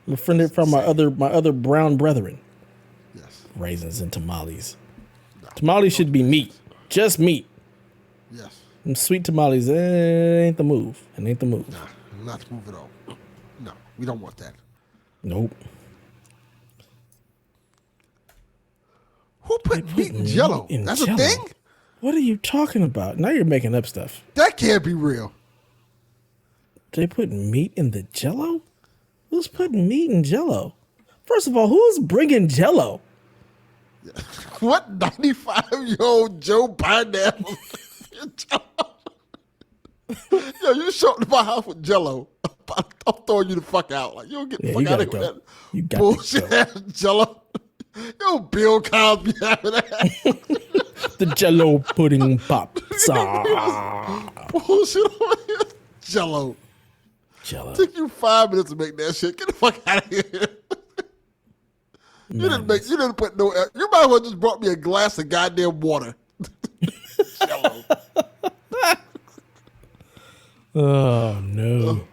Speaker 1: I'm offended from my other brown brethren.
Speaker 2: Yes.
Speaker 1: Raisins and tamales. No, tamales should be meat. Just meat.
Speaker 2: Yes.
Speaker 1: And sweet tamales ain't the move. It ain't the move.
Speaker 2: Nah, not the move at all. No, we don't want that.
Speaker 1: Nope.
Speaker 2: Who put meat in Jello? That's
Speaker 1: Jell-O?
Speaker 2: a thing?
Speaker 1: What are you talking about? Now you're making up stuff.
Speaker 2: That can't be real.
Speaker 1: They put meat in the Jell-O? Who's putting meat in Jell-O? First of all, who's bringing Jell-O?
Speaker 2: What 95-year-old Joe Pineapple? Yo, you show up to my house with Jell-O. I'm throwing you the fuck out. Like, you don't get the fuck out of here with that bullshit ass Jell-O. Yo, Bill Cosby having that.
Speaker 1: The Jell-O pudding pops.
Speaker 2: Bullshit over here. Jell-O. Took you 5 minutes to make that shit. Get the fuck out of here. You didn't put no. You might as well just brought me a glass of goddamn water. Jell-O.
Speaker 1: Oh no.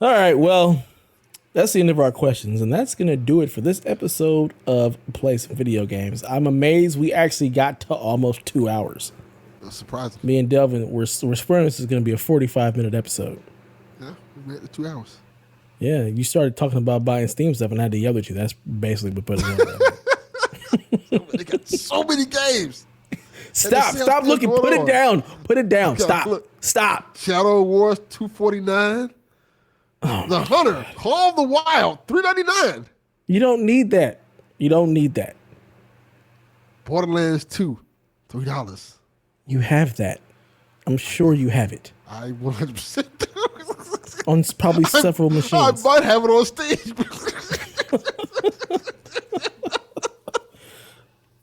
Speaker 1: All right, well, that's the end of our questions, and that's gonna do it for this episode of Play Some Video Games. I'm amazed we actually got to almost 2 hours.
Speaker 2: That's surprising.
Speaker 1: Me and Delvin, we're swearing this is gonna be a 45-minute episode.
Speaker 2: Yeah, we made it 2 hours.
Speaker 1: Yeah, you started talking about buying Steam stuff, and I had to yell at you. That's basically what put it on.
Speaker 2: They got so many games.
Speaker 1: Stop looking. Put it down. Put it down. Stop.
Speaker 2: Shadow Wars 249. The Hunter, Call of the Wild, $3.99.
Speaker 1: You don't need that.
Speaker 2: Borderlands 2, $3.
Speaker 1: You have that. I'm sure you have it.
Speaker 2: I 100% do.
Speaker 1: On probably several machines.
Speaker 2: I might have it on stage.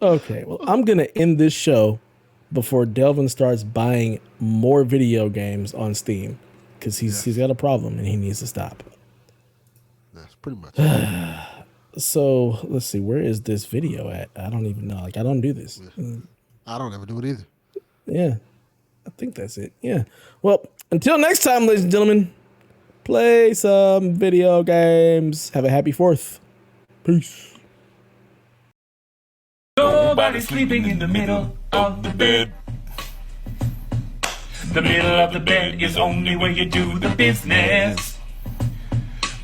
Speaker 1: Okay, well, I'm going to end this show before Delvin starts buying more video games on Steam because he's got a problem and he needs to stop.
Speaker 2: That's pretty much it.
Speaker 1: So, let's see. Where is this video at? I don't even know. Like, I don't do this.
Speaker 2: I don't ever do it either.
Speaker 1: Yeah, I think that's it. Yeah. Well, until next time, ladies and gentlemen, play some video games. Have a happy 4th. Peace.
Speaker 3: Nobody's sleeping in the middle of the bed. The middle of the bed is only where you do the business.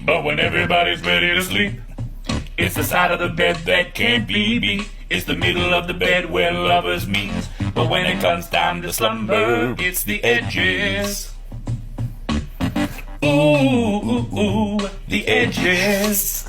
Speaker 3: But when everybody's ready to sleep, it's the side of the bed that can't be beat. It's the middle of the bed where lovers meet. But when it comes time to slumber, it's the edges. Ooh, the edges.